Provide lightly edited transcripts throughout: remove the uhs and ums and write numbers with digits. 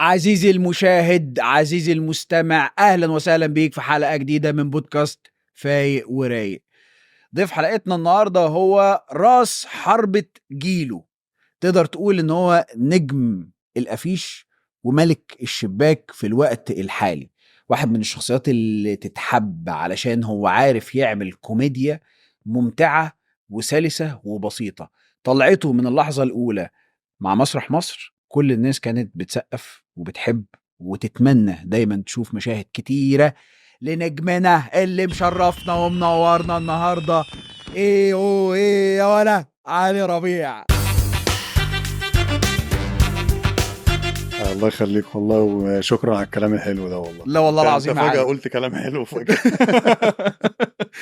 عزيزي المشاهد، عزيزي المستمع، اهلا وسهلا بيك في حلقة جديدة من بودكاست فايق ورايق. ضيف حلقتنا النهاردة هو راس حربة جيله. تقدر تقول ان هو نجم الافيش وملك الشباك في الوقت الحالي. واحد من الشخصيات اللي تتحب علشان هو عارف يعمل كوميديا ممتعة وسلسة وبسيطة. طلعته من اللحظة الأولى مع مسرح مصر كل الناس كانت بتسقف وبتحب وتتمنى دايما تشوف مشاهد كتيرة لنجمنا اللي مشرفنا ومنورنا النهاردة. ايه يا ولا علي ربيع. الله يخليك والله، وشكرا على الكلام الحلو ده والله. لا والله العظيم انت فجأة علي. قلت كلام حلو فجأة.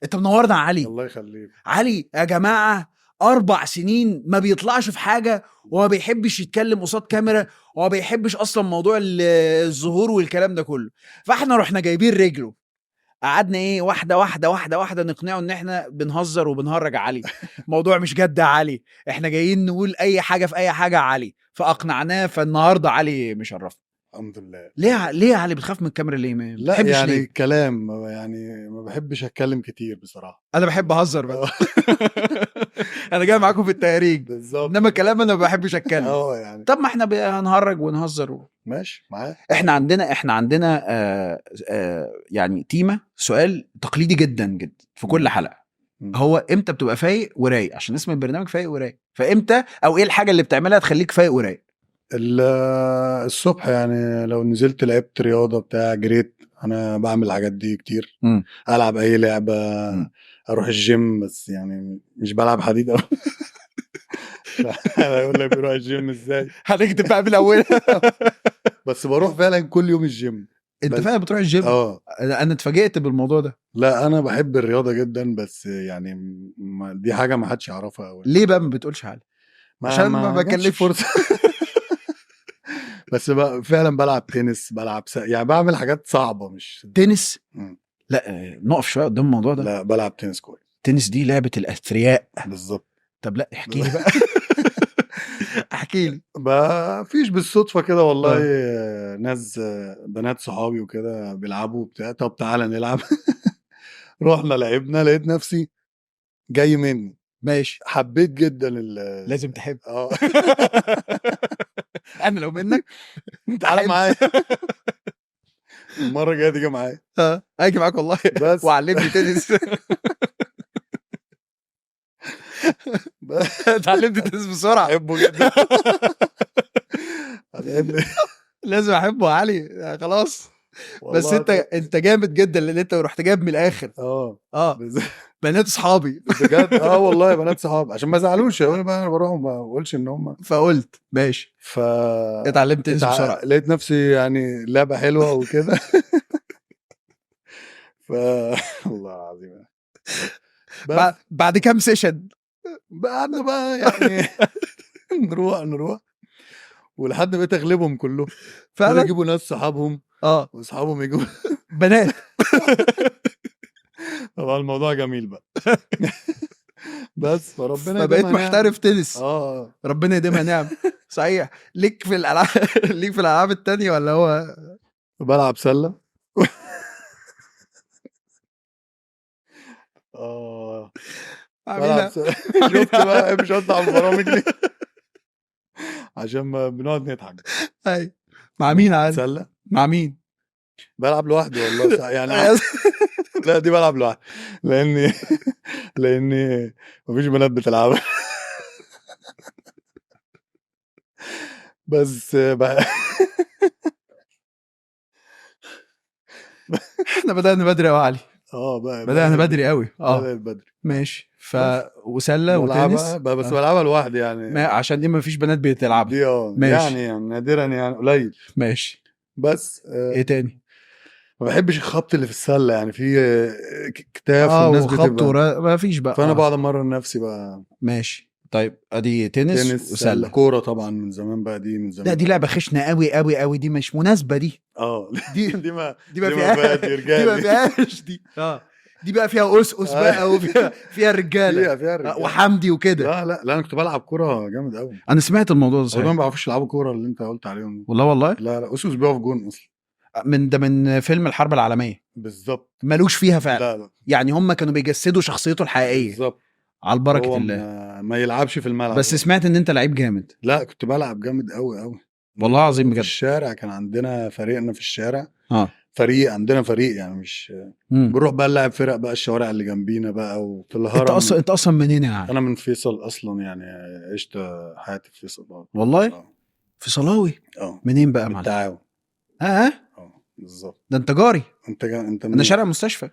انت منورنا علي. الله يخليك علي يا جماعة 4 سنين ما بيطلعش في حاجة وما بيحبش يتكلم قصاد كاميرا وما بيحبش اصلا موضوع الظهور والكلام ده كله. فاحنا رحنا جايبين رجله، قعدنا ايه واحده واحده واحده واحده نقنعه ان احنا بنهزر وبنهرج علي. موضوع مش جد يا علي، احنا جايين نقول اي حاجه في اي حاجه علي. فاقنعناه، فالنهارده علي مشرفنا. الحمد لله. ليه يا علي بتخاف من الكاميرا ليه؟ ما لا بتحبش يعني ليه؟ كلام، يعني ما بحبش اتكلم كتير بصراحة. انا بحب اهزر بس. انا جاي معاكم في التهريج، بالظبط. انما كلام انا ما بحبش اتكلم. يعني طب ما احنا هنهرج ونهزر ماشي معاك. احنا عندنا يعني تيمة سؤال تقليدي جدا جدا في كل حلقة. هو امتى بتبقى فايق ورايق؟ عشان اسم البرنامج فايق ورايق. فامتى او ايه الحاجة اللي بتعملها تخليك فايق ورايق؟ الصبح يعني لو نزلت لعبت رياضة بتاع جريت، انا بعمل الحاجات دي كتير. العب اي لعبة، اروح الجيم، بس يعني مش بلعب حديد أوي. انا اقول لك بروح الجيم ازاي؟ هنكتب بقى من اول. بس بروح فعلا كل يوم الجيم. انت فعلا بتروح الجيم؟ انا اتفاجئت بالموضوع ده. لا انا بحب الرياضه جدا، بس يعني دي حاجه ما حدش يعرفها قوي. ليه بقى ما بتقولش حاجه؟ عشان ما جاتش بكلفش فرصه. بس فعلا بلعب تنس، يعني بعمل حاجات صعبه مش تنس. مم. لا نقف شويه قدام الموضوع ده. لا بلعب تنس كويس. تنس دي لعبه الاثرياء بالظبط. طب لا احكي لي بقى. احكي لي. فيش بالصدفه كده والله. ناس بنات صحابي وكده بيلعبوا بتاع، طب تعالى نلعب. رحنا لعبنا، لقيت نفسي جاي مني. ماشي. حبيت جدا لازم تحب. اه. انا لو منك تعالى معايا. المره الجايه تيجي معايا. اجي معاك والله. بس وعلمني تنس. اتعلمت تنس بسرعه. احبه جدا. لازم احبه يا علي خلاص. بس انت جامد جدا لان انت رحت جايب من الاخر. بنات اصحابي بجد. والله بنات صحابي عشان ما زعلوش، يقولوا بقى انا بروح وما بقولش ان هم. فقلت ماشي. اتعلمت تنس بسرعه. لقيت نفسي يعني لعبه حلوه وكده. الله العظيم. بعد كام سيشن قعدنا بقى يعني نروح ولحد ما تغلبهم كلهم. فعلا يجيبوا ناس صحابهم واصحابهم يجيبوا بنات. طبعا الموضوع جميل بقى. بس فربنا فبقيت محترف تنس. ربنا يديمها نعم. صحيح. ليك في الالعاب ليك في الالعاب التانية ولا هو؟ بلعب سله. بلعب سله. شفت بقى مش هطلع البرامج دي عشان ما بنقعد نضحك. اي مع مين عادي؟ سله مع مين؟ بلعب لوحدي والله يعني. لا دي بلعب لوحدي لاني مفيش بنات بتلعبها. بس بقى احنا بدأنا بدري قوي علي. بدأنا بدري قوي. بدري ماشي. وسله وتنس بس بلعبها لوحدي يعني. عشان دي ما فيش بنات بتلعبها دي يعني نادرا يعني قليل. ماشي. بس ايه تاني؟ ما بحبش الخبط اللي في السله، يعني في كتاف والناس بتبقى ما فيش بقى. فانا بقعد امرن نفسي بقى. ماشي. طيب ادي تنس وسله. كوره طبعا من زمان بقى، دي من زمان. لا دي لعبه خشنه قوي قوي قوي، دي مش مناسبه دي. دي ما فيهاش دي. دي بقى فيها أسقس بقى وفيها الرجاله فيها الرجاله وحمدي وكده. لا انا كنت بلعب كوره جامد قوي. انا سمعت الموضوع ده هو صحيح. ما بيعرفوش يلعبوا كوره اللي انت قلت عليهم. والله لا اسوس بيقف جون اصلا. من فيلم الحرب العالميه بالظبط. ملوش فيها فعلا. لا يعني هم كانوا بيجسدوا شخصيته الحقيقيه بالظبط. على بركه هو الله. ما يلعبش في الملعب بس سمعت ان انت لعيب جامد. لا كنت بلعب جامد قوي قوي والله العظيم في بجد. الشارع كان عندنا فريقنا في الشارع. اه عندنا فريق يعني مش بنروح بقى نلعب فرق بقى الشوارع اللي جنبينا بقى وفي الهرم. انت اصلا منين يعني؟ انا من فيصل اصلا يعني عشت حياتي في فيصل بقى. والله في صلاوي. منين بقى يا معلم؟ التعاون. بالظبط. ده انت جاري. انت انا شارع مستشفى.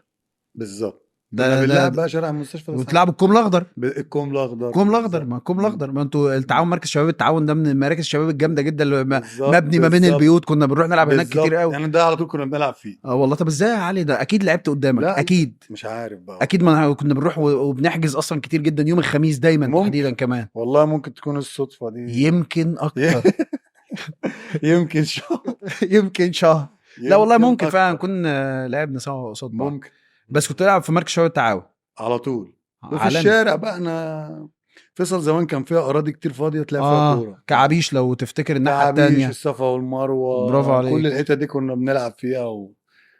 بالظبط. ده بنلعب بقى شارع المستشفى وتلعبوا الكوم الاخضر. الكوم الاخضر. ما الكوم الاخضر ما انتوا التعاون مركز شباب التعاون ده من مراكز الشباب الجامده جدا اللي مبني ما بين البيوت. كنا بنروح نلعب هناك كتير قوي يعني ده على طول كنا بنلعب فيه. والله. طب ازاي يا علي ده؟ اكيد لعبت قدامك. لا اكيد مش عارف بقى. اكيد ما كنا بنروح وبنحجز اصلا كتير جدا يوم الخميس دايما تحديدا كمان. والله ممكن تكون الصدفه دي. يمكن اكتر. يمكن شهر. يمكن شهر. لا والله ممكن فعلا كنا لعبنا سوا قصاد بعض. ممكن. بس كنت العب في مركز شباب التعاون على طول. وفي الشارع بقى انا فيصل زمان كان فيها اراضي كتير فاضيه تلاقي فيها كوره. كعبيش لو تفتكر الناحيه الثانيه. الصفا والمروه. برافو عليك. كل الحته دي كنا بنلعب فيها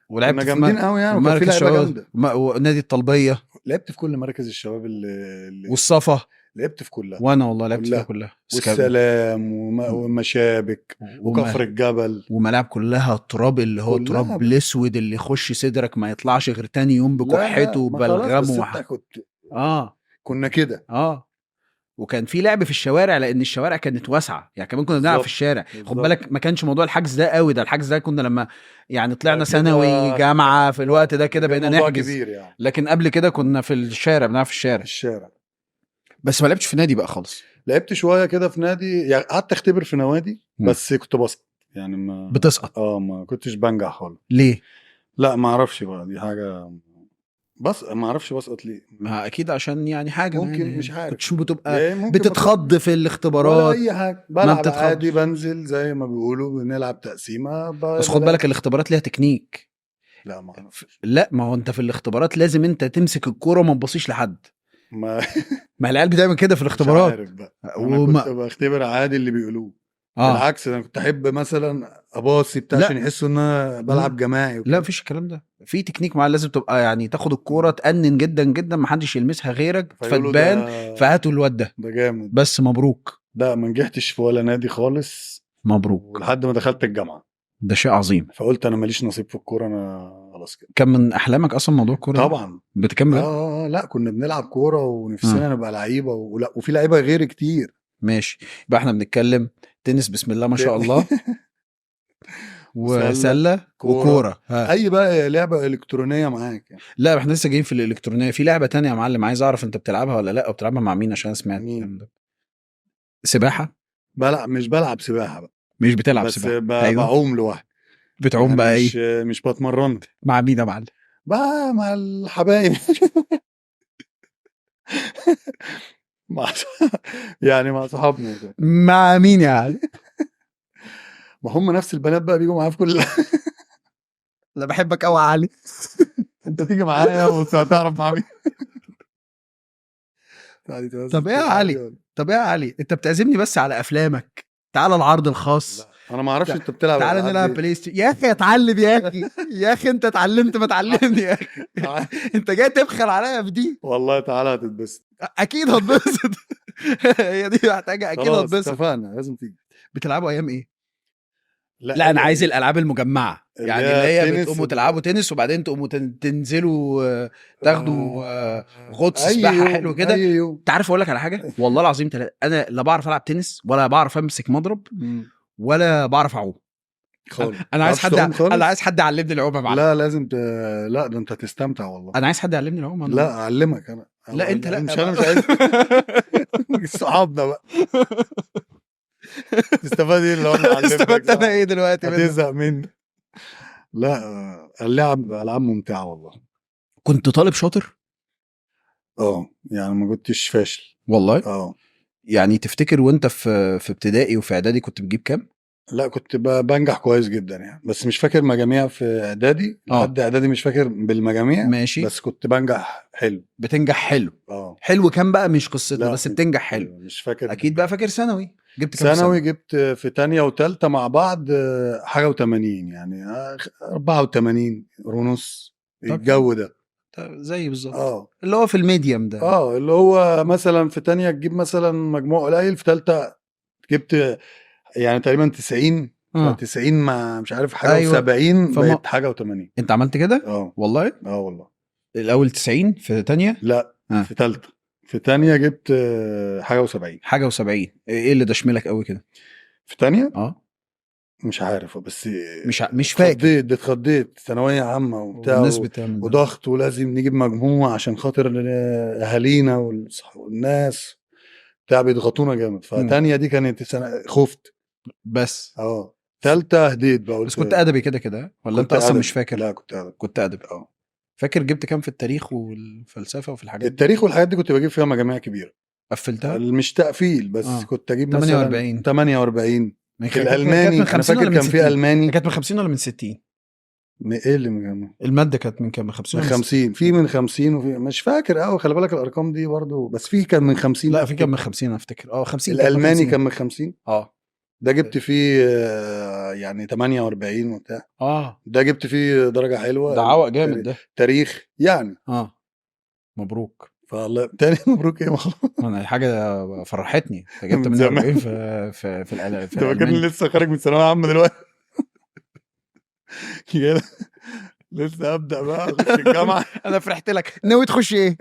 ولعبت كنا جامدين قوي يعني. وكان في لعيبه جامده. ونادي الطلبيه. لعبت في كل مراكز الشباب اللي والصفا. لعبت في كلها. وانا والله لعبت فيها كلها. والسلام ومشابك وكفر الجبل. وملاعب كلها تراب اللي هو تراب الاسود اللي يخش صدرك ما يطلعش غير تاني يوم بكحته وبلغمه كنا كده. وكان في لعب في الشوارع لان الشوارع كانت واسعه يعني. كمان كنا بنلعب في الشارع. خد بالك ما كانش موضوع الحجز ده قوي. ده الحجز ده كنا لما يعني طلعنا ثانوي جامعه في الوقت ده كده بقينا نحجز يعني. لكن قبل كده كنا في الشارع بنلعب في الشارع. بس ما لعبتش في نادي بقى خالص. لعبت شويه كده في نادي يعني. قعدت اختبر في نوادي بس كنت بسقط يعني. ما بتسقط؟ ما كنتش بنجح خالص. ليه؟ لا ما اعرفش بقى دي حاجه. بس ما اعرفش بسقط ليه. ما اكيد عشان يعني حاجه ممكن يعني مش عارف. كنتش بتبقى بتتخض في الاختبارات ولا اي حاجه. بلعب عادي بنزل زي ما بيقولوا بنلعب تقسيمه. بس خد بالك الاختبارات ليها تكنيك. لا ما اعرفش. لا ما هو انت في الاختبارات لازم انت تمسك الكوره وما تبصيش لحد. ما العيال بتعمل كده في الاختبارات. مش عارف بقى. انا كنت بختبر عادي اللي بيقولوه. بالعكس انا كنت احب مثلا اباصي بتاع عشان يحسوا ان انا بلعب جماعي وكده. لا مفيش الكلام ده. في تكنيك معين لازم تبقى يعني تاخد الكوره تأنن جدا جدا ما حدش يلمسها غيرك فتبان فهاتوا الواد ده جامد. بس مبروك. لا ما نجحتش في ولا نادي خالص. مبروك. لحد ما دخلت الجامعه. ده شيء عظيم. فقلت انا ماليش نصيب في الكوره انا خلاص كده. كان من احلامك اصلا موضوع الكوره؟ طبعا. بتكمل؟ لا كنا بنلعب كوره ونفسنا نبقى لعيبه وفي لعيبه غير كتير. ماشي. يبقى احنا بنتكلم تنس بسم الله ما شاء الله. وسله وكوره. اي بقى لعبه الكترونيه معاك يعني. لا احنا لسه جايين في الالكترونيه. في لعبه تانية يا معلم عايز اعرف انت بتلعبها ولا لا وبتلعبها مع مين عشان سمعت ده. سباحه؟ مش بلعب سباحه بقى. مش بتلعب بس سباحه؟ بعوم لوحدي. بتعوم يعني بقى ايه؟ مش بتمرن. مع مين يا معلم؟ بقى مع الحبايب. يعني مع صحابنا. مع مين يعني؟ ما هم نفس البنات بقى بيجوا معايا في كل. لا بحبك قوي يا علي. انت تيجي معايا وهتعرف مع مين. طب ايه يا علي؟ انت بتعزمني بس على افلامك. تعال العرض الخاص. لا. انا ما اعرفش انت بتلعب. تعال نلعب بلاي ستيشن يا اخي. اتعلم يا اخي. يا اخي انت اتعلمت ما تعلمني يا اخي. انت جاي تبخل عليا في دي. والله تعالى هتتبسط. اكيد هتبسط. هي دي محتاجه اكيد هتبسط. اتفقنا لازم تيجي. بتلعبوا ايام ايه؟ لا انا عايز الالعاب المجمعه يعني اللي هي بتقوموا تلعبوا تنس وبعدين تقوموا تنزلوا تاخدوا غطس سباحه حلو كده. انت عارف اقول لك على حاجه والله العظيم انا لا بعرف العب تنس ولا بعرف امسك مضرب ولا بعرف اعوم خالص. انا عايز حد يعلمني العوم يا معلم. لا لازم لا ده انت هتستمتع والله. انا عايز حد يعلمني العوم. لا اعلمك انا. لا انت لا مش عايز. صحابنا بقى. تستفاد ايه لو انا علمتك؟ استفدت انا ايه دلوقتي؟ هتزهق مني. لا اللعب العاب ممتعه والله. كنت طالب شاطر؟ يعني ما كنتش فاشل والله. يعني تفتكر وانت في ابتدائي وفي اعدادي كنت بتجيب كام؟ لا كنت بنجح كويس جدا يعني، بس مش فاكر مجاميع في اعدادي لحد اعدادي، مش فاكر بالمجاميع. ماشي. بس كنت بنجح حلو. بتنجح حلو. حلو كان بقى مش قصتنا، لا بس بتنجح حلو. مش فاكر. اكيد بقى فاكر ثانوي جبت كام في ثانوي ثانوي؟ جبت في تانية وتالتة مع بعض حاجة و80 يعني 84 ونص طب حلو. الجو ده. زي بالظبط. اه اللي هو في الميديم ده. اللي هو مثلا في تانية تجيب مثلا مجموع قليل، في تالتة جبت يعني تقريبا 90. ف90 مع مش عارف حاجة أيوة. و70 بقت حاجة و80. انت عملت كده؟ والله. والله. الاول 90 في تانية؟ لا في تالتة. في تانية جبت حاجة و70. حاجة و70. ايه اللي دشملك قوي كده في تانية؟ مش عارف، بس مش فاكر. اتخضيت ثانوية عامة وبتاع والناس بتعمل وضغط، ولازم نجيب مجموع عشان خاطر اهالينا والناس بتاع بيضغطونا جامد. فتانية دي كانت سنة خفت بس. تالتة هديت بقى. بس كنت ادبي كده كده ولا انت اصلا مش فاكر؟ لا كنت ادبي. فاكر جبت كام في التاريخ والفلسفة وفي الحاجات التاريخ والحاجات دي كنت بجيب فيها مجاميع كبيرة. قفلتها؟ مش تقفيل بس كنت اجيب مثلا 48. 48. في كانت الالماني من 50 انا فاكر ولا من كان 60؟ في الماني. كانت من 50 ولا من 60؟ ايه اللي من المادة كانت من كام؟ من 50 من ولا 50؟ في من 50 وفي مش فاكر قوي، خلي بالك الارقام دي برضو، بس في كان من 50. لا في كان من 50 افتكر. 50. الالماني كان من 50. ده جبت طيب. فيه يعني 48 وبتاع. ده جبت فيه درجة حلوة. ده عوق جامد ده. تاريخ يعني. مبروك. فالله تاني مبروك. ايه انا حاجه فرحتني. انت جبت من 48 زمان. في انت فاكرني الالماني. لسه خارج من ثانوية عامة دلوقتي؟ كده لسه ابدا بقى اخش الجامعة. انا فرحت لك. ناوي تخش ايه؟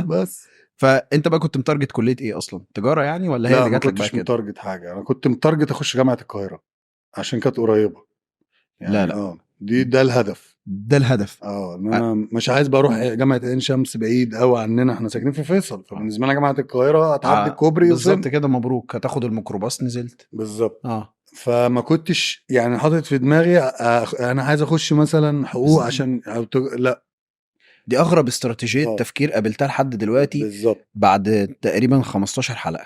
بس فانت بقى كنت متارجت كليه ايه اصلا؟ تجاره يعني ولا هي لا اللي ما جات لك بقى كنتش كده؟ متارجت حاجة. انا كنت متارجت اخش جامعة القاهرة عشان كانت قريبة يعني. لا ده الهدف. ده الهدف. ان انا مش عايز بقى اروح جامعه عين شمس بعيد قوي عننا، احنا ساكنين في فيصل، فبالنسبه لنا جامعه القاهره هتعدي الكوبري بالظبط كده. مبروك. هتاخد الميكروباص نزلت بالظبط. فما كنتش يعني حاطط في دماغي انا عايز اخش مثلا حقوق عشان لا. دي اغرب استراتيجيه تفكير قابلتها لحد دلوقتي. بالظبط. بعد تقريبا 15 حلقه.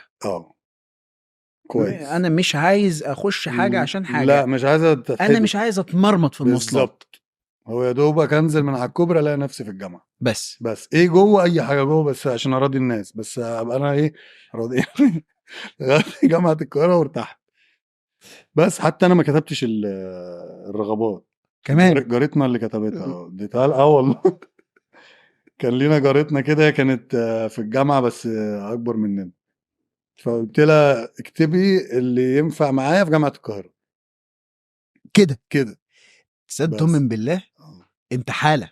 كويس. انا مش عايز اخش حاجه عشان حاجه. لا مش عايز انا مش عايز اتمرمط في المواصلات. بالظبط. هو يا دوبك انزل من على الكوبري الاقي نفسي في الجامعه. بس ايه جوه اي حاجه جوه، بس عشان اراضي الناس، بس ابقى انا ايه راضي. جامعه القاهره وارتحت. بس حتى انا ما كتبتش الرغبات كمان. جارتنا اللي كتبتها دي والله. كان لينا جارتنا كده كانت في الجامعه بس اكبر مننا، فقلت لها اكتبي اللي ينفع معايا في جامعه القاهره كده. تصدق من بالله انت حاله.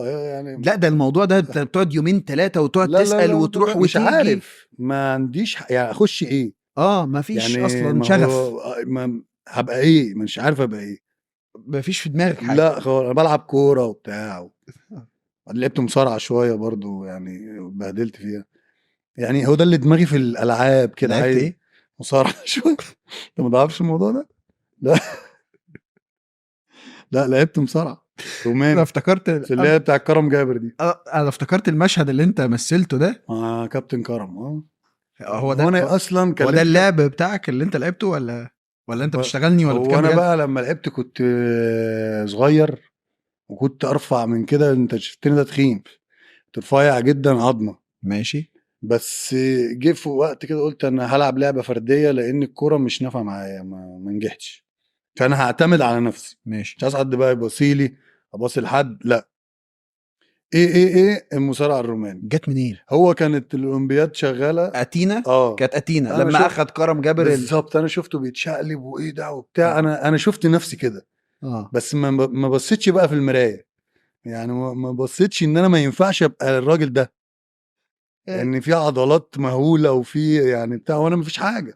يعني لا ده الموضوع ده انت بتقعد يومين ثلاثه وتقعد تسال وتروح مش وتيجي. عارف ما عنديش يعني اخش ايه. ما فيش يعني اصلا ما شغف. ما هبقى ايه، مش عارف ابقى ايه. ما فيش في دماغك حاجه. لا خالص. انا بلعب كوره وبتاع لعبت مصارعه شويه برضو يعني، بهدلت فيها يعني. هو ده اللي دماغي في الالعاب كده. لعبت ايه؟ مصارعه شويه. انت ما تعرفش الموضوع ده؟ لا لا لعبت مصارعه روماني. انا افتكرت في اللي هي بتاع كرم جابر دي. انا افتكرت المشهد اللي انت مثلته ده مع كابتن كرم. هو ده. انا اصلا هو ده اللعب بتاعك اللي انت لعبته ولا انت بتشتغلني ولا هو انا بقى لما لعبت كنت صغير وكنت ارفع من كده. انت شفتني ده تخين، كنت رفيع جدا عظمه. ماشي. بس جه في وقت كده قلت انا هلعب لعبه فرديه لان الكوره مش نافعه معايا، ما نجحتش، فانا هعتمد على نفسي. ماشي. مش عايز حد بقى يبصيلي ابصي لحد. لا ايه المصارع الروماني جت منين؟ هو كانت الاولمبياد شغاله اتينا. كانت اتينا لما اخد كرم جابر بالظبط. انا شفته بيتشقلب وايه ده وبتاع. انا شفت نفسي كده. بس ما بصيتش بقى في المرايه يعني. ما بصيتش ان انا ما ينفعش ابقى الراجل ده، ان في عضلات مهوله وفي يعني بتاع، وانا ما فيش حاجه.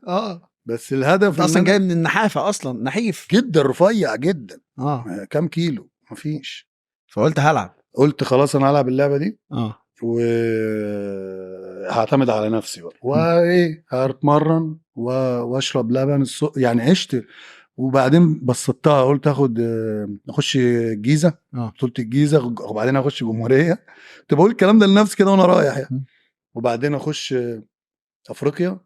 بس الهدف انت اصلا جاي من النحافه، اصلا نحيف جدا، رفيع جدا. كام كيلو مفيش. فقلت هلعب. قلت خلاص انا هلعب اللعبه دي وهعتمد على نفسي بقى، وايه هتمرن واشرب لبن يعني عشت. وبعدين بسطتها قلت اخش الجيزه، بطوله الجيزه، وبعدين اخش جمهوريه. كنت بقول الكلام ده لنفسي كده وانا رايح يعني. وبعدين اخش افريقيا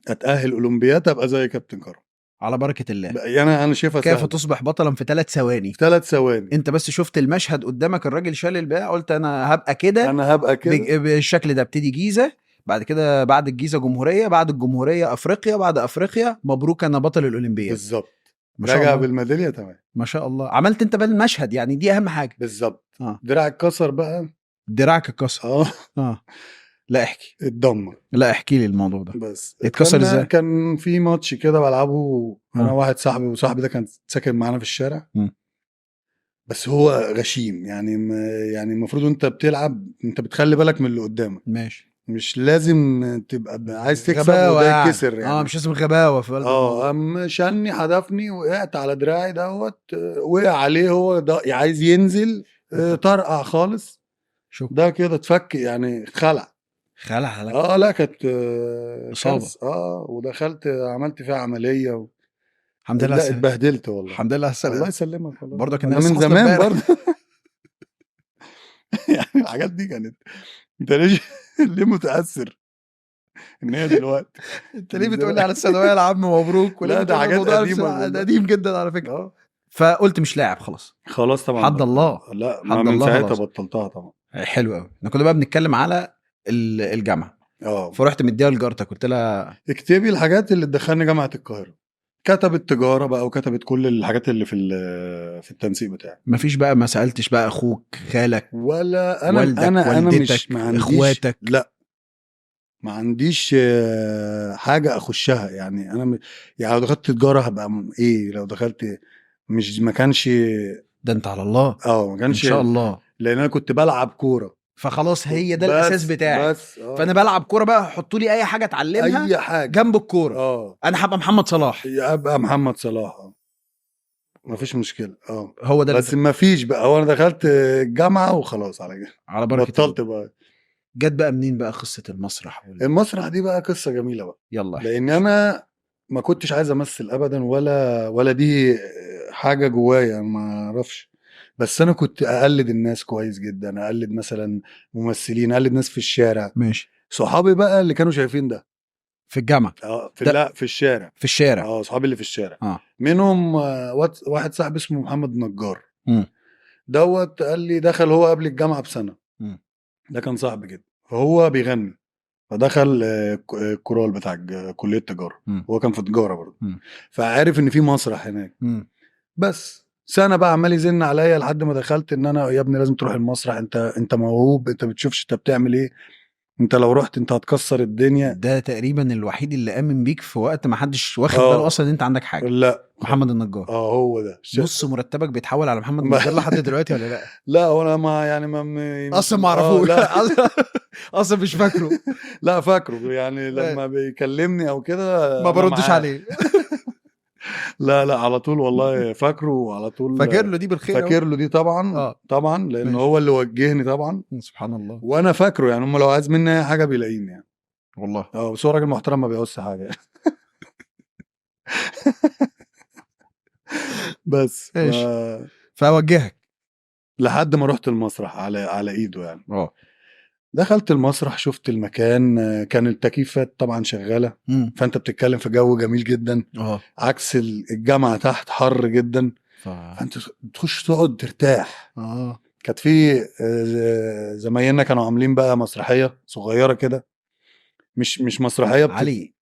اتاهل اولمبياد ابقى زي كابتن كرم. على بركه الله. يعني انا شايفها كيف سهلة. تصبح بطلا في 3 ثواني. في 3 ثواني. انت بس شفت المشهد قدامك، الراجل شال البتاع، قلت انا هبقى كده، انا هبقى كده بالشكل ده. ابتدي جيزه، بعد كده بعد الجيزه جمهوريه، بعد الجمهوريه افريقيا، بعد افريقيا مبروك انا بطل الاولمبياد. بالظبط. ما شاء راجع الله. بالميداليه تمام. ما شاء الله. عملت انت بقى المشهد، يعني دي اهم حاجه. بالظبط. اه دراعي اتكسر بقى. دراعك اتكسر. اه لا احكي. اتدمر. لا احكي لي الموضوع ده. بس اتكسر ازاي؟ كان في ماتش كده بلعبه انا واحد صاحبي، وصاحبي ده كان ساكن معانا في الشارع. بس هو غشيم يعني يعني المفروض انت بتلعب انت بتخلي بالك من اللي قدامك. ماشي. مش لازم تبقى عايز تكسب غباوة وده يعني. يكسر يعني. مش لازم غباوه في قلب الموضوع. قام شني حدفني، وقعت على دراعي دوت، وقع عليه هو ده عايز ينزل، طرقع خالص. شو ده كده اتفك يعني، خلع لك. لا كانت إصابة. ودخلت عملت فيها عملية الحمد لله لا اتبهدلت والله. الحمد لله الله يسلمك والله. برضه كان انا من زمان برضه. يعني الحاجات دي كانت انت ليه متأثر ان هي دلوقتي؟ انت ليه بتقول لي على الثانويه العامه مبروك؟ لا ده حاجات قديمه، ده قديم جدا على فكره. فقلت مش لاعب خلاص طبعا. حد الله. لا ما من ساعتها بطلتها طبعا. حلو قوي. احنا كنا بقى بنتكلم على الجامعه. فرحت مديها لجارتك، قلت لها اكتبي الحاجات اللي تدخلني جامعه القاهره. كتبت تجاره بقى، وكتبت كل الحاجات اللي في التنسيق بتاعي. مفيش بقى، ما سالتش بقى اخوك خالك ولا انا والدك انا والدتك مش ما عنديش اخواتك؟ لا ما عنديش حاجه اخشها يعني. انا يعني لو دخلت تجاره هبقى ايه؟ لو دخلت مش ما كانش ده انت على الله. ما كانش ان شاء الله. لان انا كنت بلعب كوره، فخلاص هي ده الاساس بتاعي. فانا بلعب كوره بقى، حطوا لي اي حاجه اتعلمها، اي حاجه جنب الكوره. انا هبقى محمد صلاح. ابقى محمد صلاح. ما فيش مشكله. هو ده بس ما فيش بقى. هو انا دخلت الجامعه وخلاص على كده، على بركه بطلت بقى. جت بقى منين بقى قصه المسرح المسرح دي بقى قصه جميله بقى. يلا. لان انا ما كنتش عايز امثل ابدا، ولا دي حاجه جوايا، ما اعرفش. بس انا كنت اقلد الناس كويس جدا، اقلد مثلا ممثلين، اقلد ناس في الشارع. ماشي. صحابي بقى اللي كانوا شايفين ده في الجامعه. لا في الشارع. في الشارع. صحابي اللي في الشارع. منهم واحد صاحب اسمه محمد نجار. دوت قال لي دخل هو قبل الجامعه بسنه. ده كان صاحبي جدا. فهو بيغني، فدخل الكورال بتاع كليه التجاره. هو كان في تجاره برضه. فعارف ان في مسرح هناك. بس سنه بقى عمال يزن عليا لحد ما دخلت، ان انا يا ابني لازم تروح المسرح، انت موهوب، انت بتشوفش انت بتعمل ايه، انت لو رحت انت هتكسر الدنيا. ده تقريبا الوحيد اللي امن بيك في وقت ما حدش واخد باله اصلا ان انت عندك حاجه. لا محمد النجار. هو ده. نص مرتبك بيتحول على محمد النجار لحد دلوقتي ولا لا؟ لا وانا ما يعني ما اصلا ما اعرفوش. اصلا مش فاكره. لا فاكره يعني لما بيكلمني او كده ما بردش عليه. لا على طول والله فاكره على طول. فاكر له دي بالخير. فاكر له دي طبعا. طبعا لان هو اللي وجهني طبعا. سبحان الله. وانا فاكره يعني، هم لو عايز مني اي حاجه بيلاقيني يعني والله. بس هو راجل محترم ما بيعوزش حاجه. بس فوجهك لحد ما رحت المسرح على ايده يعني. دخلت المسرح، شفت المكان، كان التكييفات طبعا شغاله. فانت بتتكلم في جو جميل جدا. عكس الجامعه تحت حر جدا. فانت تخش تقعد ترتاح. كانت في زمايلنا كانوا عاملين بقى مسرحيه صغيره كده، مش مسرحيه علي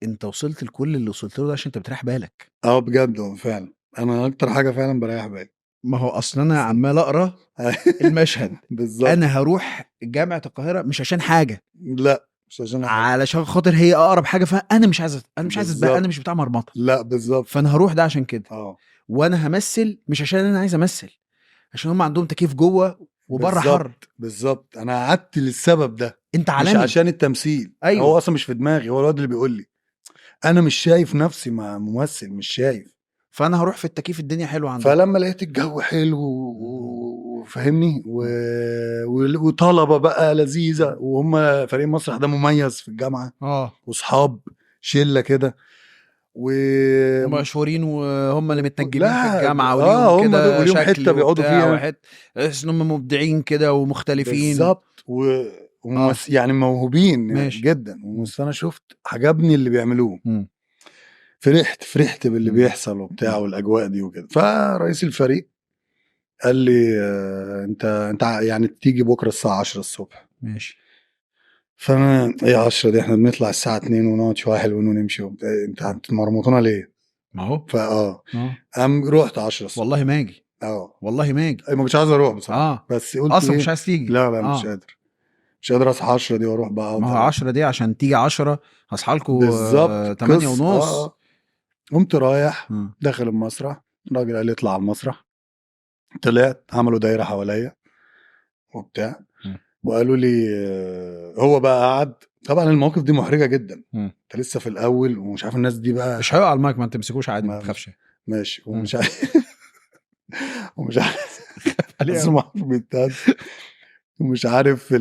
انت وصلت لكل اللي وصلت له ده عشان انت بتريح بالك. بجد فعلا انا اكتر حاجه فعلا بريح بالي. ما هو اصلا انا عمال اقرا المشهد. بالظبط. انا هروح جامعه القاهره مش عشان حاجه، لا مش عشان حاجه، علشان خاطر هي اقرب حاجه. فانا مش عايز اسبق، انا مش بتاع مرمطه. لا بالظبط. فانا هروح ده عشان كده. وانا همثل مش عشان انا عايز امثل، عشان هم عندهم تكييف جوه وبره حر. بالظبط. انا قعدت للسبب ده. انت عالمي. مش عشان التمثيل. أيوة. هو اصلا مش في دماغي. هو الواد اللي بيقول لي انا مش شايف نفسي مع ممثل، مش شايف. فانا هروح في التكييف الدنيا حلوه عندك. فلما لقيت الجو حلو وفهمني وطلبه بقى لذيذه، وهم فريق مسرح ده مميز في الجامعه. واصحاب شله كده ومشهورين، وهم اللي متنجمين في الجامعه وليهم كده وليهم حته بيقعدوا فيها، ان هم مبدعين كده ومختلفين. بالظبط. يعني موهوبين ماشي. جدا. بس انا شفت عجبني اللي بيعملوه، فرحت باللي بيحصل وبتاع والاجواء دي وكده. فرئيس الفريق قال لي انت يعني تيجي بكره الساعه 10 الصبح. ماشي. فانا ايه 10 دي؟ احنا بنطلع الساعه 2 ونقعد شويه حلوين ونمشي انت هتمرمطونا ليه؟ ما هو قام رحت 10 الصبح. والله ما اجي، اه والله ما اجي. ما كنتش عايز اروح بصراحه. بس قلت اصلا ايه؟ مش عايز تيجي. لا مش قادر اصحى 10 دي واروح بقى. ما هو 10 دي عشان تيجي 10 هصحى لكم بالظبط 8 ونص. قمت رايح داخل المسرح، الراجل قال لي اطلع على المسرح. طلعت، عملوا دايره حواليا وبتاع وقالوا لي هو بقى قعد. طبعا المواقف دي محرجه جدا، انت لسه في الاول ومش عارف الناس دي بقى. مش هيقع على المايك، ما تمسكوش عادي، ما تخافش. ماشي. ومش عارف ومش عارف اسمع بنتات ومش عارف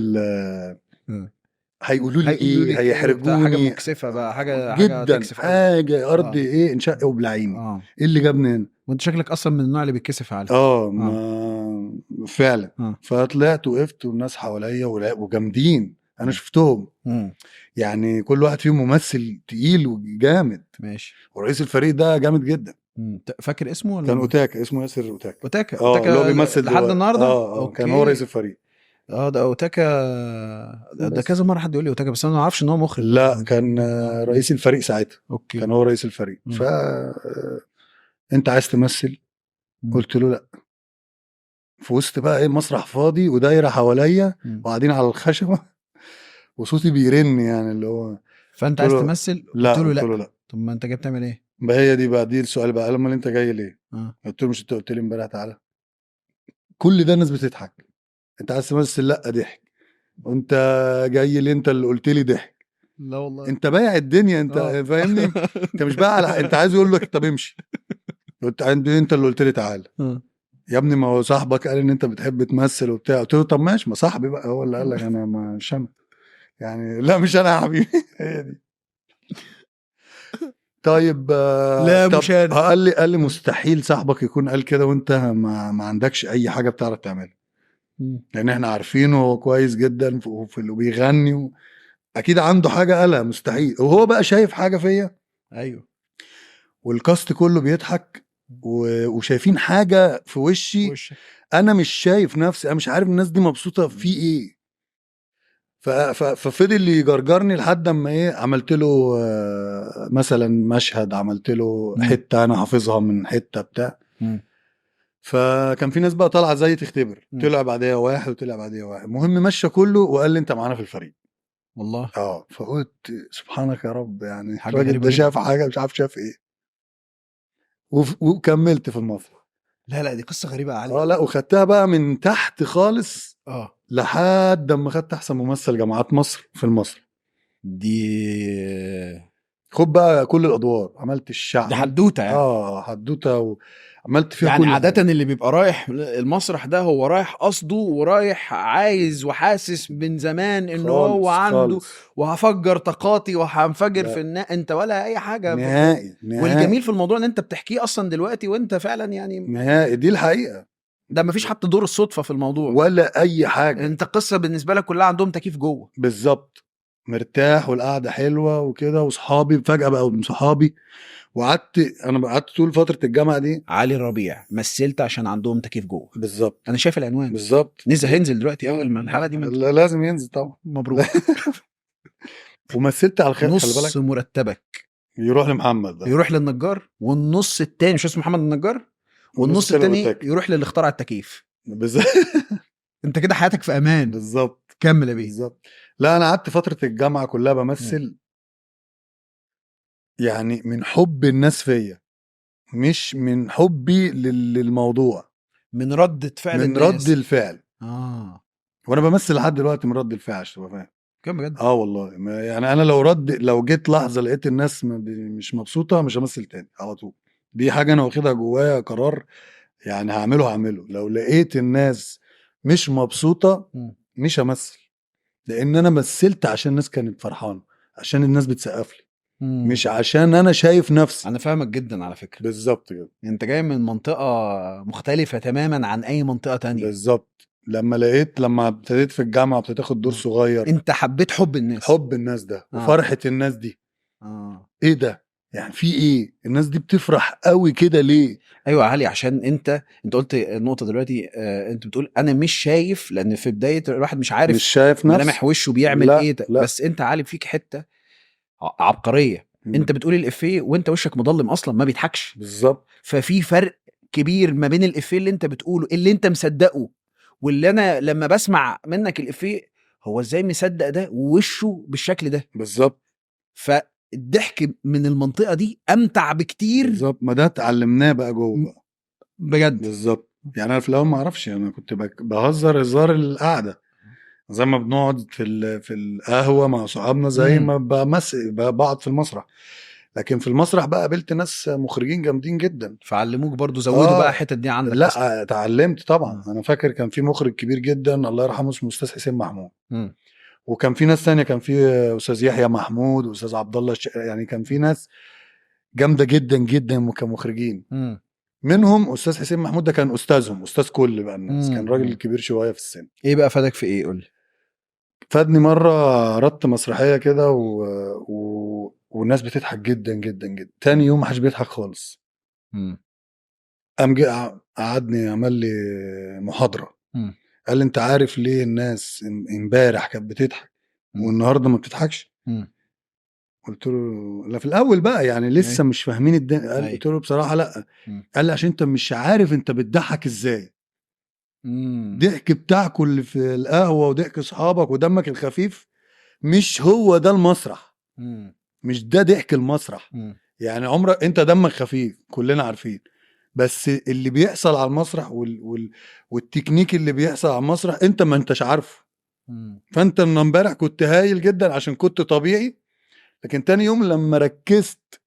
هيقولوا لي ايه، هيحرجوني. حاجه مكسفه بقى، حاجه جدا، تكسف حاجه ارضي ايه انشق وبلعيني. ايه اللي جابني هنا؟ وانت شكلك اصلا من النوع اللي بيتكسف عليه. ما فعلا. فطلعت وقفت والناس حواليا وجامدين، انا شفتهم. يعني كل واحد فيهم ممثل تقيل وجامد. ماشي. ورئيس الفريق ده جامد جدا. فاكر اسمه ولا؟ كان اوتاكا، اسمه ياسر اوتاكا. اللي هو بيمثل لحد النهارده. كان هو رئيس الفريق. ده اوتاكا. ده كذا مره حد يقول لي اوتاكا، بس انا ما اعرفش ان هو مخرج. لا كان رئيس الفريق ساعتها. كان هو رئيس الفريق. انت عايز تمثل؟ قلت له لا. في وسط بقى ايه، مسرح فاضي ودايره حواليا وقاعدين على الخشبه وصوتي بيرن، يعني اللي هو. فانت عايز تمثل؟ قلت له لا. طب ما انت جاي بتعمل ايه؟ ما هي دي بقى، دي السؤال بقى. لما انت جاي ليه؟ قلت له مش انت قلت لي امبارح تعالى؟ كل ده الناس بتضحك. انت عايز تمثل؟ لا، ضحك. وانت جاي ليه؟ انت اللي قلت لي ضحك. لا والله انت بايع الدنيا، انت فاهمني. انت مش بايع على انت عايز يقول لك طب امشي. قلت انت اللي قلت لي تعالى. يا ابني ما هو صاحبك قال ان انت بتحب تمثل وبتاع. قلت له طب ماشي، ما صاحبي بقى هو اللي قال لك، انا مش انا يعني. لا مش انا يا حبيبي. هي دي. طيب لا مش انا. قال لي مستحيل صاحبك يكون قال كده وانت ما عندكش اي حاجه بتعرف تعملها، لان احنا عارفينه هو كويس جدا وبيغني اكيد عنده حاجه قالها، مستحيل. وهو بقى شايف حاجه فيا. ايوه. والكاست كله بيضحك وشايفين حاجه في وشي. انا مش شايف نفسي، انا مش عارف الناس دي مبسوطه في ايه. ففضل يجرجرني لحد اما ايه، عملت له مثلا مشهد، عملت له حته انا حافظها من حته بتاع. فكان في ناس بقى طالعه زي تختبر. طلع بعديها واحد وطلع بعديها واحد. المهم مشى كله وقال لي انت معانا في الفريق والله. فقلت سبحانك يا رب، يعني حاجه الراجل غريبه ده شاف حاجه مش عارف شاف ايه. وكملت في المسرح. لا دي قصه غريبه يا علي. لا وخدتها بقى من تحت خالص لحد ما خدت احسن ممثل جامعات مصر في المسرح. دي خد بقى كل الادوار، عملت الشعب. دي حدوته يعني. حدوته وعملت فيها يعني كل عاده حاجة. اللي بيبقى رايح المسرح ده هو رايح قصده ورايح عايز وحاسس من زمان ان هو عنده وهفجر طاقاتي وهنفجر في انت ولا اي حاجه نهائي. والجميل في الموضوع ان انت بتحكيه اصلا دلوقتي وانت فعلا يعني نهائي. دي الحقيقه، ده مفيش حتى دور الصدفه في الموضوع ولا اي حاجه. انت قصه بالنسبه لك كلها عندهم تكييف جوه. بالظبط. مرتاح والقعده حلوه وكده، وصحابي فجاه بقوا صحابي. قعدت طول فتره الجامعه دي. علي ربيع مثلت عشان عندهم تكييف جوه. بالظبط. انا شايف العنوان بالظبط. هينزل دلوقتي اول ما الحلقه دي لازم ينزل طبعا. مبروك. ومثلت على الخير. خلي بالك نص مرتبك يروح لمحمد ده، يروح للنجار، والنص التاني مش اسمه محمد النجار، والنص التاني يروح للي اخترع التكييف. انت كده حياتك في امان. بالظبط. كمل يا بيه. بالظبط. لا انا قعدت فتره الجامعه كلها بمثل يعني من حب الناس فيا، مش من حبي للموضوع، من ردة فعل من الناس. رد الفعل. وانا بمثل لحد دلوقتي من رد الفعل، عشان تبقى فاهم. كم بجد؟ والله يعني انا لو جيت لحظه لقيت الناس مش مبسوطه مش همثل تاني على طول. دي حاجه انا واخدها جوايا قرار، يعني هعمله. لو لقيت الناس مش مبسوطه مش همثل، لان انا مثلت عشان الناس كانت فرحانه، عشان الناس بتسقف لي، مش عشان انا شايف نفسي. انا فاهمك جدا على فكره. بالظبط كده. انت جاي من منطقه مختلفه تماما عن اي منطقه تانية. بالظبط. لما ابتديت في الجامعه ابتديت اخد دور صغير. انت حبيت حب الناس، حب الناس ده وفرحه الناس دي. ايه ده يعني؟ في ايه الناس دي بتفرح قوي كده ليه؟ ايوه يا علي، عشان انت قلت النقطه دلوقتي. انت بتقول انا مش شايف، لان في بدايه الواحد مش عارف مش شايف ملامح وشه بيعمل لا ايه. لا. بس انت علي فيك حته عبقريه. انت بتقول الافيه وانت وشك مضلم اصلا ما بيضحكش بالظبط. ففي فرق كبير ما بين الافيه اللي انت بتقوله اللي انت مصدقه، واللي انا لما بسمع منك الافيه هو ازاي مصدق ده ووشه بالشكل ده. بالظبط. فالضحك من المنطقه دي امتع بكتير. بالظبط، ما ده اتعلمناه بقى جوه بقى. بجد بالظبط. يعني انا في الاول ما اعرفش، انا كنت بهزر هزار القعده زي ما بنقعد في القهوه مع صحابنا، زي ما بقعد في المسرح. لكن في المسرح بقى قابلت ناس مخرجين جامدين جدا، فعلموك برضو، زودوا بقى الحته دي عندك لا أصلاً. اتعلمت طبعا. انا فاكر كان في مخرج كبير جدا الله يرحمه اسمه استاذ حسين محمود. وكان في ناس تانية، كان في استاذ يحيى محمود واستاذ عبد الله يعني كان في ناس جامده جدا جدا كمخرجين. منهم استاذ حسين محمود، ده كان استاذهم، استاذ كل بقى الناس. كان راجل كبير شويه في السن. ايه بقى فادك في ايه؟ قول لي. فادني مره عرضت مسرحيه كده والناس بتضحك جدا جدا جدا. تاني يوم محدش بيضحك خالص. قام جه قعدني عمل لي محاضره. قال لي انت عارف ليه الناس امبارح كانت بتضحك والنهارده ما بتضحكش؟ قلت له لا. في الاول بقى يعني لسه مش فاهمين الدنيا. قلت له بصراحه لا. قال لي عشان انت مش عارف انت بتضحك ازاي. ضحك بتاعكم اللي في القهوه وضحك اصحابك ودمك الخفيف مش هو ده المسرح. مش ده ضحك المسرح. يعني عمرك انت دمك خفيف كلنا عارفين، بس اللي بيحصل على المسرح والتكنيك اللي بيحصل على المسرح انت ما انتش عارفه. فانت من امبارح كنت هايل جدا عشان كنت طبيعي، لكن تاني يوم لما ركزت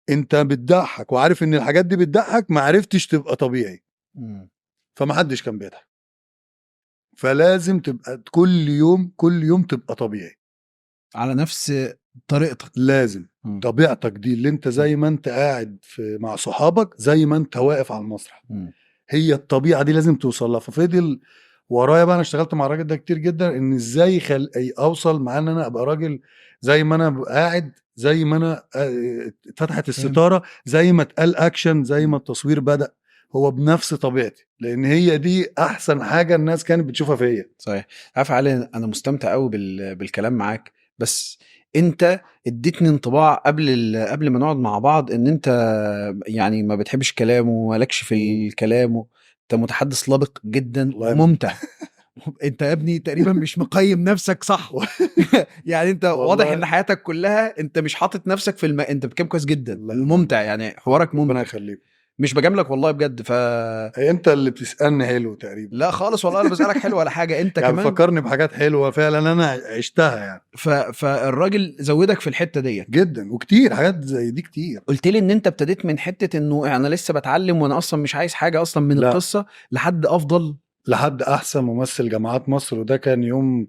انت بتضحك وعارف ان الحاجات دي بتضحك ما عرفتش تبقى طبيعي. فما حدش كان بيضحك. فلازم تبقى كل يوم تبقى طبيعي على نفس طريقتك. لازم طبيعتك دي اللي انت زي ما انت قاعد مع صحابك زي ما انت واقف على المسرح. هي الطبيعة دي لازم توصل لها. ففضل ورايا بقى. انا اشتغلت مع الراجل ده كتير جدا ان ازاي اوصل معاه ان انا ابقى راجل زي ما انا قاعد، زي ما انا فتحت الستارة، زي ما اتقال اكشن، زي ما التصوير بدأ، هو بنفس طبيعتي، لان هي دي احسن حاجة الناس كانت بتشوفها فيا. صحيح. عارف علي، انا مستمتع قوي بالكلام معاك، بس انت اديتني انطباع قبل ما نقعد مع بعض ان انت يعني ما بتحبش كلام ومالكش في الكلام انت متحدث لبق جدا وممتع. انت يا ابني تقريبا مش مقيم نفسك صح. يعني انت واضح ان حياتك كلها انت مش حاطط نفسك في انت بتكلم كويس جدا وممتع، يعني حوارك ممتع. ربنا يخليك. مش بجاملك والله بجد. انت اللي بتسألني حلو تقريبا. لا خالص والله، انا بسألك حلو ولا حاجة. انت يعني كمان بفكرني بحاجات حلوة فعلا انا عشتها يعني. فالراجل زودك في الحتة دي جدا وكتير حاجات زي دي كتير. قلت لي ان انت ابتديت من حتة انه انا لسه بتعلم وانا اصلا مش عايز حاجة اصلا من لا. القصة لحد افضل، لحد احسن ممثل جامعات مصر. وده كان يوم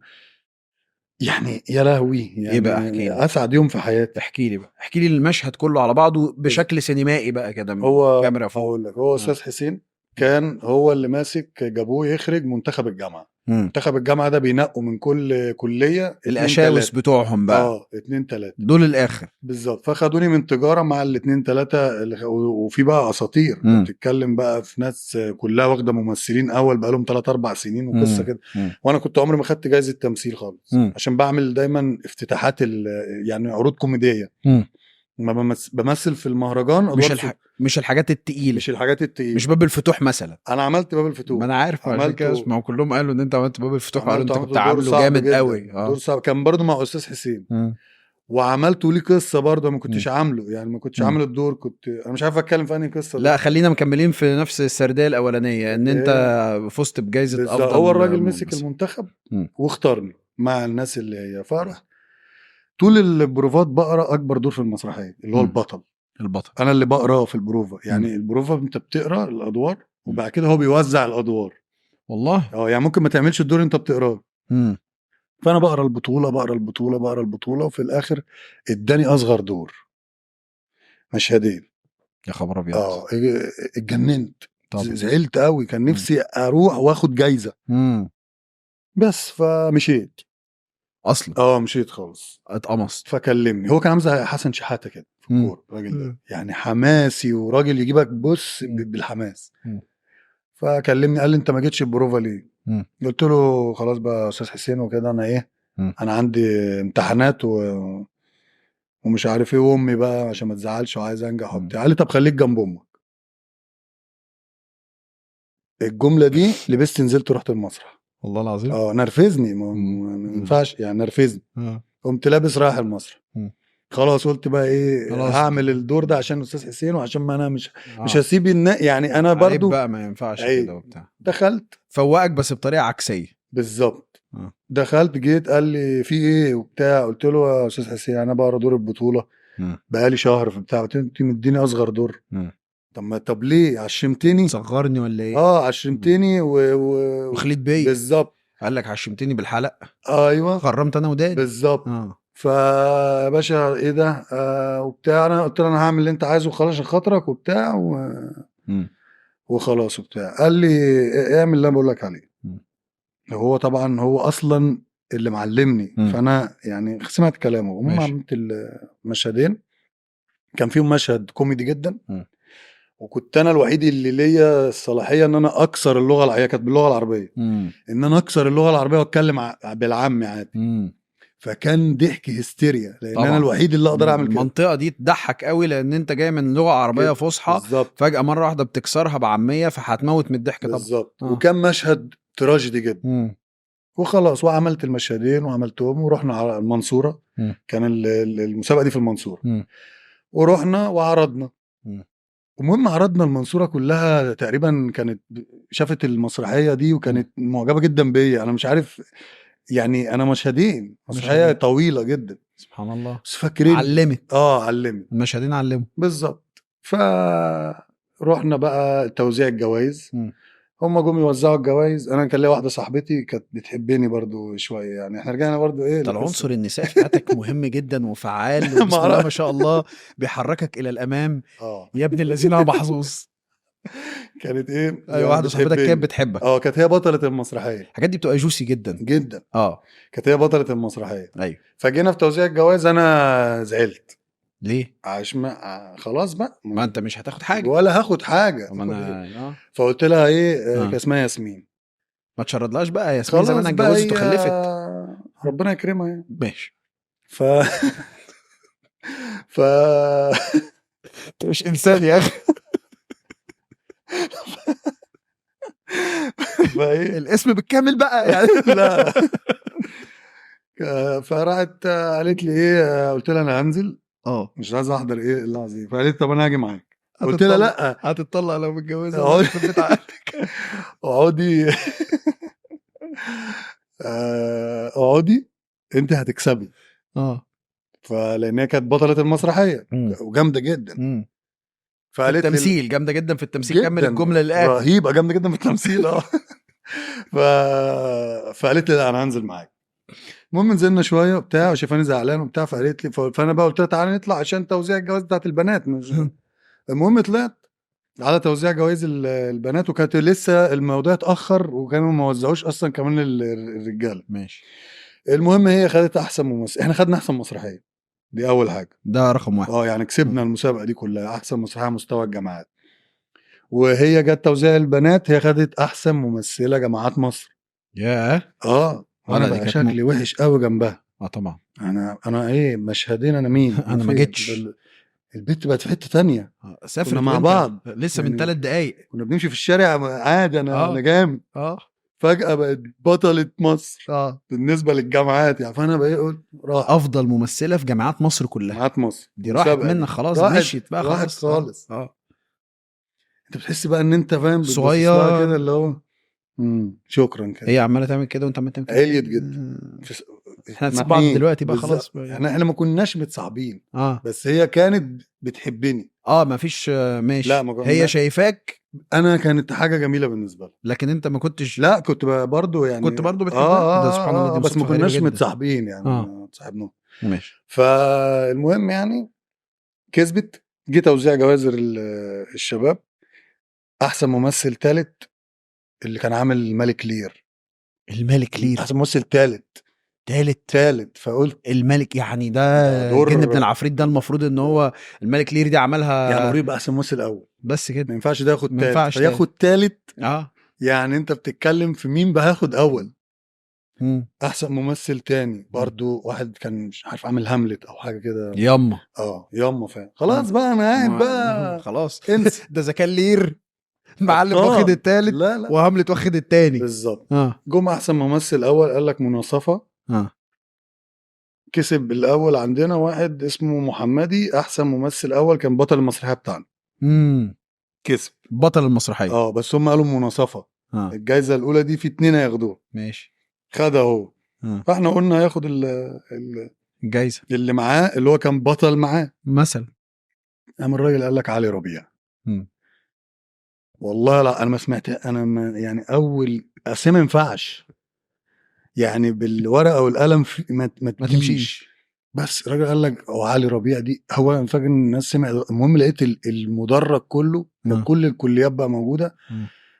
يعني يا لهوي يعني. ايه بقى؟ احكي لي. اسعد يوم في حياتي. احكي لي بقى، احكي لي المشهد كله على بعضه بشكل سينمائي بقى كده. هو كاميرا فوق. هقول لك، هو استاذ حسين كان هو اللي ماسك، جابوه يخرج منتخب الجامعه. منتخب الجامعه ده بينقوا من كل كليه الاشاوس بتوعهم بقى 2-3 دول الاخر بالظبط. فخدوني من تجاره مع 2-3 وفي بقى اساطير. بتتكلم بقى في ناس كلها واخده ممثلين اول بقى لهم 3-4 سنين وقصه كده. وانا كنت عمري ما خدت جايزه تمثيل خالص عشان بعمل دايما افتتاحات يعني عروض كوميديه. ما بمثل في المهرجان مش الحاجات التقيله، مش الحاجات التقيله، مش باب الفتوح مثلا. انا عملت باب الفتوح. ما انا عارف عشان كده ما كلهم قالوا ان انت عملت باب الفتوح وقالوا انت كنت عامله جامد قوي. دور صعب كان برضو مع استاذ حسين. وعملته ليه قصه برضو ما كنتش عامله، يعني ما كنتش عامل الدور. كنت انا مش عارف اتكلم في انهي قصه. لا خلينا مكملين في نفس السرديه الاولانيه ان انت فزت بجائزه افضل. هو الراجل مسك المنتخب واختارني مع الناس اللي هي فرح. طول البروفات بقرا اكبر دور في المسرحيه اللي هو البطل. انا اللي بقراه في البروفا. يعني البروفا انت بتقرا الادوار وبعد كده هو بيوزع الادوار. والله يعني ممكن ما تعملش الدور انت بتقراه. فانا بقرا البطوله وفي الاخر اداني اصغر دور مشهدين. يا خبر ابيض. اتجننت. طبعا. زعلت قوي، كان نفسي اروح واخد جايزه بس. فمشيت اصلا مشيت خالص. اتقمصت. فكلمني، هو كان عامل زي حسن شحاته كده في الكوره الراجل ده، يعني حماسي وراجل يجيبك بص بالحماس. فكلمني قال لي انت ما جيتش البروفا ليه؟ قلت له خلاص بقى يا استاذ حسين وكده، انا ايه انا عندي امتحانات ومش عارف ايه، وامي بقى عشان ما تزعلش وعايز انجح وبتاع. قال لي طب خليك جنب امك. الجمله دي لبست نزلت رحت المسرح. والله العظيم. نرفزني، ما ينفعش يعني نرفزني. قمت لابس رايح المسرح. خلاص قلت بقى ايه هعمل الدور ده عشان الاستاذ حسين، وعشان ما انا مش هسيب يعني انا برضو بقى ما ينفعش كده وبتاع. دخلت فوقك بس بطريقه عكسيه بالظبط. دخلت جيت قال لي في ايه وبتاع، قلت له يا استاذ حسين انا بقرا دور البطوله بقالي شهر في بتاع. قلت له انت مديني اصغر دور. طب ليه عشمتني؟ صغرني ولا ايه؟ عشمتني وخليت بيا بالظبط. قال لك عشمتني بالحلق. ايوه خرمت انا وداني بالظبط. فيا باشا ايه ده وبتاع. انا قلت له انا هعمل اللي انت عايزه خلاص عشان خاطرك وبتاع وخلاص وبتاع. قال لي اعمل اللي انا بقول لك عليه. هو طبعا هو اصلا اللي معلمني. فانا يعني سمعت كلامه. هم عملت المشهدين، كان فيهم مشهد كوميدي جدا وكنت انا الوحيد اللي ليا الصلاحيه ان انا اكسر اللغه العربيه. كانت باللغه العربيه ان انا اكسر اللغه العربيه واتكلم بالعامي عادي. فكان ضحك هستيريا لان طبعا. انا الوحيد اللي اقدر اعمل كده. المنطقه دي تضحك قوي لان انت جاي من لغه عربيه فصحى، فجاه مره واحده بتكسرها بعاميه فهتموت من الضحك طبعا. بالظبط. وكان مشهد تراجيدي جدا. وخلاص وعملت المشهدين وعملتهم ورحنا على المنصوره. كان المسابقه دي في المنصوره. ورحنا وعرضنا. المهم عرضنا المنصوره كلها تقريبا كانت شافت المسرحيه دي وكانت معجبه جدا بيا. انا مش عارف يعني انا مشهدين مسرحيه طويله جدا سبحان الله بس فاكرين علمت. علمت المشهدين علموا بالظبط. فرحنا بقى توزيع الجوائز. هم جم يوزعوا الجوائز. انا كان ليا واحده صاحبتي كانت بتحبني برضو شويه، يعني احنا رجعنا برضو ايه ده العنصر النسائي في حياتك مهم جدا وفعال وبسم الله ما شاء الله بيحركك الى الامام. يا ابن الذين انا محظوظ. كانت ايه ايوه يعني واحده صاحبتك كانت بتحبك. كانت هي بطله المسرحيه. الحاجات دي بتبقى جوسي جدا جدا. كانت هي بطله المسرحيه. ايوه. فجينا في توزيع الجوائز انا زعلت. ليه؟ عشان خلاص بقى ما انت مش هتاخد حاجه ولا هاخد حاجه. فقلت لها ايه كان اسمها ياسمين. ما تشردلاش بقى ياسمين زمانها اتجوزت وخلفت. ربنا يكرمها يعني. ماشي. ف انت مش انسان يا اخي. فايه الاسم بالكامل بقى يعني. لا. فراحت قالت لي ايه، قلت لها انا هنزل مش عايز احضر ايه اللحظه. فقالت طب انا هاجي معاك. قلت لها لا هتطلع لو متجوزه في البيت عندك. اقعدي اقعدي انت هتكسبي. فلان هي كانت بطله المسرحيه وجامده جدا. فقالت في التمثيل جامده جدا في التمثيل. كمل الجمله للاخر. رهيبه جامده جدا في التمثيل. فقالت لي لا انا هنزل معاك. المهم نزلنا شويه وبتاع وشافاني زعلان وبتاع. فقالت لي فانا بقى قلت لها تعالى نطلع عشان توزيع الجواز بتاعت البنات. المهم طلعت على توزيع جوائز البنات وكانت لسه الموضوع اتاخر وكانوا ما وزعوش اصلا كمان الرجاله. ماشي. المهم هي خدت احسن ممثل. احنا خدنا احسن مسرحيه دي اول حاجه. ده رقم واحد. يعني كسبنا المسابقه دي كلها احسن مسرحيه مستوى الجامعات. وهي جت توزيع البنات هي خدت احسن ممثله جامعات مصر. ياه. انا بقى شكلي وحش قوي جنبها. طبعا. انا ايه مشهدين انا مين. انا ما جيتش. البيت بقت في حته تانية. سافرت مع بعض لسه يعني من 3 دقايق كنا بنمشي في الشارع عادي. انا جامد. فجاه بقت بطله مصر بالنسبه للجامعات يعني. فانا بقى قلت راح افضل ممثله في جامعات مصر كلها. جامعات مصر دي راحت منك خلاص. مشيت بقى خالص. انت بتحس بقى ان انت فاهم صغير كده اللي هو شكرا كده. هي عماله تعمل كده وانت عمال تعمل كده. عليت جدا. احنا هنسيب بعض دلوقتي بقى خلاص. احنا ما كناش متصاحبين. بس هي كانت بتحبني. ما فيش ماشي. لا هي شايفاك. انا كانت حاجه جميله بالنسبه لي. لكن انت ما كنتش. لا كنت برضو يعني كنت برضو بتحبها. ده سبحان الله. دي بس ما كناش متصاحبين يعني. صاحبنا ماشي. فالمهم يعني كسبت. جه توزيع جوائز الشباب احسن ممثل تالت اللي كان عامل الملك لير. الملك لير احسن ممثل تالت فقلت الملك يعني ده دور جن ابن العفريت ده المفروض ان هو الملك لير دي عملها يعني المفروض يبقى احسن ممثل اول، بس ما كده ينفعش ده ياخد ما تالت ينفعش فياخد تالت. اه يعني انت بتتكلم في مين بقى هياخد اول. مم. احسن ممثل تاني برضو واحد كان مش عارف عامل هاملت او حاجه كده. ياما ياما فاهم. خلاص بقى انا قاعد بقى خلاص انسى. ده اذا كان لير معلم واخد ابطال التالت لا وهاملت واخد التاني. بالظبط. اه جم احسن ممثل اول قال لك مناصفه. اه كسب الاول عندنا واحد اسمه محمدي، احسن ممثل اول كان بطل المسرحيه بتاعنا كسب بطل المسرحيه. بس هم قالوا مناصفه. اه الجائزه الاولى دي في 2 هياخدوها، ماشي خدها هو. اه فاحنا قلنا هياخد جايزه اللي معاه اللي هو كان بطل معاه. مثلا. قام الراجل قال لك علي ربيع. مم. والله لا انا ما سمعت، انا ما يعني اول اصل ما ينفعش يعني بالورقه والقلم ما تجيش. بس الراجل قال لك هو علي ربيع دي، هو انا فاكر ان الناس سمعت. المهم لقيت المدرج كله كان كل الكليات بقى موجوده.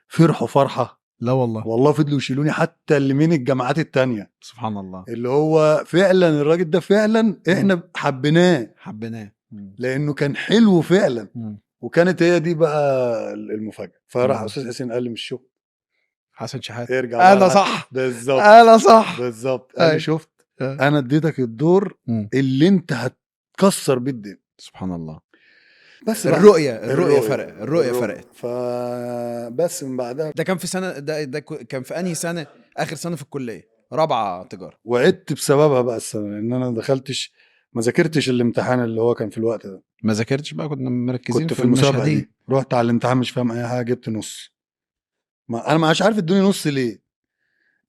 فرحوا فرحه لا والله فضلوا يشيلوني حتى اللي من الجامعات التانية. سبحان الله. اللي هو فعلا الراجل ده فعلا احنا حبيناه لانه كان حلو فعلا. وكانت هي دي بقى المفاجاه. فراح استاذ حسين قال لي مش شفت حسن شحاته ارجع انا صح بالظبط انا صح بالظبط. قال لي شفت انا اديتك الدور اللي انت هتكسر بيه الدنيا. سبحان الله. بس الرؤيه فرق الرؤيه فرقت. فبس من بعدها ده كان في سنه ده كان في انهي سنه؟ اخر سنه في الكليه رابعه تجاره. وعدت بسببها بقى السنه لان انا دخلتش ما ذاكرتش الامتحان اللي هو كان في الوقت ده. ما ذاكرتش بقى كنا مركزين كنت في المسابقه دي، رحت على الامتحان مش فاهم اي حاجه، جبت نص. ما انا مش عارف ادوني نص ليه.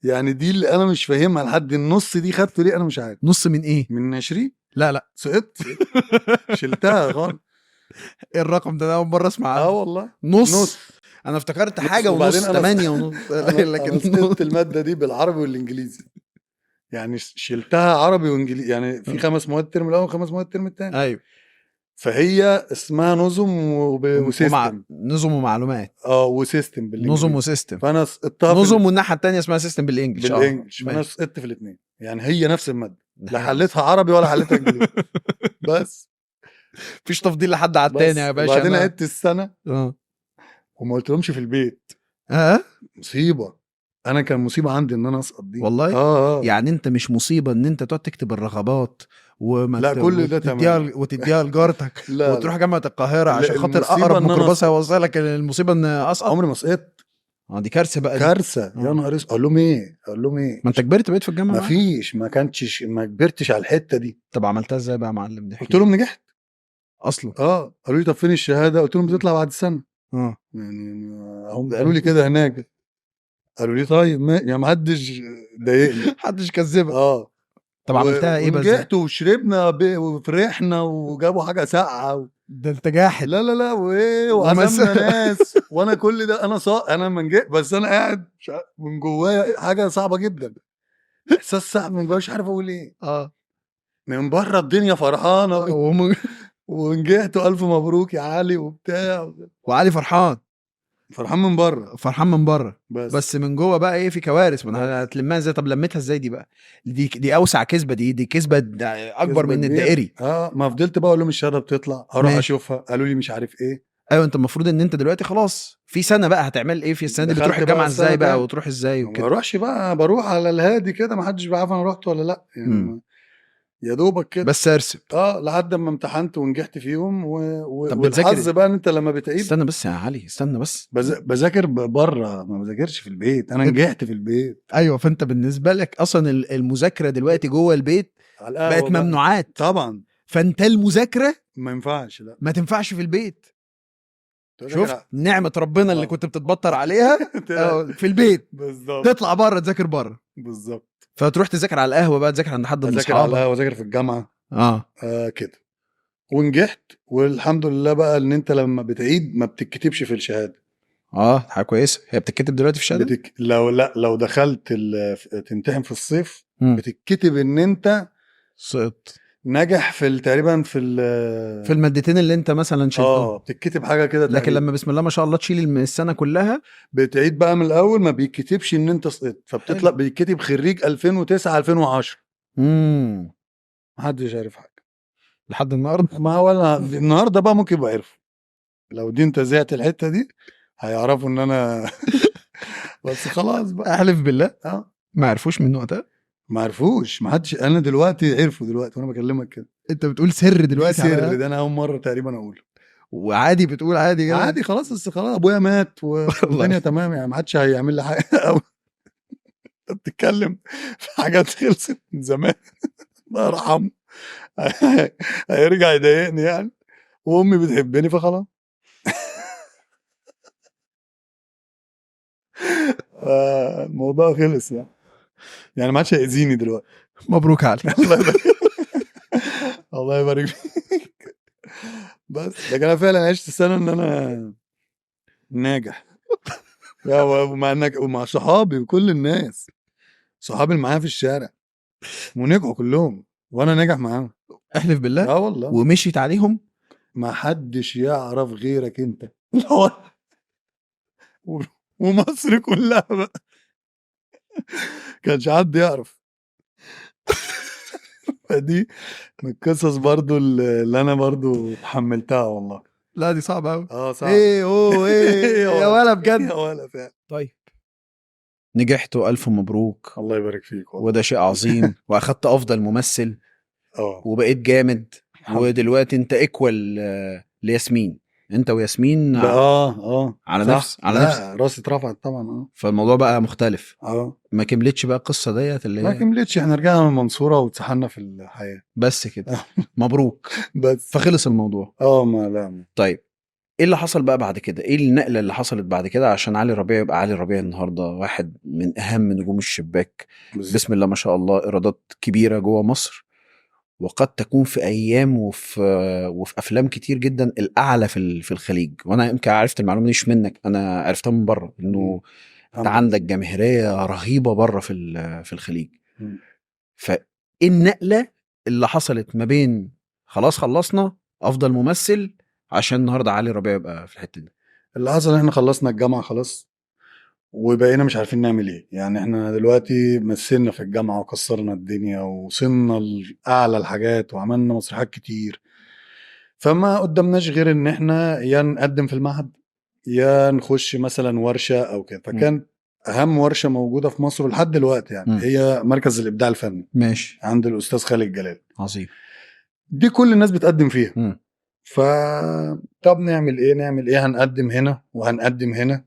يعني دي اللي انا مش فاهمها لحد النص دي خدته ليه انا مش عارف. نص من ايه؟ من 20. لا سقطت شلتها غلط. ايه الرقم ده؟ انا اول مره اسمع عنه. والله نص. انا افتكرت حاجه ونص 8 ونص لكن انا سقطت الماده دي بالعربي والانجليزي. يعني شلتها عربي وانجليزي، يعني في 5 مواد الترم الاول و5 مواد الترم الثاني. ايوه. فهي اسمها نظم وسيستم. نظم ومعلومات. وسيستم بالانجليزي. نظم وسيستم. فانا سقطتها نظم والناحيه الثانيه اسمها سيستم بالانجلش. فانا سقطت في الاثنين. يعني هي نفس الماده، لا حليتها عربي ولا حليتها انجليزي. بس مفيش تفضيل لحد على التاني يا باشا. وبعدين عدت السنه وما قلت لهمش في البيت. مصيبه. انا كان مصيبه عندي ان انا اسقط دي والله. يعني انت مش مصيبه ان انت تقعد تكتب الرغبات لا كل ده تمام وتديها لجارتك وتروح جامعه القاهره عشان خاطر اقرب ميكروباص هيوصلك. المصيبه ان اسقط. عمري ما سقطت. دي كارثه بقى. كارثه يا نهار اسود. اقول لهم ايه ما انت كبرت بقيت في الجامعه. ما فيش ما كبرتش على الحته دي. طب عملتها ازاي بقى يا معلم؟ قلت لهم نجحت اصلا. قالوا لي طب فين الشهاده؟ قلت لهم بتطلع بعد سنه. يعني هم قالوا لي كده هناك. قالوا لي طيب يا ما حدش ضايقني. حدش كذبك. طب عملتها ايه بقى؟ نجحت وشربنا وفرحنا وجابوا حاجه ساقعه ده انت جاحد. لا وايه وعزمنا ناس وانا كل ده انا ما نجحت. بس انا قاعد من جوايا حاجه صعبه جدا. احساس صعب من جوايا مش عارف اقول ايه. من بره الدنيا فرحانه ونجحت والف مبروك يا علي وبتاع. وعلي فرحان من بره بس من جوه بقى ايه؟ في كوارث. ما هتلمها ازاي؟ طب لميتها ازاي دي بقى؟ دي اوسع كذبه. دي كذبه اكبر من الدائري. ما فضلت بقى اقول لهم الشهاده بتطلع اروح اشوفها. قالوا لي مش عارف ايه. ايوه انت المفروض ان انت دلوقتي خلاص في سنه بقى هتعمل ايه في السنه دي؟ بتروح الجامعه ازاي بقى وتروح ازاي وكده؟ ما بروحش بقى، بروح على الهادي كده ما حدش بيعرف انا رحت ولا لا يعني. يا دوبك كده بس ارسب. لحد ما امتحنت ونجحت فيهم والحظ بقى ان انت لما بتعيد. استنى بس يا علي استنى بس. بذاكر بره ما بذاكرش في البيت. انا نجحت في البيت. ايوه. فانت بالنسبه لك اصلا المذاكره دلوقتي جوه البيت بقت ممنوعات طبعا. فانت المذاكره ما ينفعش. لا ما تنفعش في البيت. شوف نعمة ربنا اللي كنت بتتبطر عليها في البيت. بالظبط. تطلع بره تذاكر بره. بالظبط. فتروح تذاكر على القهوه بقى، تذاكر عند حد من اصحابك. تذاكر على القهوه، تذاكر في الجامعه. كده ونجحت. والحمد لله بقى ان انت لما بتعيد ما بتتكتبش في الشهاده. حاجه كويسه. هي بتتكتب دلوقتي في الشهاده؟ لو دخلت تمتحن في الصيف بتتكتب ان انت سقط. ناجح في تقريبا في في المادتين اللي انت مثلا شلتهم. بتتكتب حاجه كده لكن تقريبا. لما بسم الله ما شاء الله تشيل السنه كلها بتعيد بقى من الاول، ما بيتكتبش ان انت سقطت، فبتطلع بيتكتب خريج 2009 2010. محدش عارف حاجه لحد النهارده. ما هو النهارده بقى ممكن يبقى عرفوا، لو دي انت زعت الحته دي هيعرفوا ان انا بس خلاص بقى. احلف بالله ما عرفوش من وقتها. ما عرفوش، ما حدش. انا دلوقتي عرفوا دلوقتي وانا بكلمك كده. انت بتقول سر دلوقتي؟ سر ده انا اول مره تقريبا اقوله. وعادي بتقول عادي كده؟ عادي خلاص، بس خلاص ابويا مات والدنيا تمام يعني، ما حدش هيعمل لي حاجه او بتتكلم في حاجات خلصت من زمان. الله يرحمه. هيرجع يضايقني يعني، وامي بتحبني فخلاص. الموضوع خلص يعني ما عادش هيأذيني دلوقتي. مبروك عليك. الله يبارك. الله يبارك فيك. بس لكن انا فعلا عشت سنه ان انا ناجح ومع صحابي وكل الناس، صحابي اللي معايا في الشارع ونجحوا كلهم وانا ناجح معاهم. احلف بالله. والله. ومشيت عليهم. ما حدش يعرف غيرك انت. ومصر كلها بقى كانش حد يعرف. فدي من القصص برضو اللي انا برضو حملتها والله. لا دي صعبه قوي. صعب. ايه يا ولا بجد. يا ولا فعلا. طيب نجحتوا، الف مبروك. الله يبارك فيك والله. وده شيء عظيم. واخدت افضل ممثل وبقيت جامد. ودلوقتي انت ايكوال لياسمين، انت وياسمين على نفس راسي اترفعت طبعا. فالموضوع بقى مختلف. ما كملتش بقى القصه ديت اللي ما كملتش، احنا رجعنا من المنصوره واتسحلنا في الحياه بس كده. مبروك. بس فخلص الموضوع. ما لا. طيب ايه اللي حصل بقى بعد كده؟ ايه النقله اللي حصلت بعد كده عشان علي ربيع يبقى علي ربيع النهارده واحد من اهم نجوم الشباك؟ بسم الله ما شاء الله، ايرادات كبيره جوه مصر، وقد تكون في ايام وفي افلام كتير جدا الاعلى في الخليج. وانا يمكن عرفت المعلومه دي مش منك، انا عرفتها من بره، انه انت عندك جماهيريه رهيبه بره في الخليج. فايه النقله اللي حصلت ما بين خلاص خلصنا افضل ممثل عشان النهارده علي ربيع يبقى في الحته دي؟ اللي حصل احنا خلصنا الجامعه خلاص، وبقينا مش عارفين نعمل ايه. يعني احنا دلوقتي مثلنا في الجامعه وكسرنا الدنيا ووصلنا لاعلى الحاجات وعملنا مسرحيات كتير، فما قدامناش غير ان احنا يا نقدم في المعهد يا نخش مثلا ورشه او كده. فكان اهم ورشه موجوده في مصر لحد دلوقتي يعني هي مركز الابداع الفني. ماشي. عند الاستاذ خالد جلال. عظيم. دي كل الناس بتقدم فيها. طب نعمل ايه هنقدم هنا وهنقدم هنا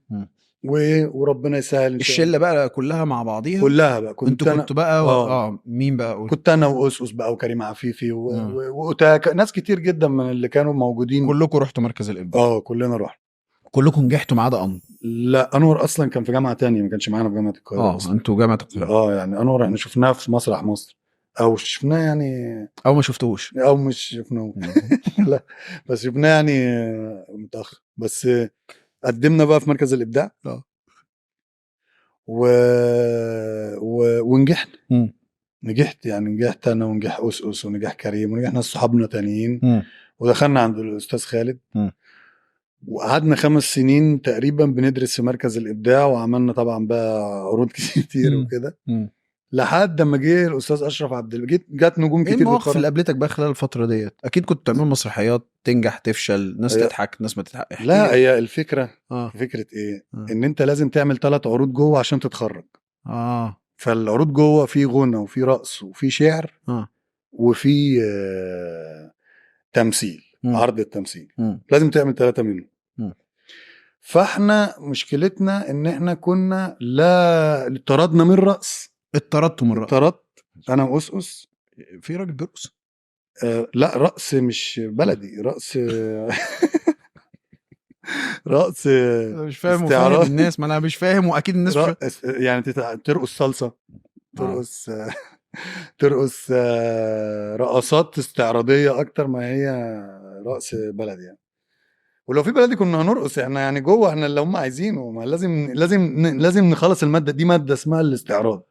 وربنا يسهل. الشله بقى كلها مع بعضيها كلها بقى. كنت بقى مين بقى كنت انا واسس بقى وكريم عفيفي وتاك، ناس كتير جدا من اللي كانوا موجودين. كلكم رحتوا مركز الابداع؟ كلنا رحنا. كلكم نجحتوا ما عدا انور؟ لا انور اصلا كان في جامعه تانية، ما كانش معانا في جامعه القاهره. انتوا جامعه القاهره. يعني انور احنا شفناه في مسرح مصر، او شفناه يعني او ما شفتوش او مش شفناه. لا بس شفناه يعني متاخر. بس قدمنا بقى في مركز الابداع ونجحنا. نجحت انا ونجح اسس ونجح كريم ونجح ناس صحابنا تانيين. ودخلنا عند الاستاذ خالد وقعدنا 5 سنين تقريبا بندرس في مركز الابداع، وعملنا طبعا بقى عروض كتير وكده لحد ما جه الاستاذ اشرف عبد جت نجوم كتير. ايه المواقف اللي قابلتك بقى خلال الفتره ديت؟ اكيد كنت بتعملوا مسرحيات تنجح تفشل، ناس تضحك ناس ما تضحك. لا هي الفكره فكره ايه؟ ان انت لازم تعمل 3 عروض جوه عشان تتخرج. فالعروض جوه في غنى وفي رقص وفي شعر وفي تمثيل. عرض التمثيل لازم تعمل 3 منهم. فاحنا مشكلتنا ان احنا كنا لا اتطردنا من الرقص. اتطردت من الرقص؟ اتطردت انا واسس. في راجل بيرقص؟ لا رقص مش بلدي، رقص رقص مش فاهم وفاهم الناس، ما انا مش فاهم واكيد الناس يعني ترقص صلصه، ترقص ترقص رقصات استعراضيه اكتر ما هي رقص بلدي يعني. ولو في بلدي كنا هنرقص احنا يعني جوه، احنا اللي هم عايزينه. ما لازم نخلص الماده دي، ماده اسمها الاستعراض.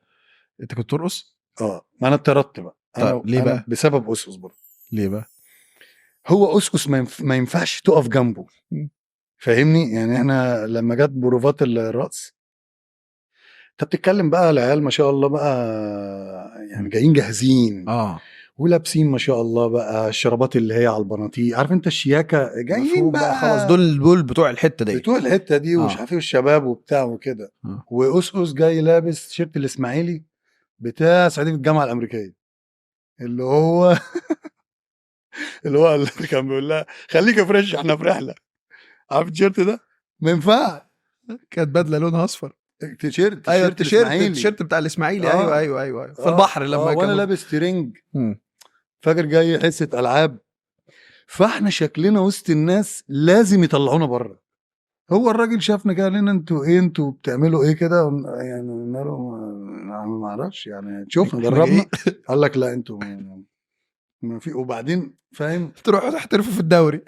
انت كنت ترقص؟ ما انا اتطردت بقى. طيب ليه انا بقى؟ بسبب اسس برضه. ليه بقى؟ هو اسس ما ينفعش تقف جنبه، فاهمني؟ يعني احنا لما جت بروفات الرقص، انت بتتكلم بقى العيال ما شاء الله بقى يعني جايين جاهزين ولابسين ما شاء الله بقى الشرابات اللي هي على البناطيل، عارف انت الشياكه، جايين بقى خلاص دول بتوع الحته دي، بتوع الحته دي ومش عارف ايه الشباب وبتاع وكده. واسقس جاي لابس تيشيرت الاسماعيلي بتاع صعيدي في الجامعه الامريكيه، اللي هو اللي كان بيقول لها خليك فريش احنا في رحله، عارف التيشيرت ده؟ ما ينفع، كانت بدله لونها اصفر، تيشيرت ايوه الاسماعيلي، التيشيرت بتاع الاسماعيلي، ايوه في البحر لما وانا كانوا لابس ترنج، فاكر جاي حصه العاب، فاحنا شكلنا وسط الناس لازم يطلعونا بره. هو الراجل شافنا كده، لنا انتوا بتعملوا ايه كده؟ يعني قلنا له ما اعرفش يعني، شوفنا جربنا. قال لك لا انتوا ما في، وبعدين فاهم تروحوا تحترفوا في الدوري.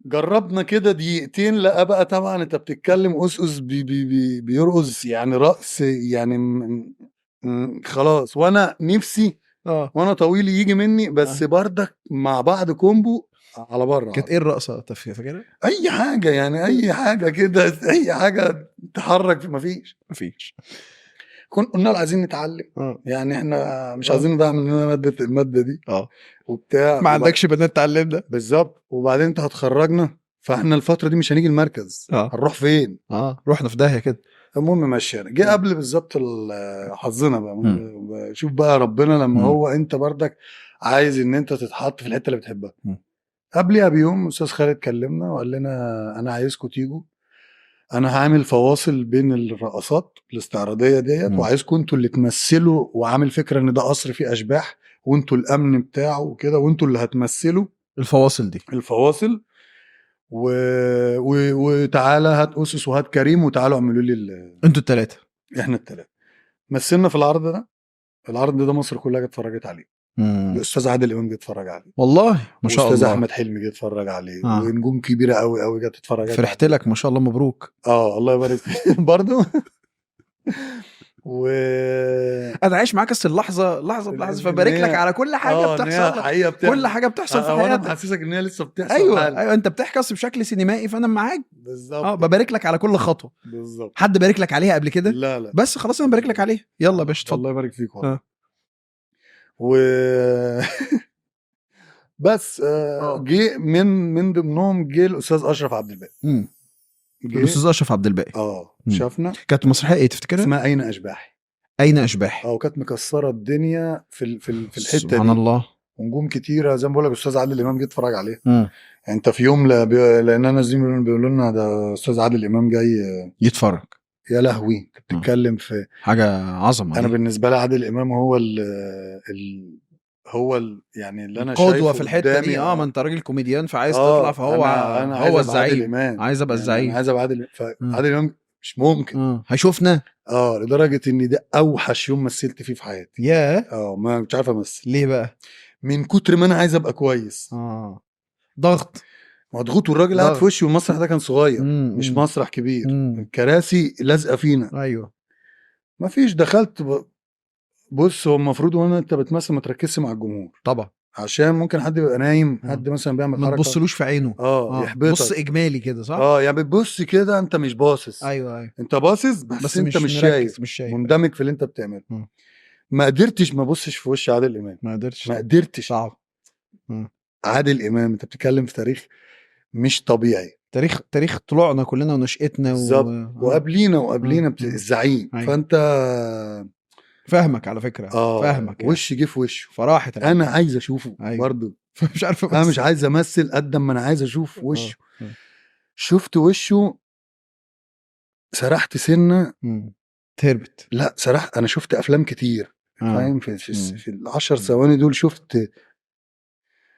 جربنا كده دقيقتين، لا بقى طبعا انت بتتكلم اسس بيرقص يعني رقص يعني خلاص، وانا نفسي وانا طويل يجي مني، بس بردك مع بعض كومبو على بره. كانت ايه الرقصه فاكرها؟ اي حاجه يعني، اي حاجه كده، اي حاجه تحرك، مفيش قلنا له عايزين نتعلم. يعني احنا مش عايزين بقى مننا الماده دي وبتاع، ما عندكش بنات تعلمنا بالظبط. وبعدين انت هتخرجنا، فاحنا الفتره دي مش هنيجي المركز، هنروح فين؟ رحنا في داهيه كده. المهم مشينا، جه قبل بالظبط حظنا بقى، شوف بقى ربنا لما هو انت بردك عايز ان انت تتحط في الحته اللي بتحبها. قبلها بيوم استاذ خالد كلمنا وقال لنا انا عايزكم تيجوا، انا هعمل فواصل بين الرقصات الاستعراضيه ديت، وعايزكم انتوا اللي تمثلوا، وعامل فكره ان ده قصر فيه اشباح وانتوا الامن بتاعه وكده، وانتوا اللي هتمثلوا الفواصل دي، الفواصل وتعالى هات اسس وهات كريم وتعالوا اعملوا لي انتوا الثلاثه. احنا الثلاثه مثلنا في العرض ده. العرض ده مصر كلها جت اتفرجت عليه. الاستاذ عادل امام جه اتفرج عليه، والله ما شاء الله. واستاذ احمد حلمي جه اتفرج عليه، ونجوم كبيره قوي قوي جت اتفرج عليه. فرحت لك ما شاء الله، مبروك. الله يبارك فيك برضه. انا عايش معاك لحظه بلحظه، فبارك لك على كل حاجه بتحصل، كل حاجه بتحصل في حياتك، وانا محسسك ان هي لسه بتحصل. ايوه انت بتحكي بشكل سينمائي، فانا معاك بالظبط. ببارك لك على كل خطوه. بالظبط. حد بارك لك عليها قبل كده؟ لا بس خلاص انا بارك لك عليها. يلا يا باشا اتفضل. الله يبارك فيك والله. بس جه من ضمنهم جه الاستاذ اشرف عبد الباقي. الاستاذ اشرف عبد الباقي شافنا. كانت مسرحيه ايه تفتكرها؟ اسمها اين اشباح. اين اشباح. وكانت مكسره الدنيا في الحته دي، سبحان الله. ونجوم كتيره زي ما بقول لك، الاستاذ عادل امام جه اتفرج عليه. يعني انت في يوم لان انا زي ما بيقولوا لنا ده استاذ عادل امام جاي يتفرج، يا لهوي بتتكلم في حاجه عظمه. انا بالنسبه لي عادل امام هو يعني اللي انا شايفه قدوه في الحته دي. ما انت راجل كوميديان فعايز تطلع، فهو أنا هو الزعيم. عايز ابقى الزعيم، عايز ابقى عادل امام مش ممكن. هيشوفنا لدرجه ان ده اوحش يوم مثلت فيه في حياتي. ما مش عارف امثل. ليه بقى؟ من كتر ما انا عايز ابقى كويس. ضغط، مضغوط، والراجل قاعد في وشي، والمسرح ده كان صغير مش مسرح كبير. الكراسي لازقه فينا. ايوه مفيش. دخلت بص، هو المفروض وانا انت بتمثل ما تركزش مع الجمهور طبعا، عشان ممكن حد يبقى نايم، حد مثلا بيعمل حركه ما تبصلوش في عينه. يحبطك. بص اجمالي كده صح. يعني بتبص كده انت مش باصص. ايوه انت باصص بس انت مش شايف، مندمج في اللي انت بتعمله. ما قدرتش ما ابصش في وش عادل امام، ما قدرتش. صعب. عادل امام انت بتتكلم في تاريخ مش طبيعي، تاريخ طلوعنا كلنا ونشأتنا وقبلينا الزعيم. فانت فاهمك على فكره. فاهمك يعني. وش جه في وشه فراحت انا عايز اشوفه. برضه مش عارف انا مش عايز امثل قد ما انا عايز اشوف وشه. شفت وشه سرحت سنه تهربت. لا سرحت. انا شفت افلام كتير فاهم في 10 ثواني دول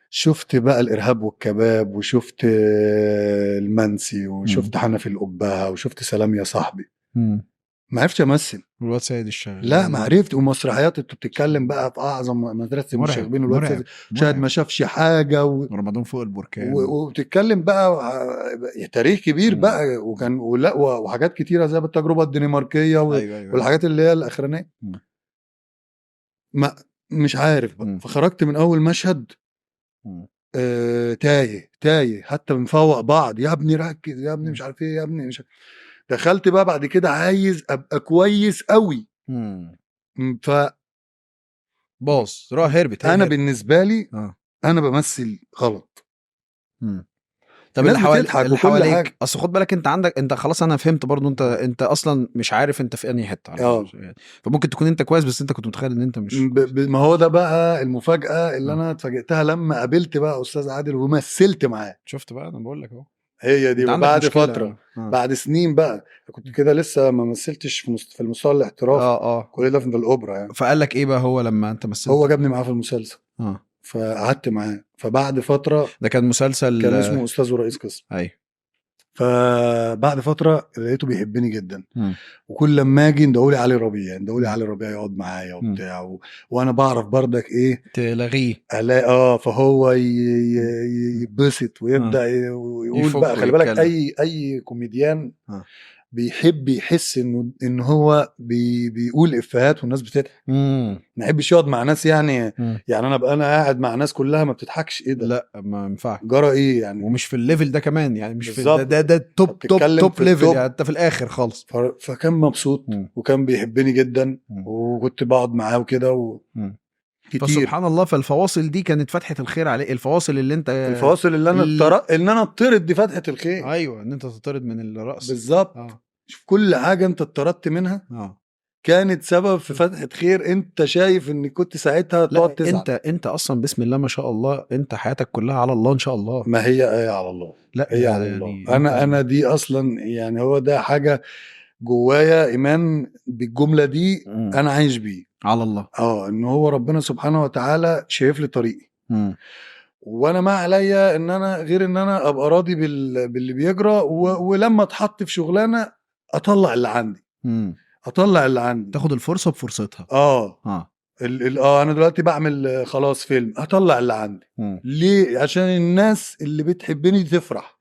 شفت بقى الارهاب والكباب، وشفت المنسي، وشفت حنفي القبهه، وشفت سلام يا صاحبي. ما عرفتش امثل. والواد سيد الشغال لا ما عرفت. ومسرحيات انت بتتكلم بقى في اعظم مدرسه المشاغبين، والواد شاهد ما شافش حاجه رمضان فوق البركان، وبتتكلم بقى تاريخ كبير بقى، وكان وحاجات كتيره زي التجربه الدنماركيه والحاجات اللي هي الاخرانيه. ما مش عارف بقى. فخرجت من اول مشهد تايه حتى بنفوق بعض، يا ابني ركز يا ابني مش عارف ايه يا ابني مش عارف. دخلت بقى بعد كده عايز ابقى كويس قوي. ف باص راح هربت انا بالنسبه لي انا بمثل غلط. طب الناس بتضحك اللي وكل حواليك حاجه. اصل خد بالك انت خلاص انا فهمت برضو انت اصلا مش عارف انت في انهي حته على فكرة يعني. فممكن تكون انت كويس بس انت كنت متخيل ان انت مش ما هو ده بقى المفاجاه اللي انا اتفاجئتها لما قابلت بقى استاذ عادل ومثلت معاه. شفت بقى انا بقول لك اهو هي دي بعد فتره بعد سنين بقى كنت كده لسه ما مثلتش في المستوى الاحترافي. كل ده في الاوبرا يعني. فقال لك ايه بقى هو لما انت مثلت؟ هو جابني معاه في المسلسل فقعدت معاه. فبعد فتره ده كان مسلسل كان اسمه استاذ ورئيس قسم. ايوه. فبعد فتره لقيته بيحبني جدا. وكل لما اجي ندولي علي ربيع علي ربيع يقعد معايا وبتاع وانا بعرف بردك ايه تلغيه فهو يتبسط ويبدا يقول بقى. خلي بالك اي كوميديان بيحب يحس ان هو بيقول افيهات والناس بتضحك. ما يحبش يقعد مع ناس يعني يعني انا قاعد مع ناس كلها ما بتضحكش. ايه ده؟ لا ما ينفعش. جرى ايه يعني؟ ومش في الليفل ده كمان يعني مش في ده توب ليفل يعني انت في الاخر خالص. فكان مبسوط وكان بيحبني جدا وكنت بقعد معاه وكده كتير. فسبحان الله. فالفواصل دي كانت فتحة الخير عليه. الفواصل اللي انت الفواصل اللي انا اطرد دي فتحة الخير. ايوه ان انت تطرد من الرأس بالظبط. شوف كل حاجة انت اتطردت منها كانت سبب في فتحة خير. انت شايف ان كنت ساعتها تقعد تزعل. انت اصلا بسم الله ما شاء الله انت حياتك كلها على الله ان شاء الله. ما هي ايه على الله. لا هي على الله. انا دي اصلا يعني هو ده حاجة جوايا ايمان بالجملة دي. انا عايش بيه على الله. ان هو ربنا سبحانه وتعالى شايف لي طريقي. وانا ما عليا ان انا غير ان انا ابقى راضي باللي بيجرى ولما اتحط في شغلانه اطلع اللي عندي. اطلع اللي عندي. تاخد الفرصه بفرصتها. انا دلوقتي بعمل خلاص فيلم اطلع اللي عندي. ليه؟ عشان الناس اللي بتحبني تفرح.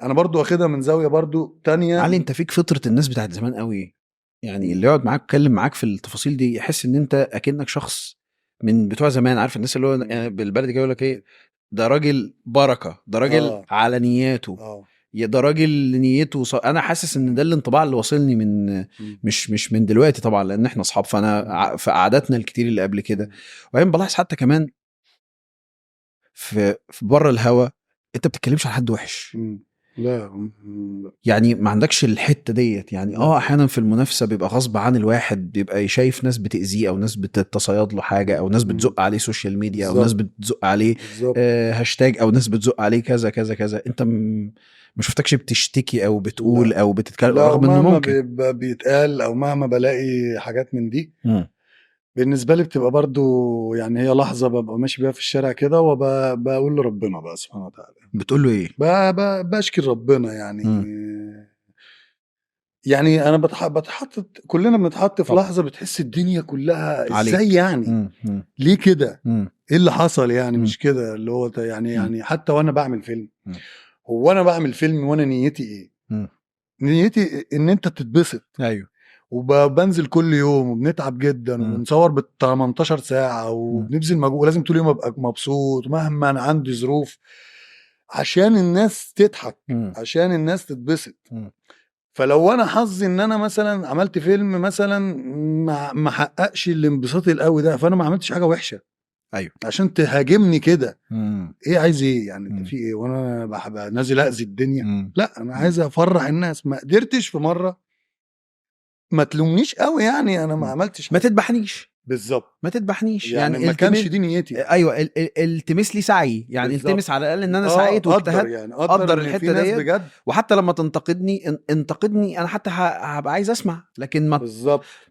انا برضو واخدها من زاويه برضو تانية. علي انت فيك فطره الناس بتاعت زمان قوي يعني. اللي يقعد معاك يتكلم معاك في التفاصيل دي يحس ان انت اكنك شخص من بتوع زمان. عارف الناس اللي هو يعني بالبلدي كده يقول لك ايه ده راجل بركه ده راجل على نياته ده راجل نيته انا حاسس ان ده الانطباع اللي واصلني من مش من دلوقتي طبعا لان احنا اصحاب. فانا في قعداتنا الكتير اللي قبل كده وبعدين بلاحظ حتى كمان في بره الهوا انت بتتكلمش على حد وحش. لا يعني ما عندكش الحته ديت يعني. احيانا في المنافسه بيبقى غصب عن الواحد بيبقى شايف ناس بتاذيه او ناس بتتصيد له حاجه او ناس بتزق عليه سوشيال ميديا او ناس بتزق عليه هاشتاج او ناس بتزق عليه كذا كذا كذا. انت ما شفتكش بتشتكي او بتقول لا. او بتتكلم رغم انه ممكن بيتقال او مهما بلاقي حاجات من دي بالنسبه لي بتبقى برضو يعني هي لحظه ببقى ماشي بيها في الشارع كده وبقول لربنا بقى سبحانه وتعالى. بتقول له ايه؟ بشكر ربنا يعني. يعني انا بتحط كلنا بنتحط في لحظه بتحس الدنيا كلها ازاي يعني. ليه كده؟ ايه اللي حصل يعني؟ مش كده اللي هو يعني حتى وانا بعمل فيلم هو انا بعمل فيلم وانا نيتي ايه؟ نيتي ان انت تتبسط. ايوه. وبنزل كل يوم وبنتعب جدا وبنصور ب 18 ساعه وبنبذل مجهود ولازم طول يوم ابقى مبسوط مهما انا عندي ظروف عشان الناس تضحك عشان الناس تتبسط. فلو انا حظي ان انا مثلا عملت فيلم مثلا ما حققش الانبساط القوي ده فانا ما عملتش حاجه وحشه. ايوه عشان تهاجمني كده. ايه عايز ايه يعني؟ انت في ايه وانا بحب نازل اذي الدنيا؟ لا انا عايز افرح الناس. ما قدرتش في مره ما تلومنيش قوي يعني. انا ما عملتش ما تذبحنيش. بالظبط ما تذبحنيش يعني ما كانش دي نيتي. ايوه التمس لي سعي يعني بالزبط. التمس على الاقل ان انا سعيت واجتهدت يعني اقدر الحته ديت بجد. وحتى لما انتقدني انا حتى هبقى عايز اسمع لكن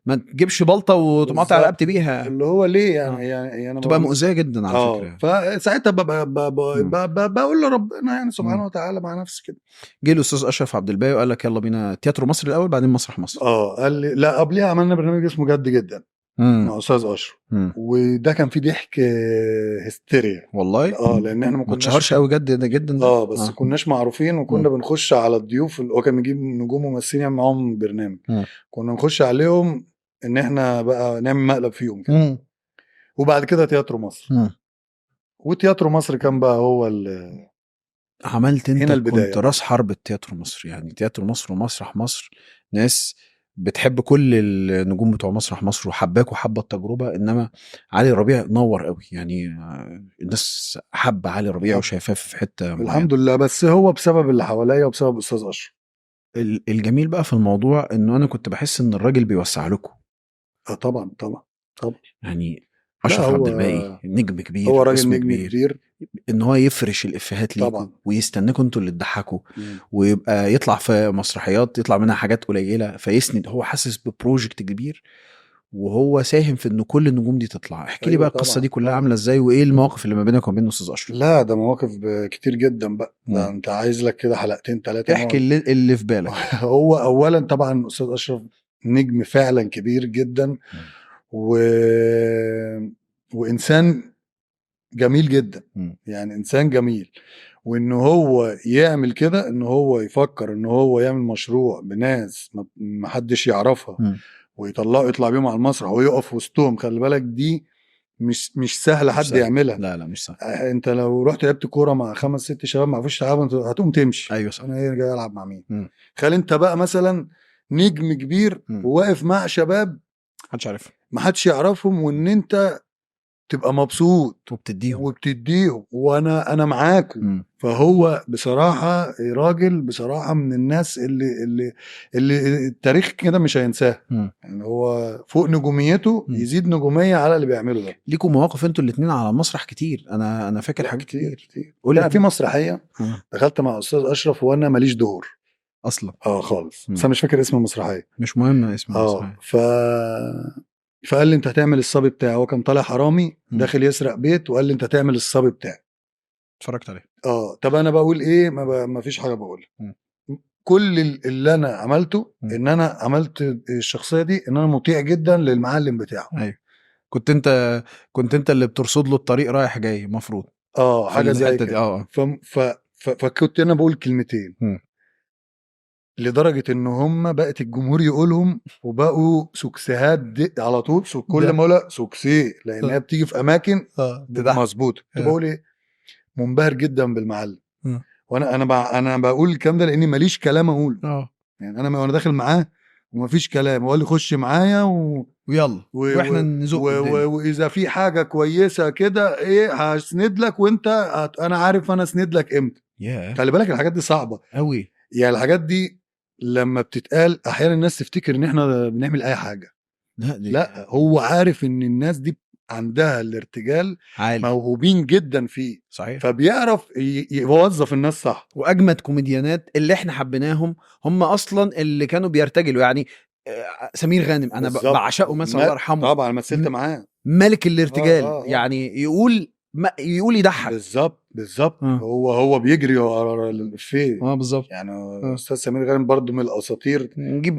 ما تجيبش بلطه وتقطع رقبتي بيها اللي هو ليه يعني انا تبقى مؤذيه جدا على فكره. فساعتها بقول لربنا يعني سبحانه وتعالى مع نفسي كده. جه الاستاذ اشرف عبد الباقي وقال لك يلا بينا تياترو مصر الاول بعدين مسرح مصر. قال لي لا قبلها عملنا برنامج اسمه جد جدا مع استاذ اشرف وده كان فيه ضحك هستيريا والله. لان احنا ما كناش اتشهرش قوي جدا ده. بس كناش معروفين وكنا بنخش على الضيوف اللي هو كان بيجيب نجوم ممثلين يعمل معاهم برنامج. كنا نخش عليهم ان احنا بقى نعمل مقلب فيهم كده وبعد كده تياترو مصر. وتياترو مصر كان بقى هو عملت انت هنا البداية كنت بقى. راس حرب التياترو مصر، يعني تياترو مصر ومسرح مصر ناس بتحب كل النجوم بتوع مسرح مصر وحباك وحبة التجربة، انما علي ربيع نور قوي يعني. الناس حب علي ربيع وشايفاه في حتة معينة. الحمد لله، بس هو بسبب اللي حواليا وبسبب استاذ اشرف. الجميل بقى في الموضوع انه انا كنت بحس ان الراجل بيوسع لكم. طبعا يعني لا اشرف عبد هو الباقي نجم كبير، هو راجل اسم نجم كبير ان هو يفرش الافيهات ليكوا طبعا. ويستناكوا انتوا اللي تضحكوا، ويبقى يطلع في مسرحيات يطلع منها حاجات قليله فيسند، هو حاسس ببروجكت كبير وهو ساهم في ان كل النجوم دي تطلع. احكي لي أيوة بقى القصه طبعا دي كلها طبعا. عامله ازاي، وايه المواقف اللي ما بينك وبين استاذ اشرف؟ لا ده مواقف كتير جدا بقى، ده انت عايز لك كده حلقتين 3 احكي اللي في بالك. هو اولا طبعا استاذ اشرف نجم فعلا كبير جدا و... وانسان جميل جدا، يعني انسان جميل. وان هو يعمل كده، ان هو يفكر ان هو يعمل مشروع بناس ما حدش يعرفها ويطلعوا يطلع بيهم على المسرح ويقف وسطهم، خلي بالك دي مش سهل حد يعملها. لا مش سهل. انت لو رحت لعبت كوره مع 5 6 شباب ما عرفوش يلعبوا انت هتقوم تمشي. ايوه صح. انا ايه جاي العب مع مين؟ خلي انت بقى مثلا نجم كبير وواقف مع شباب محدش عارف، ما حدش يعرفهم، وان انت تبقى مبسوط وبتديهم وانا معاكم. فهو بصراحه راجل بصراحه من الناس اللي التاريخ كده مش هينساه. يعني هو فوق نجوميته يزيد نجوميه على اللي بيعمله ده. ليكوا مواقف انتوا الاثنين على المسرح كتير، انا فاكر حاجات كتير. انا في مسرحيه دخلت مع استاذ اشرف وانا ماليش دور اصلا خالص، بس انا مش فاكر اسم المسرحيه، مش مهم اسم المسرحيه. فقال لي انت هتعمل الصبي بتاعي، هو كان طالع حرامي داخل يسرق بيت، وقال لي انت هتعمل الصبي بتاعي. اتفرجت عليه. طب انا بقول ايه؟ ما فيش حاجه بقولها. كل اللي انا عملته ان انا عملت الشخصيه دي ان انا مطيع جدا للمعلم بتاعه. ايوه كنت انت اللي بترصد له الطريق رايح جاي المفروض. حاجه زي كده. فكنت انا بقول كلمتين لدرجه ان هم بقت الجمهور يقولهم وبقوا سكسيهات على طول. كل ما اقولها سكسي لانها بتيجي في اماكن مظبوطه. كنت بقول ايه؟ منبهر جدا بالمعلم. وانا انا بقول الكلام ده لاني ماليش كلام اقول. يعني انا وانا داخل معاه ومفيش كلام، هو قال لي خش معايا ويلا واحنا نزق واذا في حاجه كويسه كده ايه هسند لك، وانت انا عارف انا اسند لك امتى. خلي بالك الحاجات دي صعبه قوي، يعني الحاجات دي لما بتتقال احيانا الناس تفتكر ان احنا بنعمل اي حاجه. لا هو عارف ان الناس دي عندها الارتجال عالي، موهوبين جدا فيه. صحيح. فبيعرف يوظف الناس صح. واجمد كوميديانات اللي احنا حبيناهم هم اصلا اللي كانوا بيرتجلوا. يعني سمير غانم انا بعشقه مثلا، الله يرحمه. طبعا مثلت معاه ملك الارتجال. يعني يقول يضحك. بالظبط. هو بيجري ورا الافيه. بالظبط. يعني استاذ سمير غانم برضو من الاساطير. نجيب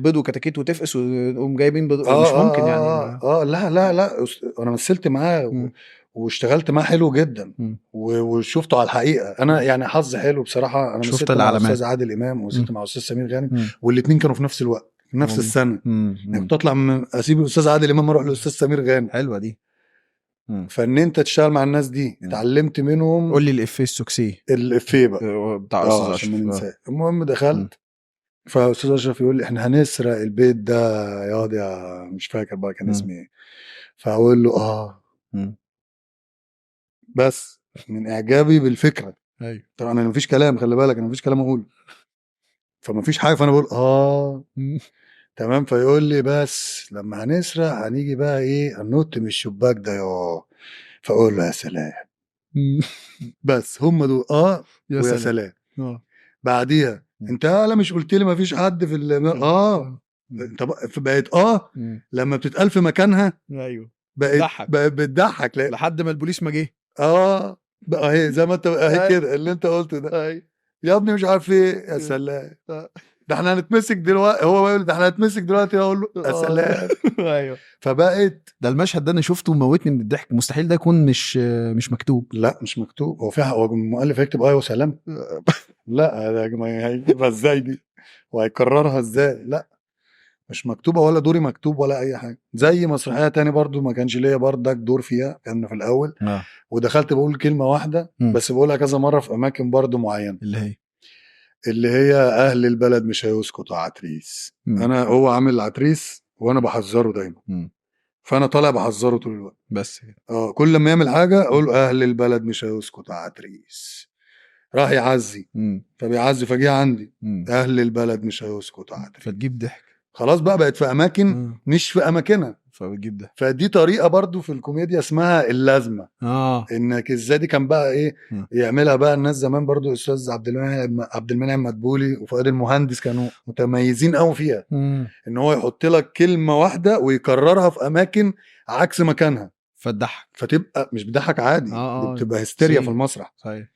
بيض وكتاكيت وتفقس وقوم جايبين بيض. مش ممكن يعني. لا انا مثلت معاه واشتغلت معاه حلو جدا وشفته على الحقيقه. انا يعني حظ حلو بصراحه، انا مثلت مع استاذ عادل امام ومثلت مع استاذ سمير غانم، والاثنين كانوا في نفس الوقت في نفس السنه. يعني كنت اطلع من اسيب الاستاذ عادل امام اروح للاستاذ سمير غانم. حلوه دي. فان انت تشتغل مع الناس دي اتعلمت منهم. قول لي الافيه السوكسي الافيه بقى بتاع استاذ اشرف. المهم دخلت فاستاذ اشرف يقول لي احنا هنسرق البيت ده يا مش فاكر بقى كان اسمه ايه. فاقول له بس من اعجابي بالفكره. ايوه طبعا انا مفيش كلام، خلي بالك انا مفيش كلام اقول، فمفيش حاجه، فانا بقول تمام. فيقول لي بس لما هنسرق هنيجي بقى ايه هننط من الشباك ده فاقول له يا سلام. بس هم دول ويا سلام. بعديها انت لا مش قلت لي مفيش حد في انت بقت لما بتتقال في مكانها. ايوه بقت بتضحك لحد ما البوليس ما جه. بقى اهي زي ما انت اهي كده اللي انت قلته ده. يا ابني مش عارف ايه يا سلام. ده احنا هنتمسك دلوقتي. هو بيقول ده احنا هنتمسك دلوقتي، اقول له يا سلام. ايوه فبقت ده المشهد ده انا شفته وموتني من الضحك. مستحيل ده يكون مش مكتوب. لا مش مكتوب. هو المؤلف هيكتب وسلام. لا ده هيجيبها ازاي دي وهيكررها ازاي؟ لا مش مكتوبه ولا دوري مكتوب ولا اي حاجه. زي مسرحيه تاني برضو ما كانش ليا بردك دور فيها، كان في الاول ودخلت بقول كلمه واحده بس بقولها كذا مره في اماكن برضو معينه، اللي هي اهل البلد مش هيسكتوا عتريس. انا هو عامل عتريس وانا بحذره دايما، فانا طالع بحذره طول الوقت بس كل ما يعمل حاجه اقول اهل البلد مش هيسكتوا عتريس. راح يعزي فبيعزي فجيه عندي اهل البلد مش هيسكتوا عتريس، فتجيب ضحك. خلاص بقى بقت في اماكن مش في اماكنها فبتجيب ضحك. فدي طريقه برضو في الكوميديا اسمها اللازمه. انك ازاي دي كان بقى ايه يعملها بقى الناس زمان برضو. استاذ عبد المنعم مدبولي وفؤاد المهندس كانوا متميزين قوي فيها، ان هو يحط لك كلمه واحده ويكررها في اماكن عكس مكانها فتضحك، فتبقى مش بتضحك عادي. دي بتبقى هستيريا في المسرح. صحيح.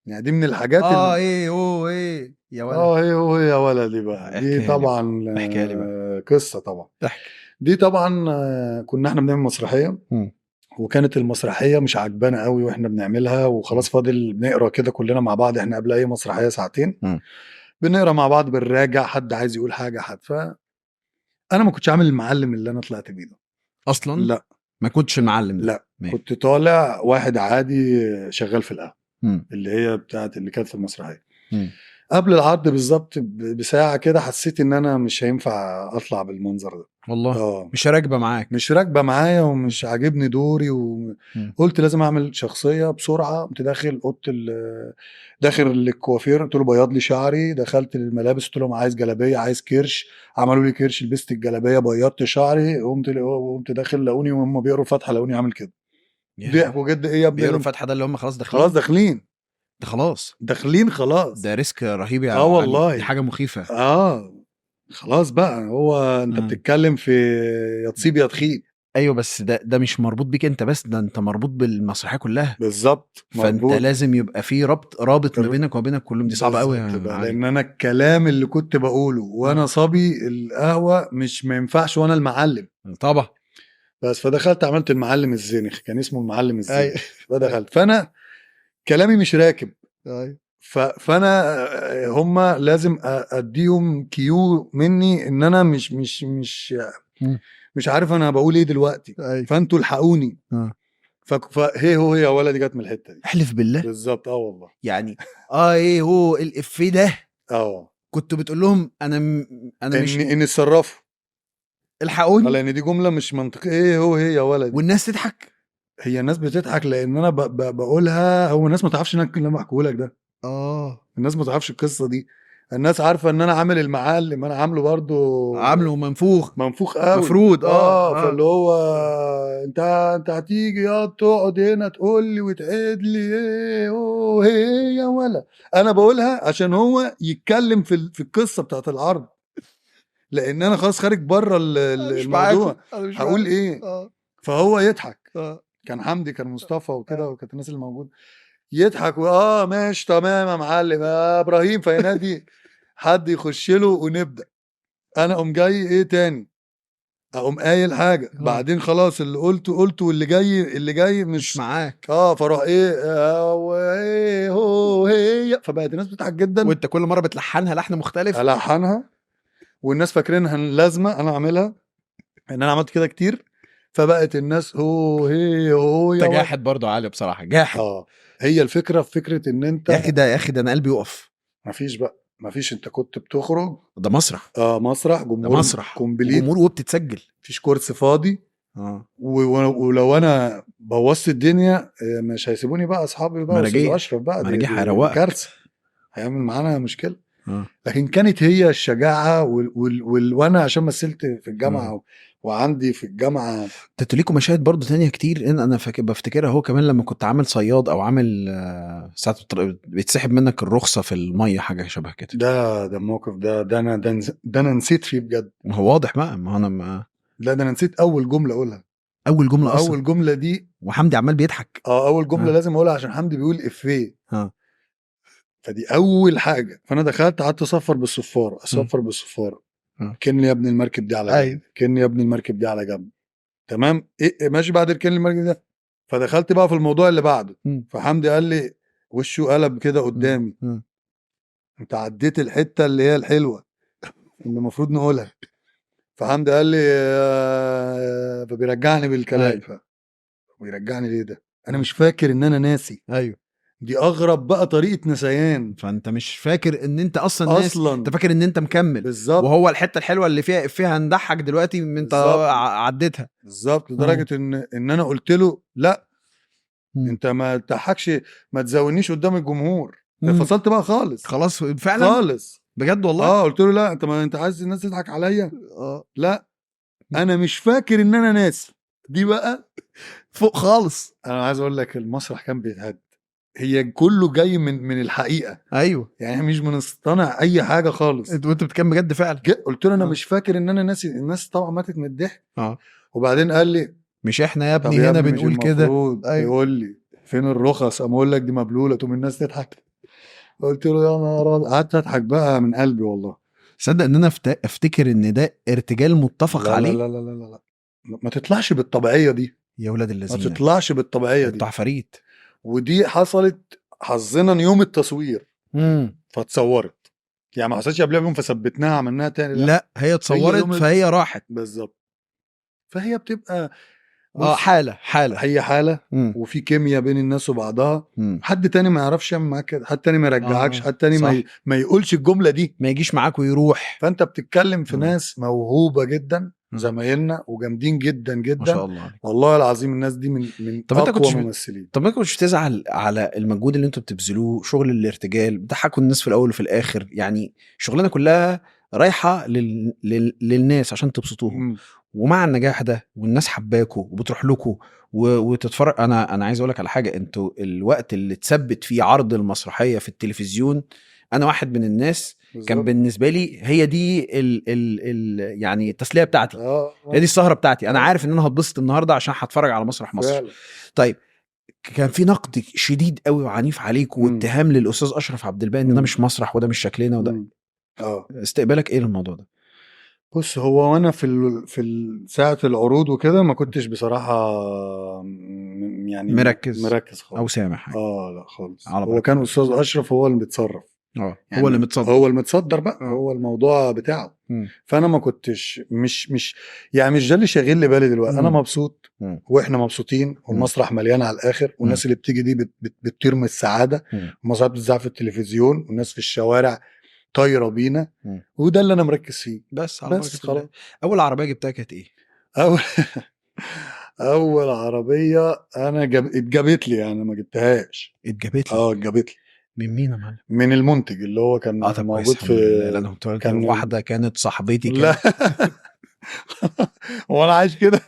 يعني دي من الحاجات ايه هو ايه يا ولد. ايه هو يا ولدي بقى. دي طبعا احكي لي بقى قصه طبعا. احكي. دي طبعا كنا احنا بنعمل مسرحيه وكانت المسرحيه مش عجبانا قوي واحنا بنعملها وخلاص فاضل بنقرا كده كلنا مع بعض. احنا قبل اي مسرحيه ساعتين بنقرا مع بعض بنراجع، حد عايز يقول حاجه حد. انا ما كنتش عامل المعلم اللي انا طلعت بيه ده اصلا. لا ما كنتش المعلم ده. لا كنت طالع واحد عادي شغال في القهوه اللي هي بتاعت اللي كانت في المسرحيه. قبل العرض بالظبط بساعه كده حسيت ان انا مش هينفع اطلع بالمنظر ده والله. مش راكبه معاك. مش راكبه معايا ومش عاجبني دوري وقلت لازم اعمل شخصيه بسرعه. قمت داخل اوضه داخل الكوافير قلت له بيض لي شعري. دخلت الملابس قلت لهم عايز جلابيه عايز كرش. عملوا لي كرش لبست الجلابيه بيضت شعري. قمت داخل لقوني وهم بيقروا الفاتحه لقوني عامل كده. ضحكوا جدا. ايه يا ابني بيقروا الفاتحه ده اللي هم خلاص داخلين. خلاص داخلين ده خلاص داخلين خلاص. ده ريسك رهيب يا والله دي حاجه مخيفه. خلاص بقى هو انت بتتكلم في يا تصيب يا تخيب. ايوه بس ده مش مربوط بيك انت بس، ده انت مربوط بالمسرحيه كلها بالظبط. فانت لازم يبقى في رابط ما بينك وبين كلهم. دي صعبه قوي لان انا الكلام اللي كنت بقوله وانا صبي القهوه مش ما ينفعش وانا المعلم طبعا. بس فدخلت عملت المعلم الزينخ كان اسمه المعلم الزينخ. فدخلت فانا كلامي مش راكب. فانا هم لازم اديهم كيو مني ان انا مش عارف انا بقول ايه دلوقتي. فانتوا الحقوني. فهي هو يا ولدي جت من الحته دي. احلف بالله. بالظبط. والله يعني ايه هو الافيه ده. كنت بتقول لهم انا مش ان اتصرفوا الحقوني لان دي جمله مش منطقيه. ايه هو هي يا ولدي. والناس تضحك. هي الناس بتضحك لان انا بقولها. هو الناس ما تعرفش ان انا اللي بحكيه لك ده. الناس ما تعرفش القصه دي. الناس عارفه ان انا عامل المعلم. انا عامله برضو عامله منفوخ قوي مفروض. فاللي هو انت هتيجي تقعد هنا تقول لي وتعيد لي ايه هي يا ولا. انا بقولها عشان هو يتكلم في القصه بتاعت العرض لان انا خلاص خارج بره الموضوع. هقول ايه فهو يضحك. كان حمدي كان مصطفى وكده وكانت الناس اللي موجوده يضحك ماشي تمام يا معلم يا ابراهيم. فينادي حد يخش له ونبدا. انا اقوم جاي ايه تاني اقوم قايل حاجه بعدين خلاص اللي قلته واللي جاي مش معاك. فراح ايه هو هي. فبقت الناس بتضحك جدا وانت كل مره بتلحنها لحن مختلف. الحنها والناس فاكرينها لازمه انا اعملها ان انا عملت كده كتير. فبقت الناس هو جاحد برضو عالي بصراحه جاحد. هي الفكره في فكره ان انت يا اخي ده انا قلبي يقف. مفيش انت كنت بتخرج ده مسرح. مسرح جمهور كومبليت جمهور وبتتسجل مفيش كرسي فاضي. ولو انا بوظت الدنيا مش هيسيبوني بقى اصحابي بقى استاذ اشرف بقى دي كارثه هيعمل معانا مشكله. لكن كانت هي الشجاعه وانا عشان مثلت في الجامعه وعندي في الجامعه ليكوا مشاهد برضو تانية كتير. ان انا بفتكرها هو كمان لما كنت عامل صياد او عامل ساعات بيتسحب منك الرخصه في الميه حاجه شبه كده. ده الموقف ده انا نسيت فيه بجد. ما هو واضح بقى. ما انا لا ده انا نسيت اول جمله اقولها. اول جمله اصلا. اول جمله دي وحمدي عمال بيضحك. اول جمله لازم اقولها عشان حمدي بيقول افيه. فدي اول حاجه. فانا دخلت قعدت اصفر بالصفاره كن يا ابن المركب دي على جنب. كن يا ابن المركب دي على جنب. تمام ماشي بعد الكن المركب ده. فدخلت بقى في الموضوع اللي بعده. فحمدي قال لي وشه قلب كده قدامي. انت عديت الحته اللي هي الحلوه اللي المفروض نقولها. فحمدي قال لي فبيرجعني بالكلام. أيوة. ويرجعني ليه ده؟ انا مش فاكر ان انا ناسي. ايوه، دي اغرب بقى طريقه نسيان فانت مش فاكر ان انت اصلا ناس، اصلا. انت فاكر ان انت مكمل. بالظبط وهو الحته الحلوه اللي فيها نضحك دلوقتي من انت بالظبط عديتها. بالظبط لدرجه ان انا قلت له لا مم. انت ما تضحكش، ما تزودنيش قدام الجمهور. مم. فصلت بقى خالص خلاص فعلا خالص. بجد والله. قلت له لا انت، ما انت عايز الناس تضحك عليا. اه لا انا مش فاكر ان انا ناسي. دي بقى فوق خالص. انا عايز اقول لك المسرح كان بيتهد، هي كله جاي من الحقيقه، ايوه، يعني مش بنصطنع اي حاجه خالص. انت بتتكلم بجد فعلا. قلت له انا آه. مش فاكر ان انا ناسي. الناس طبعا ماتت من الضحك. اه وبعدين قال لي مش احنا يا طب ابني يا هنا ابني مش بنقول كده. المفروض ايوه تقول لي فين الرخص؟ اما اقول لك دي مبلوله تقوم الناس تضحك. قلت له يا نهار أبيض. قعدت اضحك بقى من قلبي والله. صدق ان انا افتكر ان ده ارتجال متفق لا لا عليه. لا لا لا لا لا. ما تطلعش بالطبيعيه دي، يا ولاد ما اللذين، تطلعش بالطبيعيه انتوا دي. عفاريت. ودي حصلت حظنا يوم التصوير امم فاتصورت، يعني ما حصلتش قبلها بيوم فثبتناها عملناها تاني. لا لا هي هي اتصورت يوم فهي راحت. بالظبط. فهي بتبقى اه بص حاله. هي حاله امم وفي كيمياء بين الناس وبعضها. امم حد تاني ما يعرفش يعمل معاك كده، حد تاني ما يرجعكش، اه حد تاني صح، ما يقولش الجمله دي. ما يجيش معاك ويروح. فانت بتتكلم في آه. ناس موهوبه جدا، آه. زمايلنا وجامدين جدا ما شاء جدا. الله عليك. والله العظيم الناس دي من طب انت اقوى كنتش ممثلين. طب ما كنتش تزعل على المجهود اللي انتوا بتبذلوه، شغل الارتجال بتضحكوا الناس في الاول وفي الاخر، يعني شغلنا كلها رايحه للناس عشان تبسطوهم. مم. ومع النجاح ده والناس حباكوا وبتروح لكوا وتتفرج. انا عايز اقول لك على حاجه، انتوا الوقت اللي اتثبت فيه عرض المسرحيه في التلفزيون، انا واحد من الناس كان بالظبط بالنسبه لي هي دي يعني التسليه بتاعتي، هي دي السهره بتاعتي. انا عارف ان انا هتبسط النهارده عشان هتفرج على مسرح مصر. فعلا. طيب كان في نقد شديد قوي وعنيف عليك مم. واتهام للاستاذ اشرف عبد الباقي ان ده مش مسرح وده مش شكلنا وده، مم. استقبالك ايه للموضوع ده؟ بص هو وانا ساعة العروض وكده ما كنتش بصراحة يعني مركز او خالص. سامح حاجه لا خالص. على هو بركه كان الله. استاذ اشرف هو اللي بيتصرف، هو يعني اللي متصدر. هو المتصدر بقى، آه. هو الموضوع بتاعه. مم. فانا ما كنتش مش يعني مش ده اللي شاغل لي بالي دلوقتي. انا مم. مبسوط مم. واحنا مبسوطين والمسرح مليان على الاخر، والناس اللي بتيجي دي بتطير من السعاده. مم. المسرح بتذاع في التلفزيون والناس في الشوارع طايره بينا، وده اللي انا مركز فيه. بس على بس بركه الله. خلاص. اول عربيه جبتها كانت ايه؟ أول أول عربية أنا اتجابت لي، يعني ما جبتهاش. اتجابت لي اتجابت لي من مين يا معلم؟ من المنتج اللي هو كان طب كويس موجود الحمد لله، لان في كنت قلت كان واحده كانت صاحبتي لا كانت هو أنا عايش كده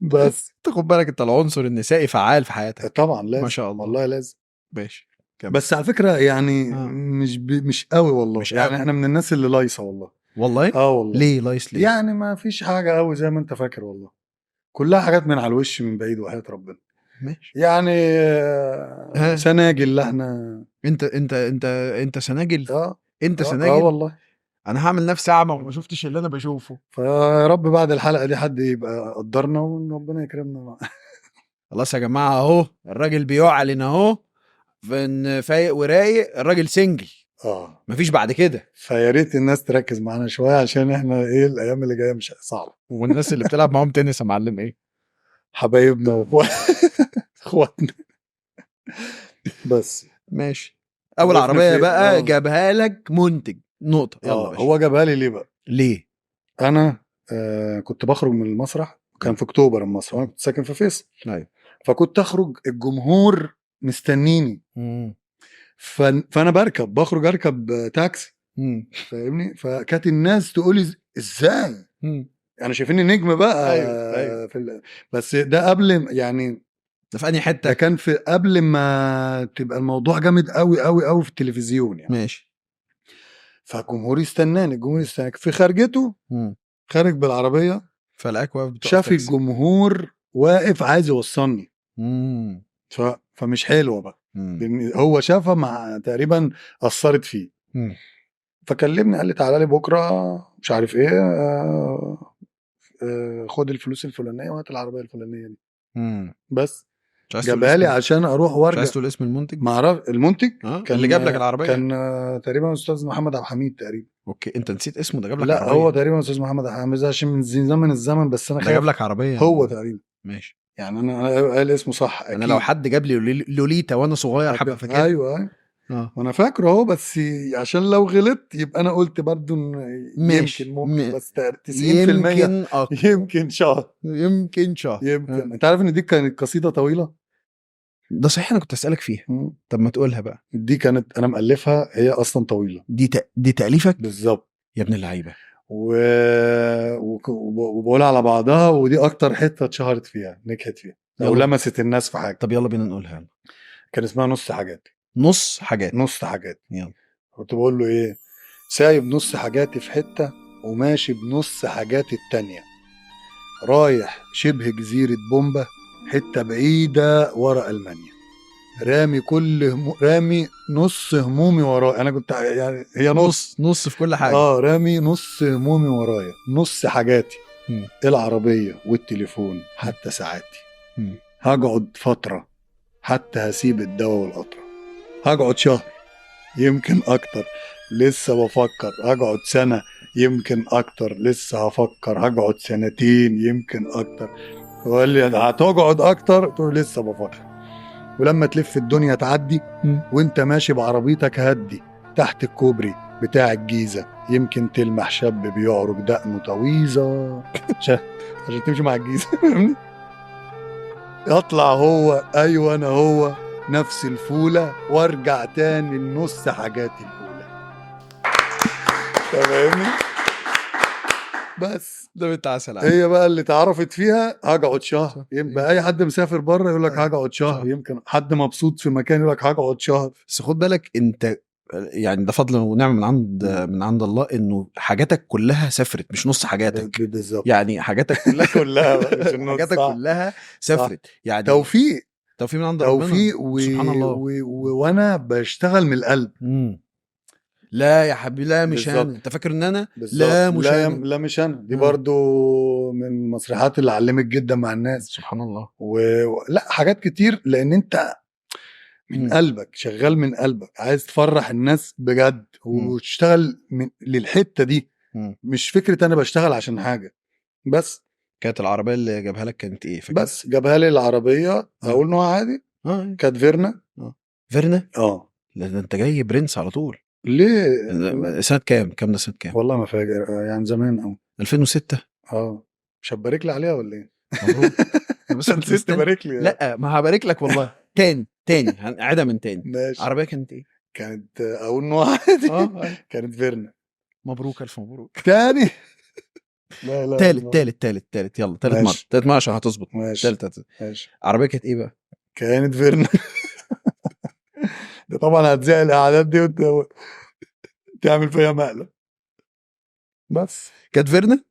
بس تاخد بالك انت العنصر النسائي فعال في حياتك. طبعا لازم، ما شاء الله والله لازم. ماشي كمل. بس على فكرة يعني آه. مش قوي والله، مش يعني قوي احنا من الناس اللي لايصة والله. والله. والله ليه لايس ليه؟ يعني ما فيش حاجة قوي زي ما انت فاكر والله، كلها حاجات من على الوش من بعيد وحياة ربنا. ماشي. يعني سناجل اللي احنا انت سناجل. اه انت اه سناجل. والله. انا هعمل نفسي اعمى وما شفتش اللي انا بشوفه. فيا رب بعد الحلقة دي حد يبقى قدرنا وربنا يكرمنا. خلاص يا جماعه اهو الراجل بيعلن اهو في ان فايق ورايق الراجل سنجل، مفيش بعد كده. فيا ريت الناس تركز معانا شوية عشان احنا ايه الايام اللي جاية مش صعبة. والناس اللي بتلعب معاهم تنس يا معلم ايه؟ حبايبنا اخواتنا بس. ماشي. اول وقفنا عربيه في بقى جابها لك منتج نقطه، يلا باشا. هو جابها لي ليه بقى؟ ليه؟ انا كنت بخرج من المسرح، كان في اكتوبر المسرح، انا كنت ساكن في فيصل. ايوه. فكنت اخرج الجمهور مستنيني، فانا بخرج اركب تاكسي، فاهمني؟ فكانت الناس تقولي ازاي يعني شايفيني نجم بقى. أيوة. بس ده قبل يعني، ده في انهي حته؟ ده كان في قبل ما تبقى الموضوع جامد قوي قوي قوي في التلفزيون يعني. ماشي. فالجمهور يستناني، الجمهور يستناني في خارجته، خارج بالعربيه، فلاك واقف شاف الجمهور واقف عايز يوصلني. فمش حلوه بقى، هو شافها مع تقريبا اثرت فيه. فكلمني قال لي تعالى لي بكره مش عارف ايه، خد الفلوس الفلانيه وهات العربيه الفلانيه دي. بس جابها لي عشان اروح مش وارجع. عايز تقول اسم المنتج؟ ما اعرف المنتج كان اللي جاب لك العربيه كان تقريبا استاذ محمد عبد الحميد تقريبا. اوكي انت نسيت اسمه. ده جاب لك لا عربيه. هو تقريبا استاذ محمد عبد الحميد عشان من زمن الزمن، بس انا ده خايف جاب لك عربيه هو تقريبا. ماشي. يعني انا قال اسمه صح اكيد. انا لو حد جاب لي لوليتا وانا صغير هبقى فاكر. ايوه وانا فاكره اهو، بس عشان لو غلطت يبقى انا قلت برضو ماشي. يمكن ممكن بس 90% يمكن يمكن شهر يمكن. انت عارف ان دي كانت قصيده طويله. ده صحيح، انا كنت اسالك فيها. طب ما تقولها بقى. دي كانت انا مألفها، هي اصلا طويله. دي تأليفك بالظبط يا ابن اللعيبه. وبقولها على بعضها، ودي اكتر حته اتشهرت فيها، نجحت فيها او لمست الناس في حاجه. طب يلا بينا نقولها. كان اسمها نص حاجات. نص حاجات. يلا. كنت بقول له ايه؟ سايب نص حاجاتي في حته وماشي بنص حاجاتي التانية، رايح شبه جزيره بومبا، حته بعيده ورا المانيا، رامي نص همومي ورايا. انا كنت يعني هي نص في كل حاجه. رامي نص همومي ورايا، نص حاجاتي، العربيه والتليفون حتى ساعاتي. هقعد فتره حتى هسيب الدواء والقطره، هقعد شهر يمكن اكتر لسه بفكر، هقعد سنه يمكن اكتر لسه هفكر، هقعد سنتين يمكن اكتر. وقال لي هتقعد اكتر، تقول لسه بفكر. ولما تلف الدنيا تعدي وانت ماشي بعربيتك هدي تحت الكوبري بتاع الجيزة، يمكن تلمح شاب بيعرج دقنه طويزة عشان تمشي مع الجيزة. اطلع هو ايوه انا هو نفس الفولة، وارجع تاني لنص حاجاتي الأولى. فاهمني؟ بس ده بنت عسل. هي بقى اللي اتعرفت فيها هقعد شهر. يبقى اي حد مسافر بره يقول لك هقعد شهر، يمكن حد مبسوط في مكان يقول لك هقعد شهر. بس خد بالك انت، يعني ده فضل ونعمه من عند الله انه حاجاتك كلها سافرت، مش نص حاجاتك. بالظبط. يعني حاجاتك كلها مش النص. حاجاتك كلها سافرت. يعني توفيق من عند ربنا. سبحان الله. وانا بشتغل من القلب. لا يا حبيبي، لا مش انا. انت فاكر ان انا؟ لا مش انا. دي برضو من المسرحيات اللي علمت جدا مع الناس. سبحان الله. لا حاجات كتير، لان انت من قلبك شغال، من قلبك عايز تفرح الناس بجد وتشتغل للحتة دي. مش فكرة انا بشتغل عشان حاجة بس. كانت العربية اللي جابها لك كانت ايه؟ فكرة؟ بس جابها لي العربية اقول نوع عادي. كانت فيرنا. فيرنا. لا ده انت جاي برنس على طول. ليه؟ سنة كام ده؟ سنة كام؟ والله ما فاكر، يعني زمان قوي. 2006. مش هبارك لي عليها ولا ايه؟ بس نسيت تبارك لي. لا ما هبارك لك والله. تاني هنعيدها من تاني. ماشي. العربية كانت ايه؟ كانت اقول نوع عادي. كانت فيرنا. مبروك، الف مبروك. تاني. لا تالت يلا. تالت مرة عشان هتظبط. ماشي. العربية كانت ايه بقى؟ كانت فيرنا. ده طبعا هتزعل الاعداد دي تعمل فيها مقلب. بس كانت فيرنا.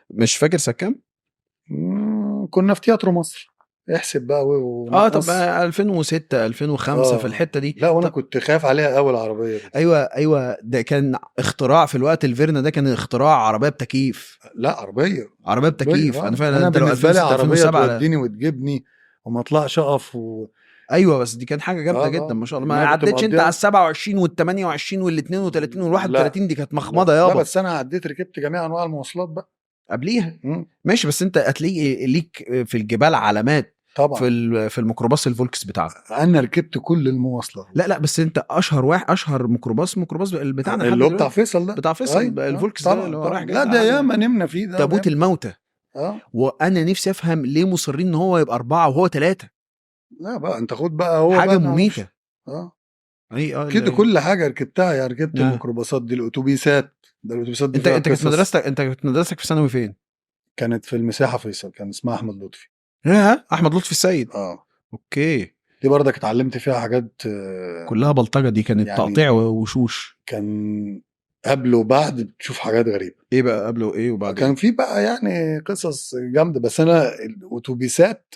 مش فاكر سنة كام. كنا في تياترو مصر. احسب بقى طب 2006 2005 في الحته دي. لا وانا كنت خايف عليها اول عربيه دي. ايوه ده كان اختراع في الوقت. الفيرنا ده كان اختراع عربيه بتكييف. لا عربيه بتكييف. انا فعلا انت لو 2006 2007 توديني وتجيبني وما اطلعش اقف ايوه بس دي كان حاجه جامده جدا ما شاء الله. ما عدتش انت على 27 وال 28 وال 32 وال 31 دي كانت مخمضه يابا. لا بس انا عديت ركبت جميع انواع المواصلات بقى قبليها. ماشي. بس انت هتلاقي ليك في الجبال علامات طبعا في الميكروباص الفولكس بتاعك. انا ركبت كل المواصلات. لا بس انت اشهر ميكروباص بتاعنا اللي هو بتاع فيصل ده. الفولكس ده اللي هو رايح لا ده ياما نمنا فيه ده. تابوت الموتى. وانا نفسي افهم ليه مصرين ان هو يبقى 4 وهو 3. لا بقى انت خد بقى هو حاجه مميته. كده كل حاجه ركبتها. يعني ركبت الميكروباصات دي، الاتوبيسات ده. الاتوبيسات دي انت كنت مدرستك في ثانوي فين؟ كانت في المساحه فيصل، كان اسمها احمد لطفي. احمد لطفي السيد. اوكي. دي برضك اتعلمت فيها حاجات كلها بلطجه. دي كانت يعني تقطيع وشوش. كان قبل وبعد بتشوف حاجات غريبه. ايه بقى قبل وايه وبعد؟ كان في بقى يعني قصص جامده. بس انا الاتوبيسات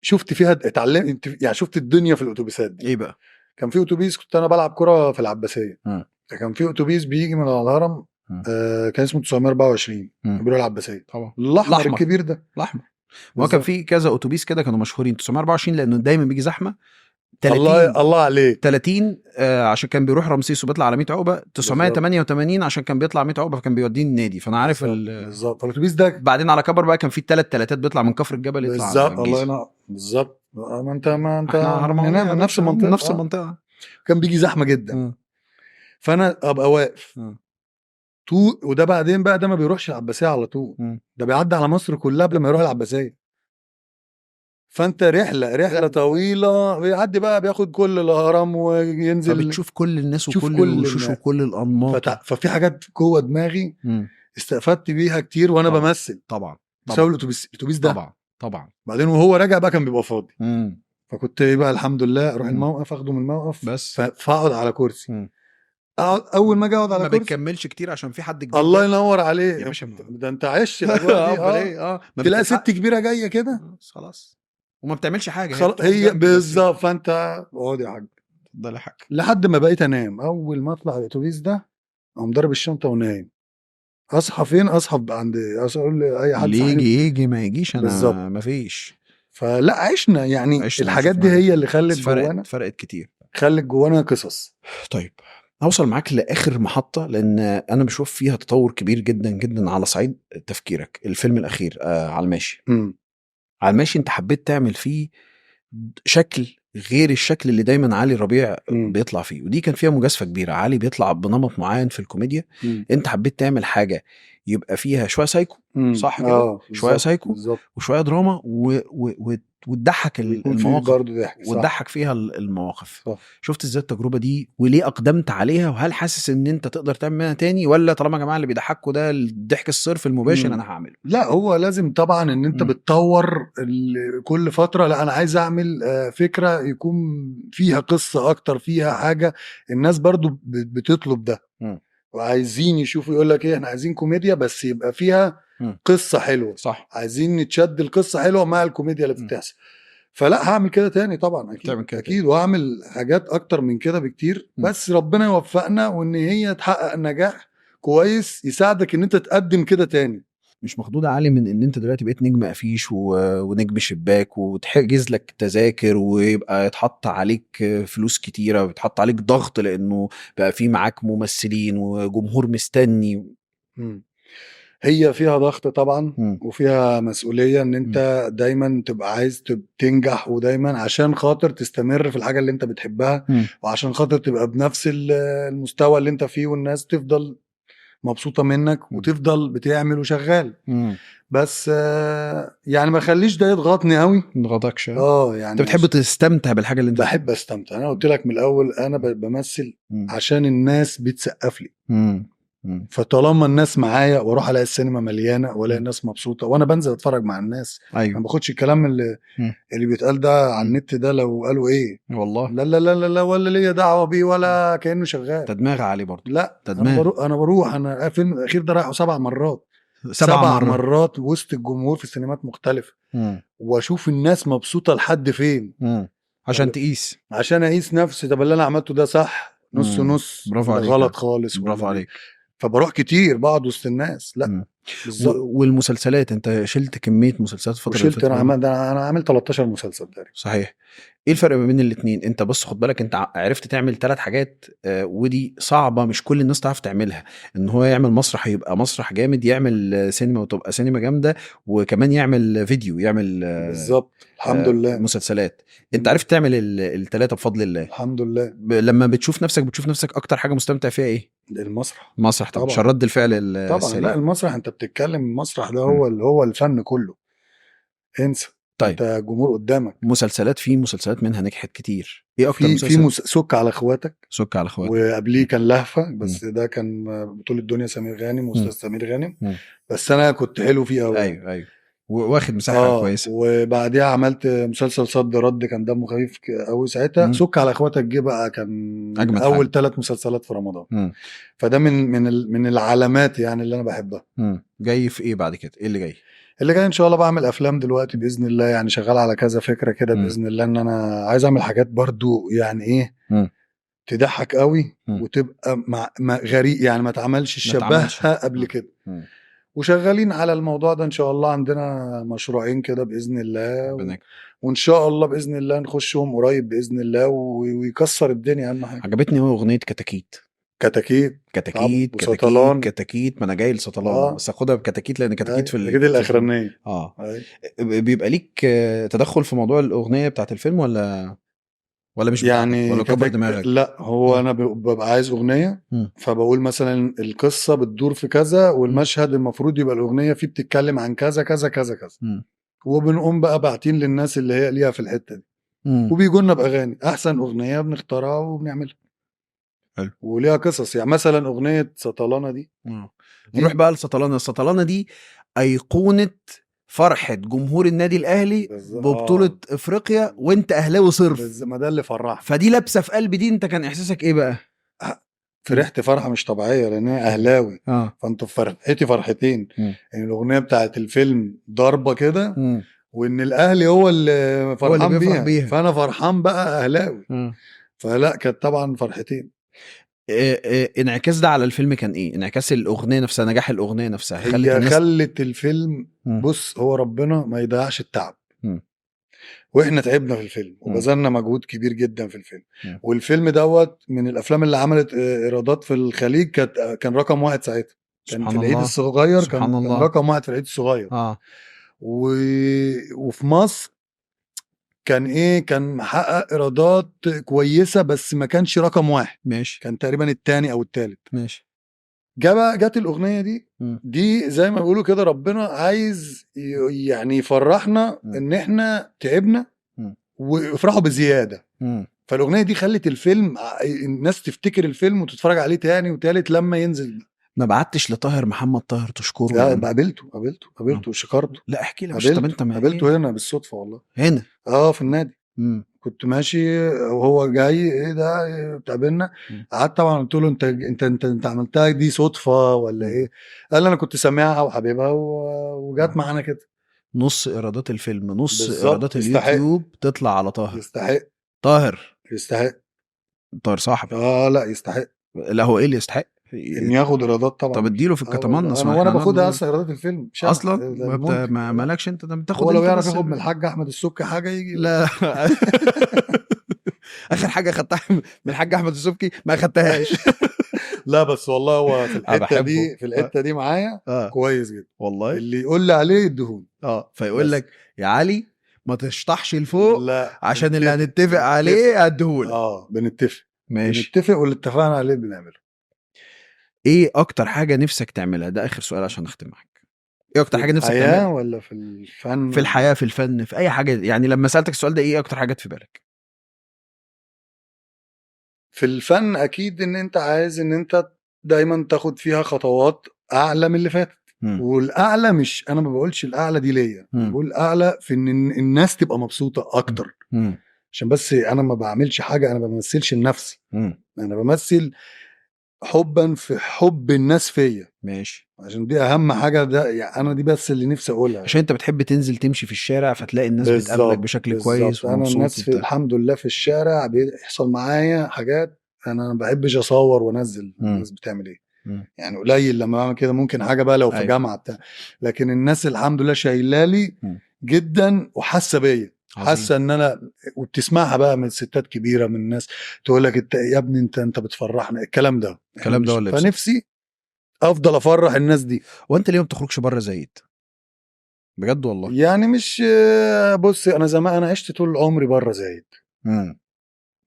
شفت فيها اتعلمت، يعني شفت الدنيا في الاتوبيسات دي. ايه بقى؟ كان في اتوبيس كنت انا بلعب كرة في العباسيه. كان في اتوبيس بيجي من الهرم. كان اسمه 924 بيقولوا العباسيه. طبعا الاحمر الكبير ده. الاحمر ما كان في كذا اتوبيس كده كانوا مشهورين 924 لانه دايما بيجي زحمه. 30 الله عليك. 30 عشان كان بيروح رمسيس وبيطلع على 100 عقبه. 988 عشان كان بيطلع 100 عقبه فكان بيوديني النادي. فانا عارف بالظبط الاتوبيس ده. بعدين على كبر بقى كان في 3 تلاتات بيطلع من كفر الجبل يطلع بالظبط. الله ينور. بالظبط. ما انت هنا من نفس المنطقه. نفس المنطقه. كان بيجي زحمه جدا. فانا ابقى واقف وده بعدين بقى ده ما بيروحش العباسيه على طول. ده بيعدي على مصر كلها قبل ما يروح العباسيه. فانت رحله طويله بيعدي بقى بياخد كل الهرم وينزل. فبتشوف كل الناس وكل الوشوش وكل الانماط. ففي حاجات جوه دماغي استفدت بيها كتير وانا بمثل. طبعا بسبب الاتوبيس ده. طبعا. بعدين وهو راجع بقى كان بيبقى فاضي. فكنت بقى الحمد لله اروح الموقف اخده من الموقف بس فاقعد على كرسي. اول ما اجي اقعد على كرسي ما بتكملش كتير عشان في حد جديد. الله ينور عليه. ده انت عشت الاجواء دي. تلاقي ست كبيره جايه كده خلاص وما بتعملش حاجه. هي بالظبط. فانت اقعد يا حاج ده لحق لحد ما بقيت انام. اول ما اطلع الاتوبيس ده اقوم ضارب الشنطه ونايم. اصحى فين؟ اصحى عند اقول لاي حد يجي ما يجيش. انا ما فيش. فلا عشنا يعني الحاجات دي هي اللي خلت جوانا. فرقت كتير. خلت جوانا قصص. طيب هوصل معاك لاخر محطه لان انا بشوف فيها تطور كبير جدا جدا على صعيد تفكيرك. الفيلم الاخير على الماشي. على الماشي انت حبيت تعمل فيه شكل غير الشكل اللي دايما علي ربيع بيطلع فيه. ودي كان فيها مجازفه كبيره. علي بيطلع بنمط معين في الكوميديا. انت حبيت تعمل حاجه يبقى فيها شويه سايكو صح كده. شويه سايكو وشويه دراما وتضحك المواقف وتضحك فيها المواقف. شفت ازاي التجربه دي وليه اقدمت عليها؟ وهل حاسس ان انت تقدر تعملها تاني ولا طالما يا جماعه اللي بيضحكوا ده الضحك الصرف المباشر انا هعمله؟ لا هو لازم طبعا ان انت بتطور كل فتره. لا انا عايز اعمل فكره يكون فيها قصه اكتر فيها حاجه الناس برضو بتطلب ده وعايزين يشوفوا. يقول لك ايه احنا عايزين كوميديا بس يبقى فيها قصه حلوه. صح. عايزين نتشد القصه حلوه مع الكوميديا اللي بتحصل. فلا هعمل كده تاني طبعا اكيد وهعمل حاجات اكتر من كده بكتير. بس ربنا يوفقنا وان هي تحقق نجاح كويس يساعدك ان انت تقدم كده تاني. مش مخضوض عالي من ان انت دلوقتي بقيت نجم افيش ونجم شباك وتحجز لك تذاكر ويبقى يتحط عليك فلوس كتيرة ويتحط عليك ضغط لانه بقى في معاك ممثلين وجمهور مستني؟ هي فيها ضغط طبعا وفيها مسؤولية ان انت دايما تبقى عايز تنجح ودايما عشان خاطر تستمر في الحاجة اللي انت بتحبها وعشان خاطر تبقى بنفس المستوى اللي انت فيه والناس تفضل مبسوطة منك وتفضل بتعمل وشغال. بس يعني ما خليش ده يضغطني قوي. يضغطكش يعني انت بتحب تستمتع بالحاجة اللي انت بحب استمتع. انا قلت لك من الاول انا بمثل عشان الناس بتسقف لي. فطالما الناس معايا واروح الاقي السينما مليانه والاقي الناس مبسوطه وانا بنزل اتفرج مع الناس. أيوة. ما باخدش الكلام اللي بيتقال ده على النت ده لو قالوا ايه والله لا لا لا لا, لا ولا ليا دعوه بيه ولا كانه شغال. تدماغ عليه برضه. لا انا بروح انا الفيلم الاخير ده رايحه 7 مرات. 7 مرات وسط الجمهور في سينمات مختلفه واشوف الناس مبسوطه لحد فين عشان تقيس عشان اقيس نفسي. طب اللي انا عملته ده صح نص نص غلط خالص. برافو عليك. فبروح كتير بقعد وسط الناس. لا والمسلسلات انت شلت كميه مسلسلات الفتره اللي فاتت. انا عامل 13 مسلسل تقريبا. صحيح. ايه الفرق ما بين الاثنين؟ انت بص خد بالك انت عرفت تعمل 3 حاجات ودي صعبه مش كل الناس تعرف تعملها. ان هو يعمل مسرح يبقى مسرح جامد يعمل سينما وتبقى سينما جامده وكمان يعمل فيديو يعمل بالظبط الحمد لله مسلسلات. انت عرفت تعمل ال3 بفضل الله الحمد لله. لما بتشوف نفسك اكتر حاجه مستمتع فيها ايه؟ المسرح طبعا. عشان رد الفعل طبعا. لا المسرح انت بتتكلم المسرح ده هو الفن كله. انسى. طيب انت جمهور قدامك. في مسلسلات منها نجحت كتير. ايه اكتر مسلسل؟ سك على اخواتك. وقبليه كان لهفة بس ده كان بطولة دنيا سمير غانم واستاذ سمير غانم. بس انا كنت حلو فيه قوي. ايوه واخد مساحه كويسه. وبعديها عملت مسلسل صد رد كان دمه خفيف قوي ساعتها. سك على اخواتك جه بقى كان اول 3 مسلسلات في رمضان. فده من العلامات يعني اللي انا بحبها. جاي في ايه بعد كده؟ ايه اللي جاي؟ اللي جاي ان شاء الله بعمل افلام دلوقتي باذن الله. يعني شغال على كذا فكره كده باذن الله ان انا عايز اعمل حاجات برضو يعني ايه تضحك قوي وتبقى مع غريب يعني ما تعملش شبهها قبل كده. وشغالين على الموضوع ده ان شاء الله. عندنا مشروعين كده باذن الله ربنا وان شاء الله باذن الله نخشهم قريب باذن الله ويكسر الدنيا. اهم حاجه عجبتني قوي اغنيه كتاكيت. كتاكيت كتاكيت كتاكيت وسطلان. كتاكيت، ما انا جاي لسطلان بس اخدها بكتاكيت لان كتاكيت في كده الاخرانيه. اه بيبقى ليك تدخل في موضوع الاغنيه بتاعت الفيلم ولا مش بتاعتك يعني ولا كبر دماغك؟ لا هو انا ببقى عايز اغنيه فبقول مثلا القصه بتدور في كذا والمشهد المفروض يبقى الاغنيه فيه بتتكلم عن كذا كذا كذا كذا، وبنقوم بقى باعتين للناس اللي هي ليها في الحته دي وبيجوا لنا باغاني احسن اغنيه بنختارها وبنعملها. حلو. وليها قصص، يعني مثلا اغنيه سطلانه دي نروح بقى لسطلانه. السطلانه دي ايقونه فرحه جمهور النادي الاهلي ببطوله افريقيا وانت اهلاوي صرف. ما ده اللي فرحني. فدي لابسه في قلبي دي، انت كان احساسك ايه بقى؟ فرحت فرحه مش طبيعيه لان انا اهلاوي. فانتوا فرحتي فرحتين، يعني الاغنيه بتاعت الفيلم ضربه كده وان الاهلي هو اللي فرحان بيها. فانا فرحان بقى اهلاوي. فلا كانت طبعا فرحتين. انعكاس ده على الفيلم كان ايه؟ انعكاس الاغنيه نفسها، نجاح الاغنيه نفسها خلت الفيلم بص هو ربنا ما يضيعش التعب. واحنا تعبنا في الفيلم وبذلنا مجهود كبير جدا في الفيلم. والفيلم دوت من الافلام اللي عملت ايرادات في الخليج كان رقم 1 ساعتها. كان في العيد الصغير كان رقم 1 في العيد الصغير. وفي مصر كان محقق ايرادات كويسه بس ما كانش رقم 1. ماشي. كان تقريبا الثاني او الثالث. ماشي. جت الاغنيه دي زي ما بيقولوا كده ربنا عايز يعني يفرحنا ان احنا تعبنا ويفرحوا بزياده. فالاغنيه دي خلت الفيلم الناس تفتكر الفيلم وتتفرج عليه تاني وتالت لما ينزل. ما بعتش لطاهر محمد طاهر تشكره؟ لا قابلته وشكرته. لا احكي لي. طب انت قابلته هنا بالصدفه والله. هنا في النادي. كنت ماشي وهو جاي ايه ده بتقابلنا. قعدت طبعا قلت له انت عملتها دي صدفه ولا ايه؟ قال انا كنت سامعها وحبيبها وجات معانا كده. نص ايرادات الفيلم نص ايرادات اليوتيوب تطلع على طاهر. يستحق. طاهر صاحب. لا يستحق. لا هو ايه اللي يستحق؟ ان ياخد ايرادات طبعا. طب اديله في الكتمنص. وانا باخدها اصلا ايرادات الفيلم اصلا ما مالكش انت ده بتاخد. هو لو يعرف ياخد من الحاج احمد السبكي حاجه يجي. لا اخر حاجه خدتها من الحاج احمد السبكي ما خدتهاش. لا بس والله هو في الحته دي معايا كويس جدا والله. اللي يقول لي عليه يديهوني. فيقول لك يا علي ما تشطحش لفوق. لا عشان اللي هنتفق عليه هديهولك. بنتفق. ماشي. بنتفق واللي اتفقنا عليه بنعمله. ايه اكتر حاجه نفسك تعملها؟ ده اخر سؤال عشان اختم معاك. ايه اكتر حاجه نفسك تعملها؟ ولا في الفن؟ في الحياه، في الفن، في اي حاجه. يعني لما سالتك السؤال ده ايه اكتر حاجه في بالك؟ في الفن اكيد ان انت عايز ان انت دايما تاخد فيها خطوات اعلى من اللي فاتت. والاعلى مش انا ما بقولش الاعلى دي ليا، بقول الاعلى في ان الناس تبقى مبسوطه اكتر. عشان بس انا ما بعملش حاجه، انا ما بمثلش لنفسي. انا بمثل حبا في حب الناس فيا. ماشي. عشان دي اهم حاجه. ده يعني انا دي بس اللي نفسي اقولها. عشان انت بتحب تنزل تمشي في الشارع فتلاقي الناس بتقابلك بشكل كويس انا الناس في الحمد لله في الشارع بيحصل معايا حاجات انا ما بحبش اصور وانزل الناس بتعمل ايه. يعني قليل لما بعمل كده، ممكن حاجه بقى لو في جامعه بتاع. لكن الناس الحمد لله شايلالي جدا وحاسه بيا، حاسه ان انا، وبتسمعها بقى من ستات كبيره، من الناس تقول لك انت يا ابني انت بتفرحنا. الكلام ده ولا فنفسي افضل افرح الناس دي. وانت ليه ما بتخرجش بره زايد؟ بجد والله. يعني مش بص انا زمان انا عشت طول عمري بره زايد.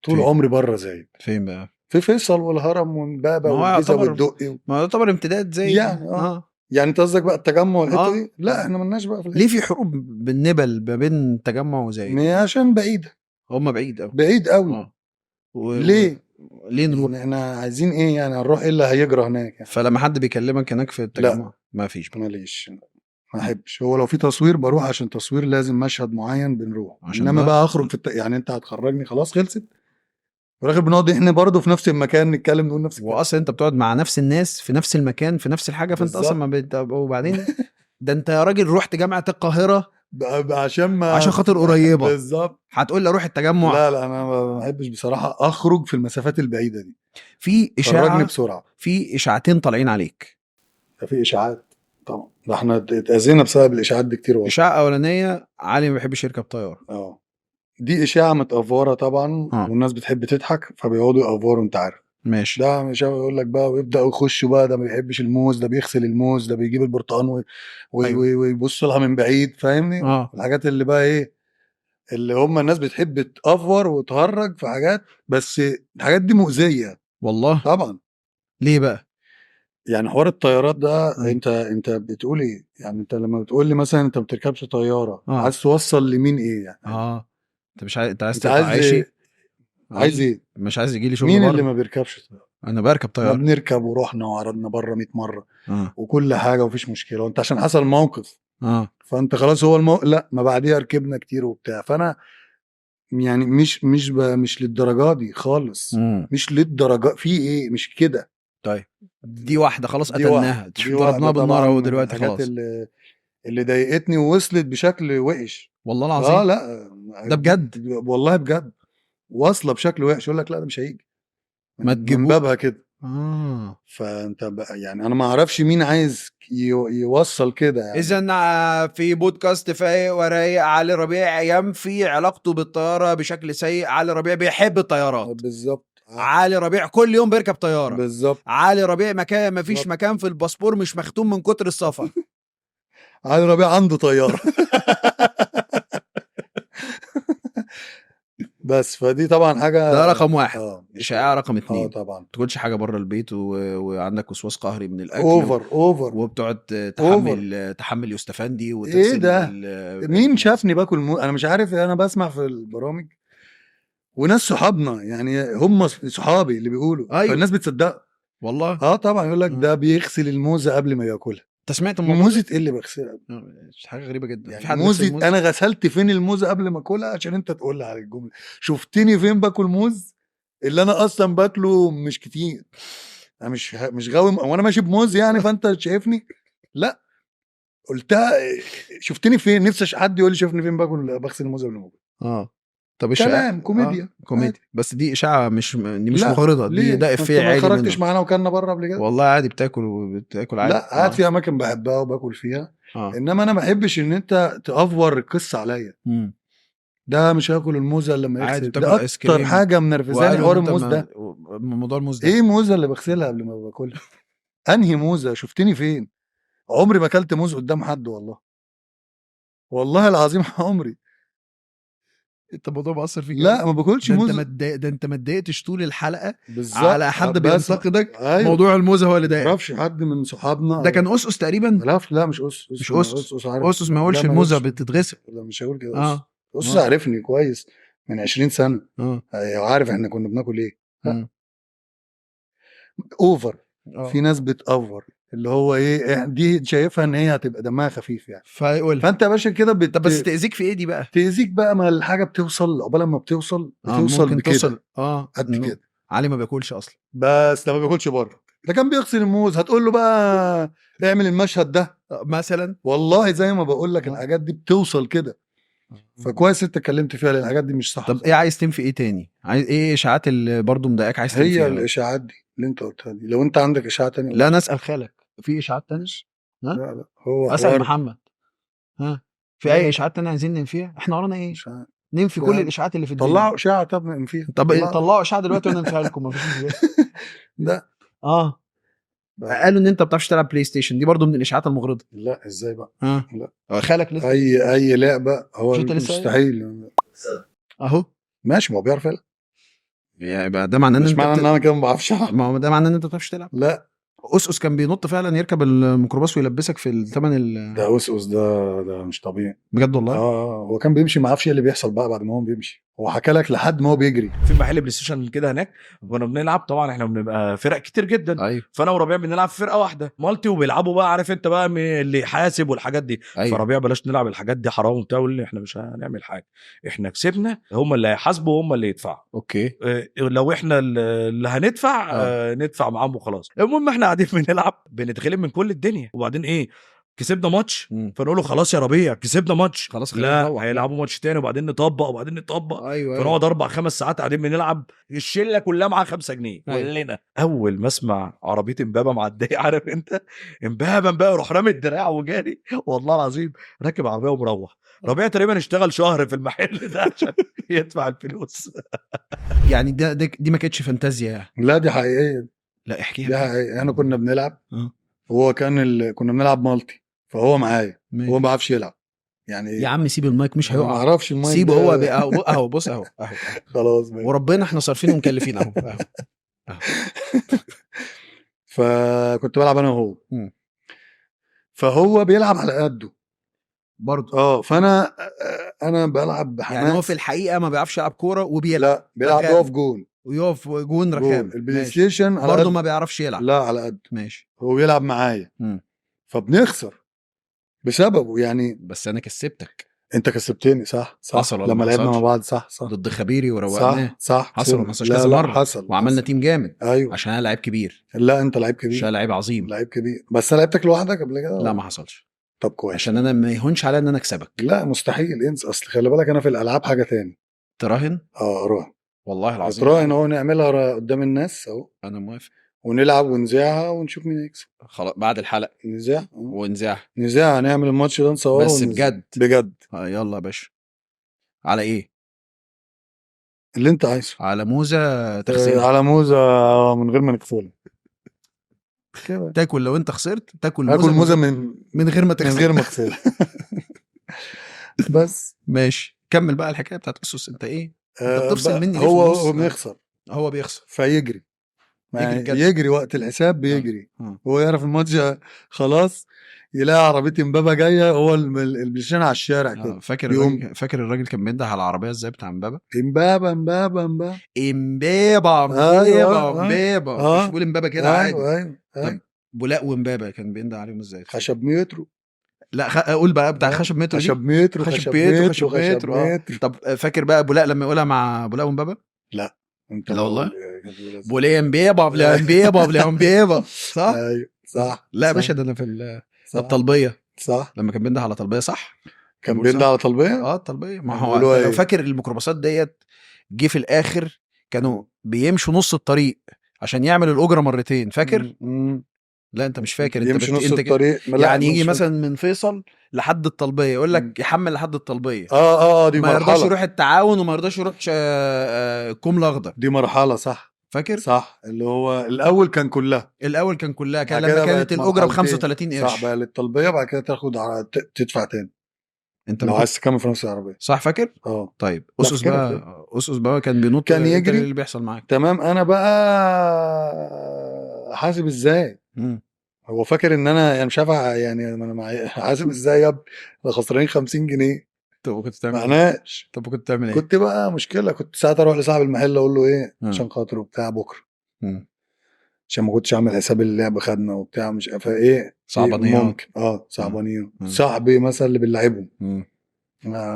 طول عمري بره زايد. فين بقى؟ في فيصل والهرم وامبابه والجيزه والدقي. ما يعتبر امتداد زايد يعني. يعني انت قصدك بقى التجمع والحته دي؟ لا احنا مالناش بقى في ليه في حروب بالنبل ما بين التجمع وزايد؟ عشان بعيده. هم بعيد قوي. بعيد قوي. ليه نروح؟ احنا عايزين ايه يعني؟ هنروح ايه اللي هيجرى هناك يعني؟ فلما حد بيكلمك هناك في التجمع ما فيش بقى. ماليش، ما احبش. هو لو في تصوير بروح عشان تصوير لازم مشهد معين بنروح. انما بقى اخرج يعني انت هتخرجني خلاص خلصت. في الاخر بنقعد احنا برضه في نفس المكان نتكلم نقول نفس الكلام. واصلا انت بتقعد مع نفس الناس في نفس المكان في نفس الحاجه. فانت اصلا ما وبعدين ده انت يا راجل رحت جامعه القاهره عشان خاطر قريبه. بالظبط. هتقول لي اروح التجمع؟ لا انا ما بحبش بصراحه اخرج في المسافات البعيده دي. في اشاعه خرجني بسرعه. في اشاعتين طالعين عليك. في اشاعات طبعا ده احنا اتأذينا بسبب الاشاعات دي كتير والله. اشاعه اولانيه علي ما بيحبش يركب طياره. دي اشاعه متأفوره طبعا، والناس بتحب تضحك فبيقعدوا يأفوروا، انت عارف. ماشي. ده مش يقول لك بقى ويبداوا يخشوا بقى، ده ما بيحبش الموز، ده بيغسل الموز، ده بيجيب البرتقال ويبص لها من بعيد، فاهمني؟ الحاجات اللي بقى ايه، اللي هم الناس بتحب تأفور وتهرج في حاجات، بس الحاجات دي مؤذيه والله. طبعا. ليه بقى؟ يعني حوار الطيارات ده انت بتقول ايه؟ يعني انت لما بتقول لي مثلا انت ما بتركبش طياره، عايز توصل لمين ايه يعني؟ انت مش عايز، انت عايز انت تقطع عيشي؟ عايز ايه؟ مش عايز يجي لي شغل مين بره؟ اللي ما بيركبش طياره؟ انا بركب ما طياره. بنركب ورحنا وعرضنا بره 100 مره وكل حاجه ومفيش مشكله، وانت عشان حصل موقف فانت خلاص هو لا، ما بعديها ركبنا كتير وبتاع. فانا يعني مش للدرجه دي خالص. مش للدرجه، في ايه مش كده. طيب دي واحده خلاص دي قتلناها، دي ضربناها بالنار اهو طبعا دلوقتي الحاجات خلاص. اللي ضايقتني ووصلت بشكل وحش. والله العظيم. لا ده بجد والله بجد، واصله بشكل وحش. يقول لك لا ده مش هيجي ما من بابها كده. فانت بقى يعني انا ما اعرفش مين عايز يوصل كده يعني. اذا في بودكاست فايق ورايق، علي ربيع ينفي علاقته بالطياره بشكل سيء. علي ربيع بيحب الطيارات بالظبط. علي ربيع كل يوم بيركب طياره بالظبط. علي ربيع مكان ما فيش مكان في الباسبور مش مختوم من كتر السفر. علي ربيع عنده طياره. بس فدي طبعا حاجه، ده رقم واحد. اشاعه رقم 2. طبعا ما تاكلش حاجه بره البيت وعندك وسواس قهري من الاكل. اوفر وبتقعد تحمل يوستفندي وتغسل. ايه ده؟ مين شافني باكل انا مش عارف. انا بسمع في البرامج وناس صحابنا، يعني هم صحابي اللي بيقولوا. أيوه. فالناس بتصدق والله. طبعا. يقول لك ده بيغسل الموزه قبل ما ياكلها. انت سمعت الموضوع؟ موزه ايه اللي بغسلها؟ حاجه غريبه جدا. يعني في حد موزه انا غسلت فين الموزه قبل ما اكلها عشان انت تقول لي على الجمله؟ شفتني فين باكل موز اللي انا اصلا باكله مش كتير؟ انا مش غاوي وانا ماشي بموز يعني فانت شايفني؟ لا، قلتها. شفتني فين؟ نفسي حد يقول لي شافني فين بغسل الموز قبل ما اكل. طب كلام كوميديا. كوميديا. بس دي اشاعه مش مغرضه. ده افيه عادي. ما خرجتش معانا وكلنا بره قبل كده؟ والله عادي. بتاكل عادي. لا قاعد في اماكن بحبها وباكل فيها. انما انا ما احبش ان انت تافور القصه عليا. ده مش هاكل الموزه الا لما يغسل. ده اكتر حاجه منرفزاني حوار الموز ده. موضوع الموز ده ايه الموزه اللي بغسلها قبل ما باكلها؟ انهي موزه؟ شفتني فين؟ عمري ما اكلت موز قدام حد والله العظيم عمري. انت الموضوع مأثر فيك؟ لا ما باكلش موز. ده انت ما اتضايقتش طول الحلقه بالظبط على حد بينتقدك. أيوه. موضوع الموزه هو اللي ضايقك. ما اعرفش حد من صحابنا. ده كان أسس تقريبا. لا مش أسس. مش أسس ما يقولش الموزه بتتغسل. لا مش هقول كده. أسس عارفني كويس من 20 سنه. عارف احنا كنا بناكل ايه. اوفر. في ناس بتأفور اللي هو ايه، دي شايفها ان هي هتبقى دمها خفيف يعني فانت يا باشا كده طب بس تأذيك في ايه دي بقى؟ تأذيك بقى ما الحاجه بتوصل عقبال ما بتوصل بكده قد كده. علي ما بياكلش اصلا. بس ده ما بياكلش بره. ده كان بيغسل الموز. هتقول له بقى اعمل المشهد ده مثلا. والله زي ما بقول لك الحاجات دي بتوصل كده. فكويس انت اتكلمت فيها لان الحاجات دي مش صح. طب ايه عايز تنفي ايه تاني؟ عايز ايه اشاعات اللي برضو مضايقاك عايز تنفيها؟ هي الاشاعات دي اللي انت قلتها دي. لو انت عندك اشاعه تانية لا نسأل خالك في اشاعات تانية. لا هو اسأل محمد. في اي اشاعات تانية عايزين ننفيها؟ احنا ورانا ايه؟ ننفي كل الاشاعات اللي في الدنيا. طلعوا اشاعه. طب ننفيها. طب طلعوا اشاعه دلوقتي وانا انفيها لكم. مفيش مشكله. ده قالوا ان انت ما بتعرفش تلعب بلاي ستيشن. دي برضو من الاشاعات المغرضه. لا ازاي بقى؟ لا خالك لسه اي لعبه هو مستحيل اهو. ماشي ما هو بيعرف يلعب. يبقى ده معناه ان مش معنى ان انا كده ما بعرفش. ما هو ده معناه ان انت ما بتعرفش تلعب. لا أسس كان بينط فعلا يركب الميكروباص ويلبسك في الثمن ده أسس ده مش طبيعي بجد والله. هو كان بيمشي ما اعرفش ايه اللي بيحصل بقى بعد ما هو بيمشي. هو حكى لك لحد ما هو بيجري في محل بلاي ستيشن كده هناك. كنا بنلعب طبعا احنا بنبقى فرق كتير جدا. أيوه. فانا وربيع بنلعب في فرقه واحده مالتي وبيلعبوا بقى عارف انت بقى اللي يحاسب والحاجات دي. أيوه. فربيع بلاش نلعب الحاجات دي حرام وبتاع. واللي احنا مش هنعمل حاجه. احنا كسبنا هم اللي هيحاسبوا هم اللي يدفعوا. اوكي. لو احنا اللي هندفع ندفع معاهم وخلاص. المهم احنا قاعدين بنلعب بنتغلب من كل الدنيا. وبعدين ايه كسبنا ماتش فنقول له خلاص يا ربيع كسبنا ماتش، خلاص لا هيلعبوا ماتش تاني وبعدين نطبق وبعدين نطبق. ايوه فنقعد 4-5 ساعات قاعدين بنلعب، الشله كلها معاها 5 جنيه كلنا. اول ما اسمع عربيه امبابه معديه عارف انت امبابه يروح رامي الدراع وجاري، والله العظيم راكب عربيه ومروح. ربيع تقريبا اشتغل شهر في المحل ده عشان يدفع الفلوس. يعني دي ما كانتش فانتازيا؟ لا دي حقيقيه. لا احكي دي حقيقيه. احنا كنا بنلعب اه وهو كنا بنلعب مالتي، فهو معايا هو ما بيعرفش يلعب يعني. يا عم سيب المايك مش أنا ما هيقع، اعرفش المايك سيبه ده. هو اهو بص اهو خلاص ماشي. وربنا احنا صارفين ومكلفين اهو فكنت بلعب انا وهو، مم. فهو بيلعب على قده برضه. فانا بلعب بحماس. يعني هو في الحقيقه ما بيعرفش يلعب كوره وبيلعب؟ لا بيلعب يقف جون، ويقف جون رخام. البلاي ستيشن على برضه قد. ما بيعرفش يلعب؟ لا على قد. ماشي. هو بيلعب معايا فبنخسر بسببه يعني. بس انا كسبتك. انت كسبتني صح حصل ولا لما ما لعبنا حصلش؟ مع بعض صح ضد خبيري وروقناه. صح حصل ولا ما حصلش؟ لا كذا لا مره حصل وعملنا تيم جامد. ايوه عشان انا لعيب كبير. لا انت لعيب كبير. عشان انا لعيب عظيم. لعيب كبير بس انا لعبتك لوحدك قبل كده. لا ما حصلش. طب كويس. عشان انا ما يهونش عليا ان انا اكسبك. لا مستحيل انسى، اصل خلي بالك انا في الالعاب حاجه تاني. تراهن؟ راهن والله العظيم. تراهن اهو نعملها قدام الناس اهو. انا موافق. ونلعب ونذاعها ونشوف مين يكسب. خلاص بعد الحلقه نذاع ونذاع هنعمل الماتش ده نصوره بس بجد بجد. يلا يا باشا. على ايه؟ اللي انت عايزه. على موزه تغسل. على موزه من غير ما نكفلها كده. تاكل لو انت خسرت تاكل موزه من غير ما تغسل. من غير ما اغسلها بس ماشي كمل بقى الحكايه بتاعت اسس. انت ايه؟ انت بتفصل مني ليه؟ هو بيخسر. هو بيخسر فيجري يجري وقت الحساب بيجري. هو يعرف الماتش خلاص يلاقي عربيه امبابه جايه، هو البلايستيشن على الشارع كده. فاكر الراجل كان بينده على العربيه ازاي بتاع امبابه؟ امبابه مش بيقول امبابه كده عادي. ايوه طيب بولاق وامبابه كان بينده عليهم ازاي؟ خشب مترو. لا قول بقى بتاع خشب مترو دي. خشب مترو. طب فاكر بقى بولاق لما يقولها مع بولاق وامبابه؟ لا انت لا والله بوليم بيبا صح. ايوه صح. لا يا باشا ده انا في الطلبيه صح لما كان بينده على طلبيه صح. كان بينده على طلبيه. الطلبيه. ما هو لو فاكر الميكروباصات ديت جه في الاخر كانوا بيمشوا نص الطريق عشان يعمل الاجره مرتين. فاكر؟ لا انت مش فاكر. انت نص الطريق يعني يجي مثلا من فيصل لحد الطلبيه يقول لك يحمل لحد الطلبيه. دي ما مرحله. يرضاش يروح التعاون وما يرضاش يروح كوم الاخضر. دي مرحله صح. فاكر؟ صح. اللي هو الاول كان كلها كان لما كانت الاجره ب 35 قرش صح بقى للطلبيه. بعد كده تاخد تدفع تاني انت لو عايز تكمل في نفس العربيه. صح فاكر؟ طيب اسس بقى كان بينط كان يجري اللي بيحصل معاك. تمام. انا بقى حاسب ازاي. هو فاكر ان انا يعني مش عارف يعني انا حاسب ازاي يا ابني خسرانين 50 جنيه. طب كنت تعمل معناش. طب كنت تعمل ايه؟ كنت بقى مشكله. كنت ساعات اروح لصاحب المحل اقول له ايه عشان خاطره بتاع بكره عشان ما كنتش عامل حساب اللعب خدنا وبتاع مش عارف ايه صعبانيات. ممكن صعبانيات. صاحبي مثلا اللي بنلعبهم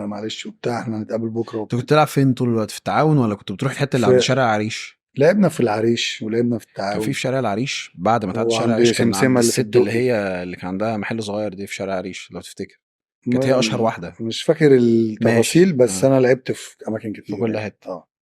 معلش وبتاع احنا هنتقابل بكره. انت كنت تلعب فين طول الوقت؟ في التعاون ولا كنت بتروح الحته اللي عند شارع العريش؟ لعبنا في العريش ولعبنا في التعاون. كان في شارع العريش بعد ما تعدي شارع العريش كان عند الست اللي كان عندها محل صغير دي في شارع العريش لو تفتكر. كانت هي اشهر واحده. مش فاكر التفاصيل بس انا لعبت في اماكن كتير في كل حته.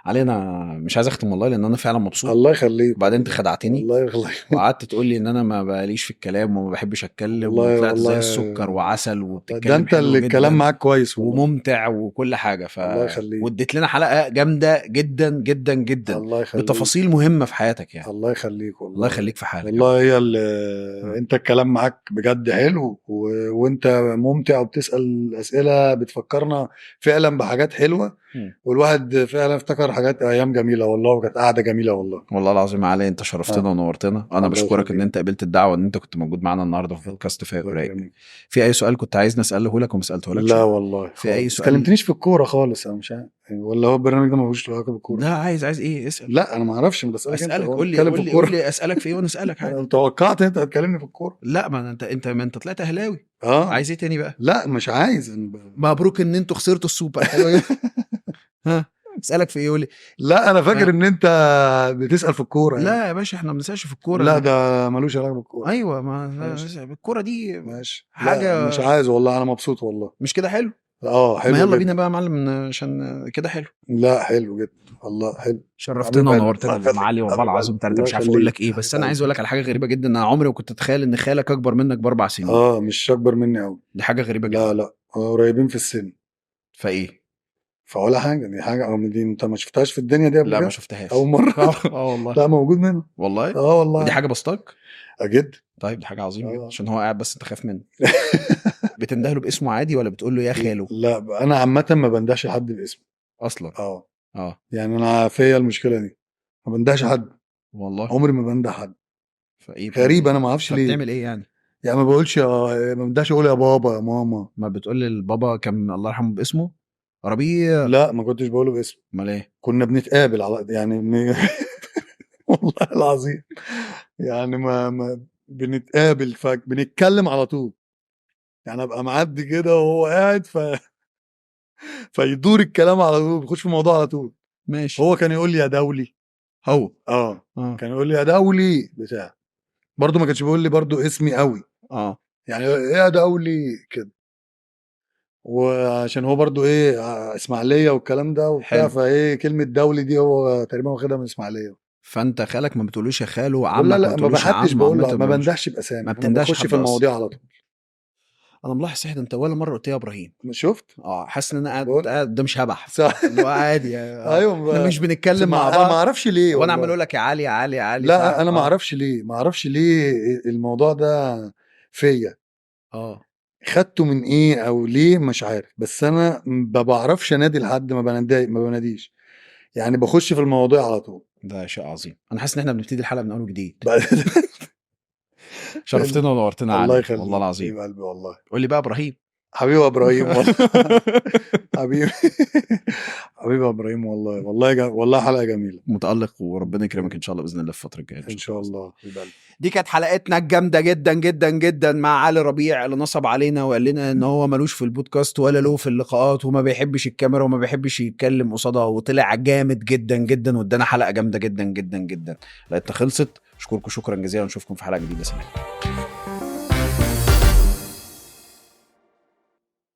علينا مش عايز اختم والله لان انا فعلا مبسوط. الله يخليك. وبعدين انت خدعتني. الله يخليك. وقعدت تقول لي ان انا ما بقاليش في الكلام وما بحبش اتكلم وطلعت زي السكر وعسل وبتتكلم. ده انت اللي الكلام معاك كويس وممتع وكل حاجه. الله يخليك. واديت لنا حلقه جامده جدا جدا جدا. الله يخليك. بتفاصيل مهمه في حياتك يعني. الله يخليك والله. الله يخليك في حالك. والله هي انت الكلام معاك بجد حلو وانت ممتع وبتسال اسئله بتفكرنا فعلا بحاجات حلوه. والواحد فعلا افتكر حاجات ايام جميله والله وكانت قاعده جميله والله العظيم. علي انت شرفتنا ونورتنا. انا بشكرك ان انت قبلت الدعوه ان انت كنت موجود معانا النهارده في بودكاست فايق ورايق. في اي سؤال كنت عايز نساله لك وما سالته لك؟ لا والله. في اي سؤال؟ كلمتنيش في الكوره خالص. انا مش عارف ولا هو البرنامج ده ما فيهوش علاقه بالكوره. لا عايز ايه اسال. لا انا ما اعرفش بس اسالك. قول لي اسالك في ايه وانا اسالك حاجه. انا توقعت انت هتكلمني في الكوره. لا ما انت طلعت اهلاوي. عايز ايه تاني بقى؟ لا مش عايز. مبروك ان انتوا خسرتوا السوبر. حلو. ها اسالك في ايه؟ يقول لي لا انا فاكر ان انت بتسال في الكوره يعني. لا يا باشا احنا ما بنسالش في الكوره. لا ده ملوش علاقه بالكوره. ايوه ما ماشي. الكوره دي ماشي حاجه لا مش عايز والله، انا مبسوط والله. مش كده حلو؟ حلو ما يلا جدا. بينا بقى يا معلم عشان كده حلو. لا حلو جدا والله حلو. شرفتنا حبيب ونورتنا قلبي. يا معالي والله حبيب العظيم. قلبي. انت الله مش عارف اقول لك يخليك. ايه، بس حبيب انا عايز اقول قلبي. لك على حاجه غريبه جدا. انا عمري ما كنت اتخيل ان خالك اكبر منك ب4 سنين. مش اكبر مني قوي. دي حاجه غريبه جدا. لا قريبين في السن. فايه؟ فولا حاجه، دي حاجه او دي انت ما شفتهاش في الدنيا دي قبل لا كده؟ ما شفتهاش. اول مره. والله. لا موجود منه والله. والله. ودي حاجه بسطك؟ اجد. طيب دي حاجه عظيمه آه. عشان هو قاعد بس انت خايف منه. بتندهله باسمه عادي ولا بتقول له يا خاله لا انا عامه ما بندهش حد باسمه اصلا؟ يعني انا فيا المشكله دي، ما بندهش حد والله. عمري ما بنده حد. فايه غريب انا ما اعرفش ليه. بتعمل ايه يعني؟ يعني ما بقولش ما بندهش اقول يا بابا يا ماما. ما بتقول للبابا كان الله يرحمه باسمه ربيع؟ لا ما كنتش بقوله باسمه. امال ايه؟ كنا بنتقابل على يعني والله العظيم يعني ما بنتقابل فبنتكلم على طول. يعني ابقى معدي كده وهو قاعد فيدور الكلام على طول، بيخش في الموضوع على طول. ماشي. هو كان يقول لي يا دولي. هو كان يقول لي يا دولي بتاع. برضه ما كانش بيقول لي برضه اسمي قوي. يعني يا دولي كده. وعشان هو برضه ايه اسماعيليه والكلام ده وبتاع، فايه كلمه دولي دي هو تقريبا واخدها من اسماعيليه. فانت خالك ما بتقولوش يا خالو، لا عمك ما لا ما بتقولوش يا بحدش عم، بقول له، عمتك ما بندهش باسامي، ما انا بتندهش بخش حد في المواضيع على طول. انا ملاحظ صحيح انت ولا مره قلت يا ابراهيم. شفت؟ حاسس ان انا قاعد بقول ده مش هبح صح. اللي هو عادي ايوه احنا مش بنتكلم مع انا ما بعض اعرفش ليه وانا عمال والله. اقول لك يا علي يا علي يا علي. لا انا ما اعرفش ليه الموضوع ده فيا. خدته من ايه او ليه مش عارف، بس انا ما بعرفش انادي لحد، ما بناديش يعني، بخش في المواضيع على طول. ده شيء عظيم. انا حاسس ان احنا بنبتدي الحلقه من اول وجديد. شرفتنا ونورتنا الله علي يخليك والله العظيم. حبيب قلبي والله. قول لي بقى ابراهيم. حبيبي ابراهيم والله. حبيبي حبيبي ابراهيم والله والله حلقه جميله. متالق وربنا يكرمك ان شاء الله باذن الله في الفتره الجايه ان شاء الله. دي كانت حلقتنا الجامده جدا جدا جدا مع علي ربيع اللي نصب علينا وقال لنا ان هو ملوش في البودكاست ولا له في اللقاءات وما بيحبش الكاميرا وما بيحبش يتكلم قصادها، وطلع جامد جدا جدا وادانا حلقه جامده جدا جدا جدا. لقيتها خلصت. اشكركم شكرا جزيلا ونشوفكم في حلقه جديده. سلام.